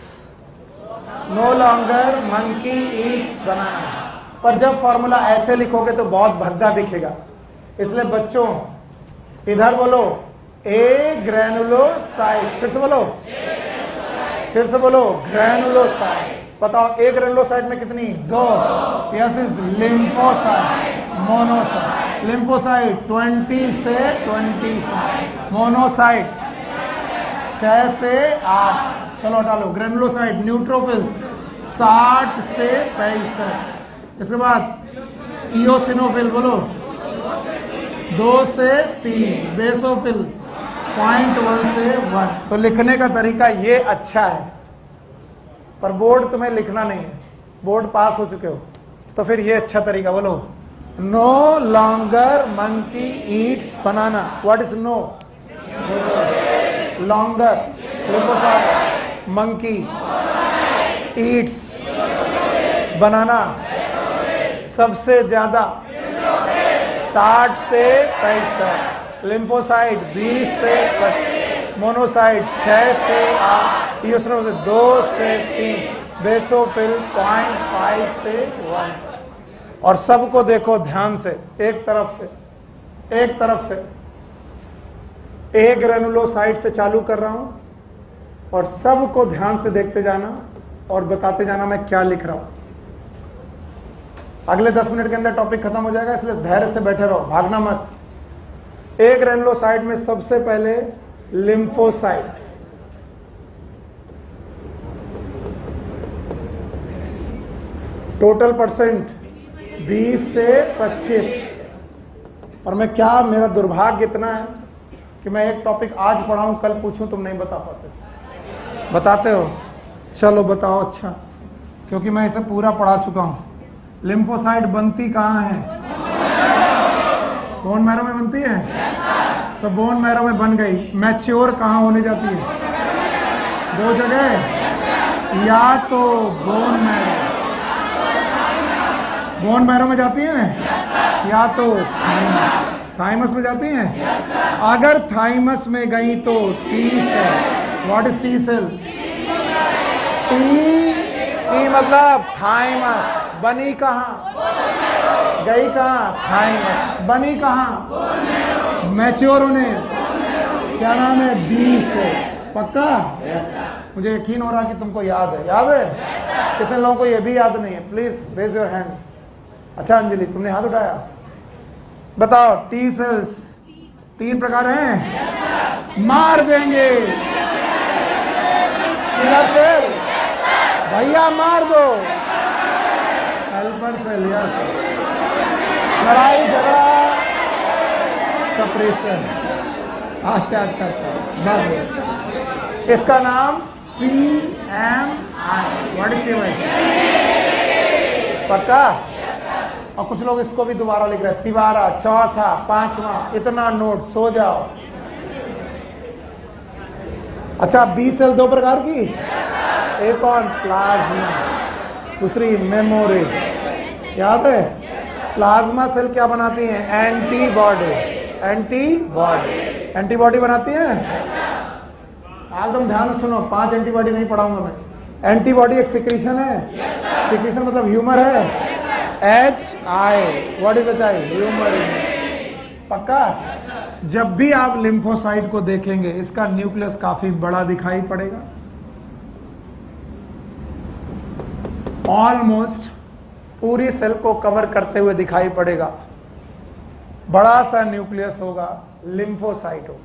no longer monkey eats banana. पर जब फॉर्मूला ऐसे लिखोगे तो बहुत भद्दा दिखेगा, इसलिए बच्चों इधर बोलो ए ग्रैनुलोसाइट, फिर से बोलो ग्रैनुलोसाइट। बताओ ए ग्रैनुलोसाइट में कितनी? 2। Yes is lymphocyte, monocyte. Lymphocyte 20 से 25, मोनोसाइट 6 से 8। चलो डालो ग्रैनुलोसाइट। न्यूट्रोफिल्स 60 से 65। इसके बाद इओसिनोफिल बोलो 2 से 3, बेसोफिल 0.1 से 1। तो लिखने का तरीका ये अच्छा है, पर बोर्ड तुम्हें लिखना नहीं है, बोर्ड पास हो चुके हो, तो फिर ये अच्छा तरीका बोलो no longer monkey eats banana. What is no? Longer lymphocyte, monkey eats banana, सबसे ज्यादा 60 से 65, लिम्फोसाइट 20 से 25, मोनोसाइट 6 से 8, इओसिनोफिल 2 से 3, बेसोफिल 0.5 से 1। और सबको देखो ध्यान से, एक तरफ से ए ग्रैनुलोसाइट से चालू कर रहा हूं और सबको ध्यान से देखते जाना और बताते जाना मैं क्या लिख रहा हूं। अगले 10 मिनट के अंदर टॉपिक खत्म हो जाएगा, इसलिए धैर्य से बैठे रहो, भागना मत। ए ग्रैनुलोसाइट में सबसे पहले लिम्फोसाइट, टोटल परसेंट 20 से 25। और मैं क्या, मेरा दुर्भाग्य इतना है कि मैं एक टॉपिक आज पढ़ाऊं, कल पूछूं तुम नहीं बता पाते। बताते हो? चलो बताओ। अच्छा, क्योंकि मैं इसे पूरा पढ़ा चुका हूं। लिम्फोसाइट बनती कहाँ है? बोन मैरो में बनती है। तो बोन मैरो में बन गई, मैच्योर कहाँ होने जाती है? 2 जगह, या तो बोन मैरो में जाती है, या तो थाइमस में जाती हैं। अगर थाइमस में गई तो T cell. What is T cell? T मतलब थाइमस। बनी कहाँ? गई कहाँ? थाइमस। बनी कहाँ? मैच्योर होने। क्या नाम है? B cell. पक्का? मुझे यकीन हो रहा कि तुमको याद है। याद है? कितने लोगों को ये भी याद नहीं है? Please raise your hands. अच्छा अंजलि, तुमने हाथ उठाया। बताओ, टी सेल्स 3 प्रकार हैं। मार देंगे। किलर सेल भैया मार दो। Helper cell, yes. लड़ाई झगड़ा सप्रेशन। अच्छा, बात हो। इसका नाम CMI। What is CMI? पक्का? और कुछ लोग इसको भी दोबारा लिख रहे हैं, तिबारा, चौथा, 5वां। इतना नोट, सो जाओ। अच्छा, बी सेल 2 प्रकार की, एक और प्लाज्मा, दूसरी मेमोरी। याद है? प्लाज्मा सेल क्या बनाती हैं? एंटीबॉडी। एंटीबॉडी बनाती हैं। एकदम ध्यान से सुनो, 5 एंटीबॉडी नहीं पढ़ाऊंगा मैं। एंटीबॉडी एक सिक्रीशन है। सिक्रीशन मतलब ह्यूमर है। HI, what is HI? Humour. पक्का? जब भी आप लिम्फोसाइट को देखेंगे इसका न्यूक्लियस काफी बड़ा दिखाई पड़ेगा, ऑलमोस्ट पूरी सेल को कवर करते हुए दिखाई पड़ेगा। बड़ा सा न्यूक्लियस होगा, लिम्फोसाइट हो।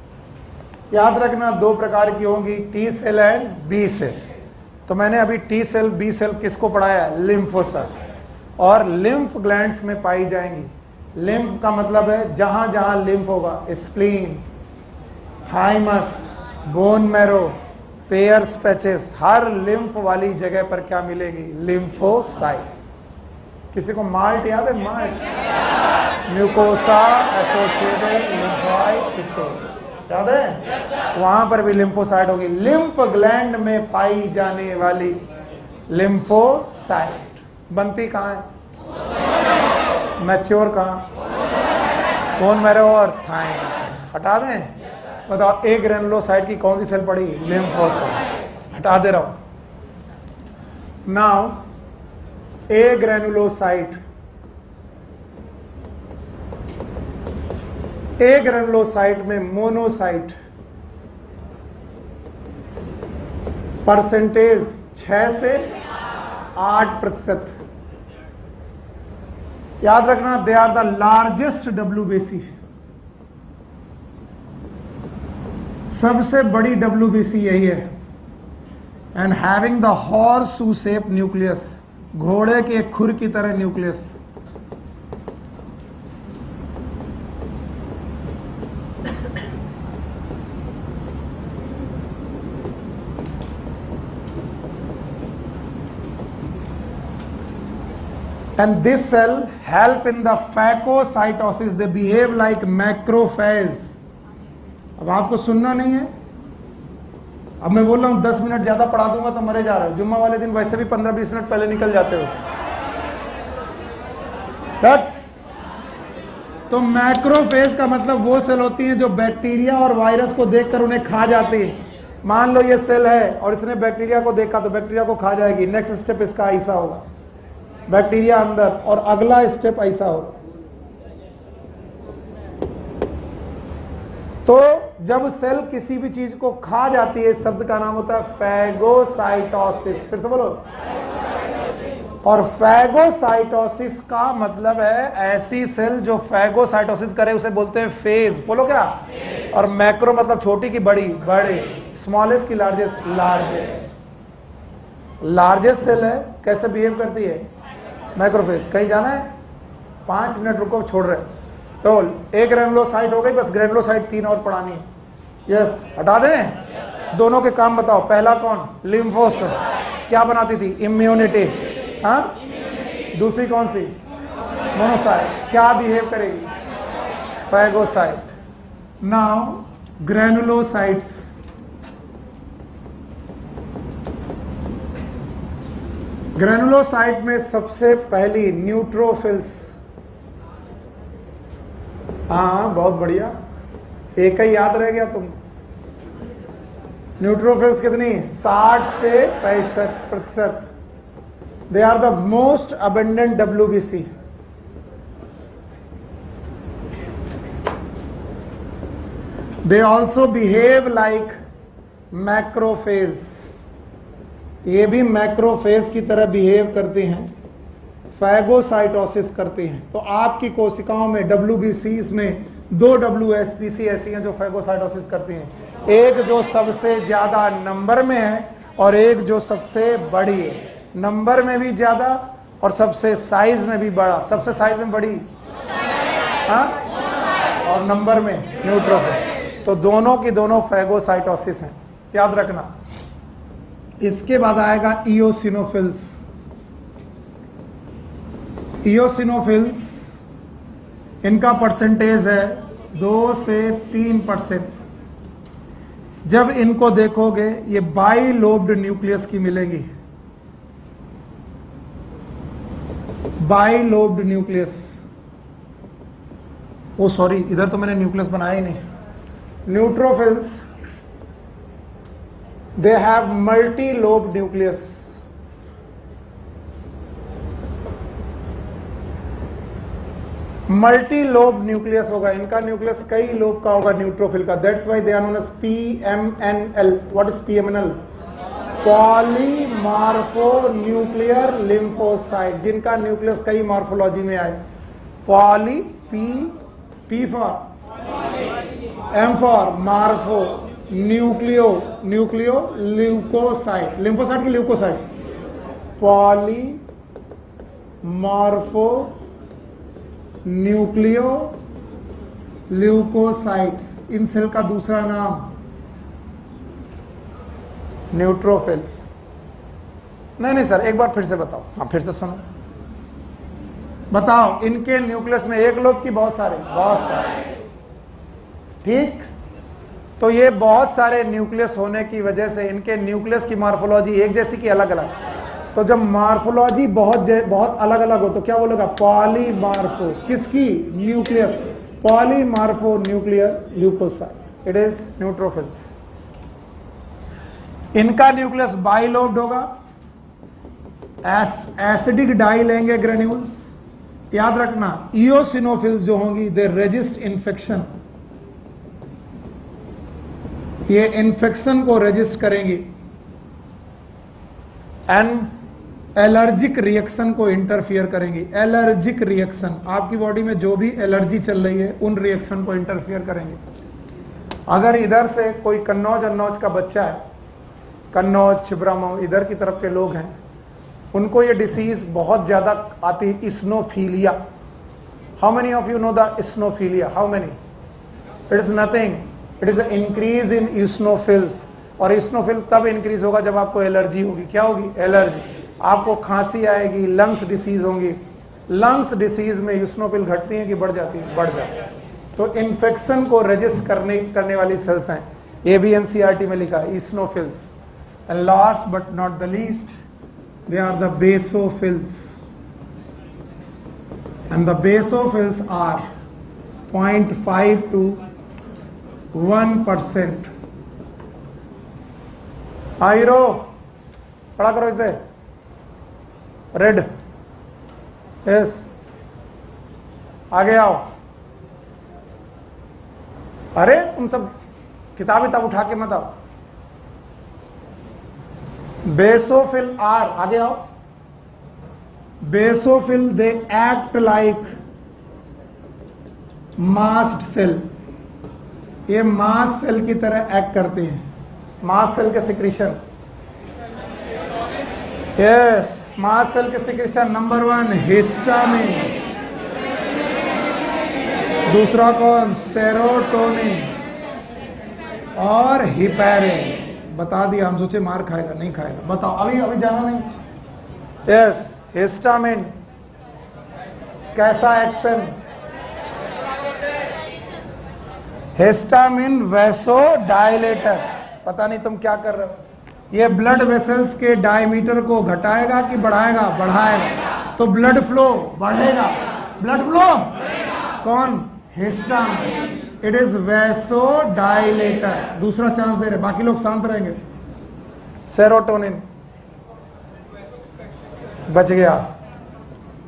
याद रखना 2 प्रकार की होंगी, T cell and B cell. तो मैंने अभी टी सेल बी सेल किसको पढ़ाया? लिम्फोसाइट। और लिम्फ ग्लैंड्स में पाई जाएंगी। लिम्फ का मतलब है जहां जहां लिम्फ होगा, spleen, thymus, bone marrow, Peyer's patches, हर लिम्फ वाली जगह पर क्या मिलेगी? लिम्फोसाइट। किसी को माल्ट याद है? माल्ट, म्यूकोसा एसोसिएटेड लिम्फोसाइट, किसको याद है? वहां पर भी लिम्फोसाइट होगी। लिम्फ ग्लैंड में पाई जाने वाली लिम्फोसाइट बनती कहाँ है? मैच्योर कहाँ? बोन मैरो और थाइमस। हटा दें? बताओ ए ग्रेनुलोसाइट की कौन सी सेल पड़ी? लिम्फोसाइट। हटा दे रहा हूं। Now agranulocyte, agranulocyte में मोनोसाइट परसेंटेज 6 से 8%। याद रखना, they are the largest WBC, सबसे बड़ी WBC यही है। And having the horseshoe shape nucleus, घोड़े के खुर की तरह nucleus. And this cell help in the phagocytosis. They behave like macrophage. अब आपको सुनना नहीं है। अब मैं बोल रहा हूँ 10 मिनट ज्यादा पढ़ा दूंगा तो मरे जा रहे हो। जुम्मा वाले दिन वैसे भी 15-20 मिनट पहले निकल जाते हो। कट। तो मैक्रोफेज का मतलब वो सेल होती हैं जो बैक्टीरिया और वायरस को देखकर उन्हें खा जाती है। मान लो ये सेल है और इसने बैक्टीरिया को देखा तो बैक्टीरिया को खा जाएगी। नेक्स्ट स्टेप इसका ऐसा होगा, बैक्टीरिया अंदर, और अगला स्टेप ऐसा होगा। तो जब सेल किसी भी चीज को खा जाती है, इस शब्द का नाम होता है फैगोसाइटोसिस। फिर से बोलो। और फैगोसाइटोसिस का मतलब है ऐसी सेल जो फैगोसाइटोसिस करे उसे बोलते हैं फेज। बोलो क्या? और मैक्रो मतलब छोटी की बड़ी, बड़े, स्मॉलेस्ट की लार्जेस्ट, लार्जेस्ट। लार्जेस्ट सेल है, कैसे बिहेव करती है? मैक्रोफेज। कहीं जाना है? 5 मिनट रुको, छोड़ रहे। तो एक ग्रेनुलोसाइट हो गई, बस ग्रेनुलोसाइट 3 और पढ़ानी है। यस, हटा दें? दोनों के काम बताओ। पहला कौन? लिम्फोसाइट। क्या बनाती थी? इम्यूनिटी। हाँ, दूसरी कौन सी? मोनोसाइट। क्या बिहेव करेगी? फैगोसाइट। नाउ ग्रेनुलोसाइट्स, ग्रेनुलोसाइट में सबसे पहली न्यूट्रोफिल्स। हाँ, बहुत बढ़िया, एक ही याद रह गया तुम। न्यूट्रोफिल्स कितनी? 60 से 65%। They are the most abundant WBC। They also behave like macrophage. ये भी मैक्रोफेज की तरह बिहेव करते हैं, फैगोसाइटोसिस करते हैं। तो आपकी कोशिकाओं में WBC, इसमें 2 WBC ऐसी हैं जो फैगोसाइटोसिस करती हैं। एक जो सबसे ज्यादा नंबर में है और एक जो सबसे बड़ी है। नंबर में भी ज्यादा और सबसे साइज में भी बड़ा। सबसे साइज में बड़ी, हाँ, और नंबर में न्यूट्रोफिल। तो दोनों की दोनों फैगोसाइटोसिस हैं, याद रखना। इसके बाद आएगा इओसिनोफिल्स। इओसिनोफिल्स, इनका परसेंटेज है 2 से 3%। जब इनको देखोगे ये बाइलोब्ड न्यूक्लियस की मिलेगी। बाइलोब्ड न्यूक्लियस, ओ सॉरी, इधर तो मैंने न्यूक्लियस बनाया ही नहीं। Neutrophils they have multi lobe nucleus. Multi lobe nucleus होगा, इनका न्यूक्लियस कई लोब का होगा न्यूट्रोफिल का। That's why they are known as PMNL। What is PMNL? Polymorpho nuclear lymphocyte, जिनका न्यूक्लियस कई मॉर्फोलॉजी में आए। Poly, P for, M for morpho, nucleo, leucocyte, lymphocyte की leucocyte, poly morpho nucleo leucocytes, इन cell का दूसरा नाम न्यूट्रोफिल्स। नहीं सर, एक बार फिर से बताओ। हाँ फिर से सुनो, बताओ इनके न्यूक्लियस में एक लोब की बहुत सारे? बहुत सारे। ठीक, तो ये बहुत सारे न्यूक्लियस होने की वजह से इनके न्यूक्लियस की मॉर्फोलॉजी एक जैसी की अलग अलग। तो जब मॉर्फोलॉजी बहुत अलग अलग हो तो क्या बोलेगा? पॉलीमार्फो। किसकी? Nucleus. Polymorpho nuclear leucocyte, it is neutrophils. इनका न्यूक्लियस बाइलोब्ड होगा, एसिडिक डाई लेंगे ग्रेन्यूल्स। याद रखना, इओसिनोफिल्स जो होंगी दे रेजिस्ट इन्फेक्शन, ये इन्फेक्शन को रेजिस्ट करेंगी। एंड एलर्जिक रिएक्शन को इंटरफियर करेंगी। एलर्जिक रिएक्शन, आपकी बॉडी में जो भी एलर्जी चल रही है उन रिएक्शन को इंटरफियर करेंगे। अगर इधर से कोई कन्नौज अन्नौज का बच्चा है, कन्नौज, छिबरामऊ, इधर की तरफ के लोग हैं, उनको ये डिसीज बहुत ज्यादा आती है, eosinophilia. How many of you know the eosinophilia? How many? It is nothing, it is increase in eosinophils. और इस्नोफिल तब इंक्रीज होगा जब आपको एलर्जी होगी। क्या होगी? एलर्जी। आपको खांसी आएगी, लंग्स डिसीज होंगी। लंग्स डिसीज में इस्नोफिल घटती है कि बढ़ जाती है? बढ़ जाती है। तो इन्फेक्शन को रेजिस्ट करने वाली सेल्स हैं, ये भी NCERT में लिखा है, इस्नोफिल्स। And last but not the least, they are the basophils. And the basophils are 0.5 to 1%. Hero पढ़ा करो इसे। रेड, यस, आगे आओ। अरे तुम सब किताब उठा के मत आओ। बेसोफिल आर, आगे आओ। Basophil they act like mast cell, ये मास्ट सेल की तरह एक्ट करते हैं। मास्ट सेल के सिक्रीशन, यस, मास्ट सेल के सिक्रीशन नंबर 1 हिस्टामिन, दूसरा कौन? सेरोटोनिन और हिपैरिन। बता दिया, हम सोचे मार खाएगा, नहीं खाएगा। बताओ, अभी जाना नहीं। यस, हिस्टामिन कैसा एक्शन? Histamine vasodilator. पता नहीं तुम क्या कर रहे हो। ये ब्लड वेसल्स के डायमीटर को घटाएगा कि बढ़ाएगा? बढ़ाएगा। तो ब्लड फ्लो बढ़ेगा। ब्लड फ्लो कौन? हिस्टामिन। It is vasodilator. दूसरा चांस दे रहे, बाकी लोग शांत रहेंगे। सेरोटोनिन बच गया।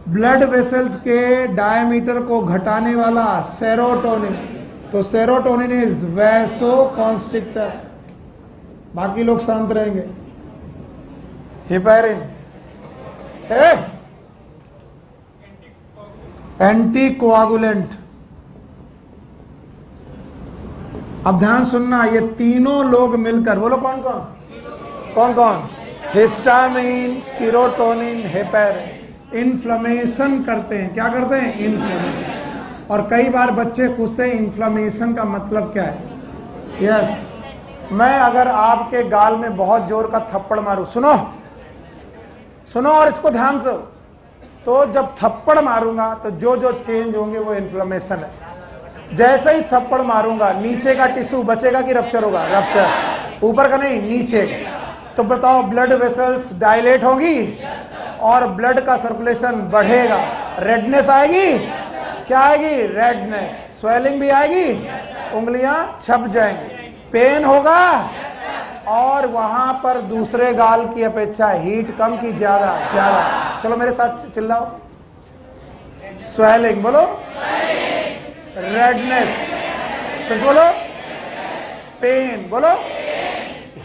ब्लड वेसल्स के डायमीटर को घटाने वाला सेरोटोनिन, तो सेरोटोनिन इज वैसोकॉन्स्ट्रिक्टर। बाकी लोग शांत रहेंगे। Heparin anti coagulant. अब ध्यान सुनना, ये तीनों लोग मिलकर, बोलो कौन कौन? कौन कौन? हिस्टामिन, सेरोटोनिन, हिपैरिन इन्फ्लेमेशन करते हैं। क्या करते हैं? इन्फ्लेमेशन। और कई बार बच्चे पूछते हैं इन्फ्लेमेशन का मतलब क्या है? यस, मैं अगर आपके गाल में बहुत जोर का थप्पड़ मारूं, सुनो सुनो और इसको ध्यान से, तो जब थप्पड़ मारूंगा तो जो जो चेंज होंगे वो इन्फ्लेमेशन है। जैसे ही थप्पड़ मारूंगा नीचे का टिश्यू बचेगा कि रप्चर होगा? रप्चर। ऊपर का नहीं, नीचे। तो बताओ, ब्लड वेसल्स डायलेट होगी और ब्लड का सर्कुलेशन बढ़ेगा, रेडनेस आएगी। क्या आएगी? रेडनेस। स्वेलिंग भी आएगी, उंगलियां छप जाएंगी, पेन होगा, और वहां पर दूसरे गाल की अपेक्षा हीट कम की ज्यादा ज्यादा। चलो मेरे साथ चिल्लाओ, स्वेलिंग बोलो, रेडनेस फिर से बोलो, पेन बोलो,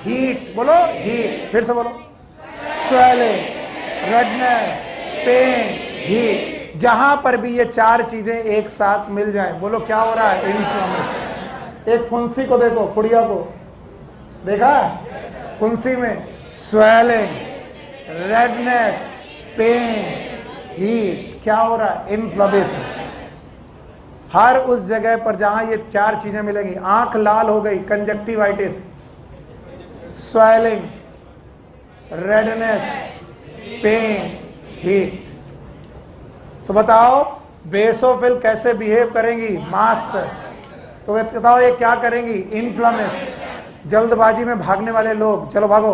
हीट बोलो, हीट फिर से बोलो, स्वेलिंग, रेडनेस, पेन, हीट। जहां पर भी ये चार चीजें एक साथ मिल जाएं, बोलो क्या हो रहा है? इन्फ्लेमेशन। एक फुंसी को देखो, कुड़िया को देखा, फुंसी में स्वेलिंग, रेडनेस, पेन, हीट, क्या हो रहा है? इन्फ्लेमेशन। हर उस जगह पर जहां ये चार चीजें मिलेंगी, आंख लाल हो गई, conjunctivitis, swelling, redness, pain, heat. तो बताओ बेसोफिल कैसे बिहेव करेंगी? मास। तो बताओ ये क्या करेंगी? इन्फ्लेमेशन। जल्दबाजी में भागने वाले लोग, चलो भागो,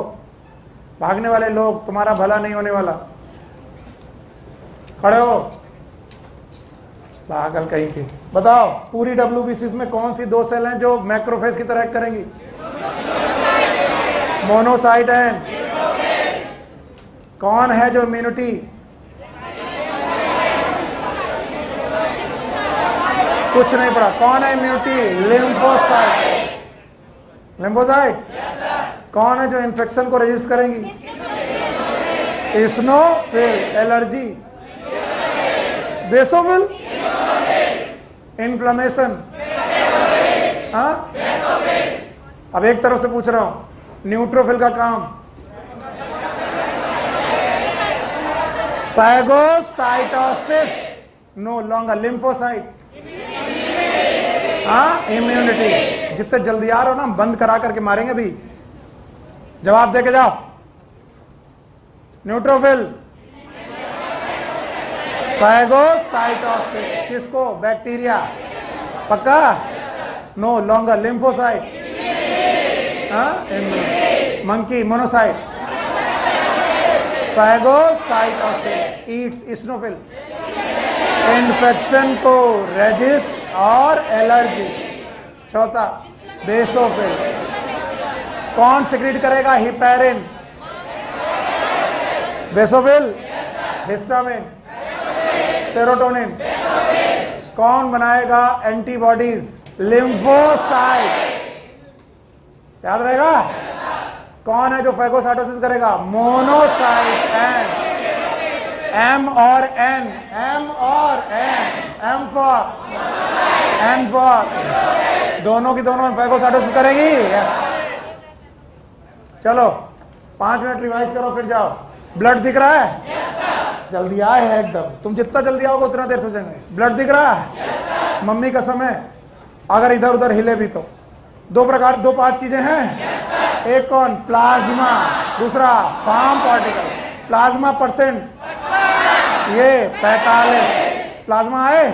भागने वाले लोग, तुम्हारा भला नहीं होने वाला। खड़े हो, पागल कहीं के। बताओ पूरी WBCs में कौन सी दो सेल हैं जो मैक्रोफेज की तरह एक्ट करेंगी? मोनोसाइट एंड कौन है जो इम्यूनिटी? कुछ नहीं पड़ा, कौन है इम्यूनिटी? लिम्फोसाइट। लिम्फोसाइट कौन है जो इन्फेक्शन को रेजिस्ट करेंगी? इस्नोफिल। एलर्जी? बेसोफिल। इन्फ्लेमेशन? हाँ, अब एक तरफ से पूछ रहा हूं, न्यूट्रोफिल का काम? Phagocytosis, no longer. लिम्फोसाइट? हाँ, इम्यूनिटी। जितने जल्दी आ रहे हो ना, बंद करा करके मारेंगे अभी। जवाब दे के जाओ। Neutrophil, phagocytosis. किसको? बैक्टीरिया। पक्का? No longer. लिम्फोसाइट? हाँ, monkey. Monocyte? Phagocytosis eats eosinophil. Infection को रेजिस्ट और एलर्जी। चौथा बेसोफिल। कौन सिक्रीट करेगा? हिपेरिन। बेसोफिल? Histamine, serotonin. कौन बनाएगा एंटीबॉडीज? लिम्फोसाइट। याद रहेगा? कौन है जो फैगोसाइटोसिस करेगा? मोनोसाइट। एंड एम और एन, एम और एन, एम फॉर दोनों की दोनों फैगोसाइटोसिस करेगी। यस। चलो 5 मिनट रिवाइज करो, फिर जाओ। ब्लड दिख रहा है? जल्दी आए है एकदम। तुम जितना जल्दी आओगे उतना देर सोचेंगे। ब्लड दिख रहा है? मम्मी कसम है, अगर इधर उधर हिले भी तो। दो 5 चीजें हैं। एक कौन? प्लाज्मा। दूसरा फार्म पार्टिकल। प्लाज्मा परसेंट ये 45। प्लाज्मा है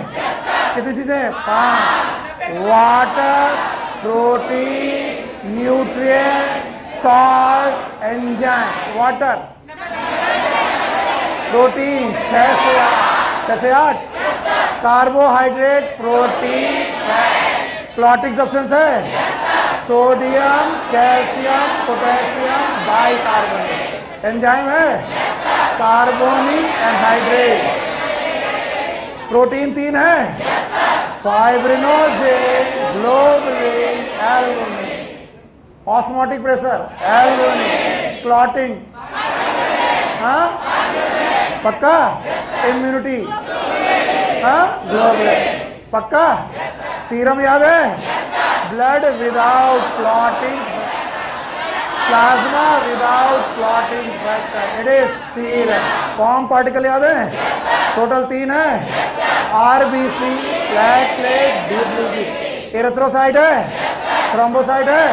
कितनी चीजें? 5। Water, protein, nutrient, salt, enzyme. Water, protein 6 से 8, कार्बोहाइड्रेट, प्रोटीन, क्लॉटिंग सब्सटेंस है, sodium, calcium, potassium, bicarbonate. Enzyme है, कार्बोनिक एनहाइड्रेट। प्रोटीन 3 है, fibrinogen, globulin, albumin. Osmotic pressure, albumin. Clotting, हाँ, पक्का? इम्यूनिटी, हाँ, ग्लोबुलिन। पक्का? सीरम याद है? Blood without clotting, plasma without clotting factor, it is serum. Form particle याद है? टोटल 3 है, आरबीसी, प्लेटलेट, डब्ल्यूबीसी। एरिथ्रोसाइट है, थ्रोम्बोसाइट है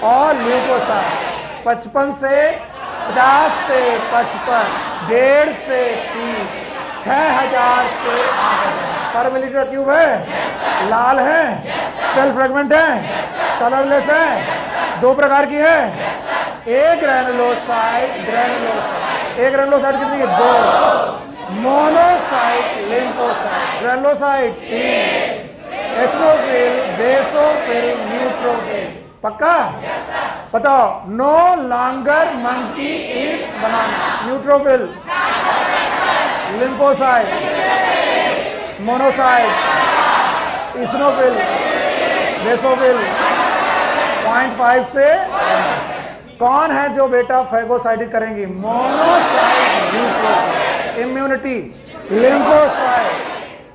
और ल्यूकोसाइट। 55 से 50 से 55, 1.5 से 3, 6000 से 8000 पर मिलीलीटर क्यूब है। लाल है, सेल फ्रेगमेंट है, कलरलेस है, 2 प्रकार की है। एक ग्रैनुलोसाइट, एक ग्रैनुलोसाइट कितनी है? 2। Monocyte, lymphocyte. Granulocyte 3, eosinophil, basophil, neutrophil. पक्का? बताओ। No longer monkey eats banana. Neutrophil, lymphocyte, monocyte, eosinophil, basophil. 0.5 से कौन है जो बेटा फैगोसाइटिक करेंगी? Monocyte, neutrophil. Immunity, lymphocyte.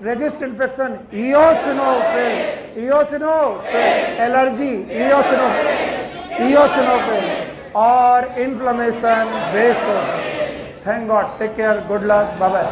Resist infection, eosinophil, eosinophil. Allergy, eosinophil, eosinophil. और inflammation, basophil. Thank God. Take care, good luck, bye bye.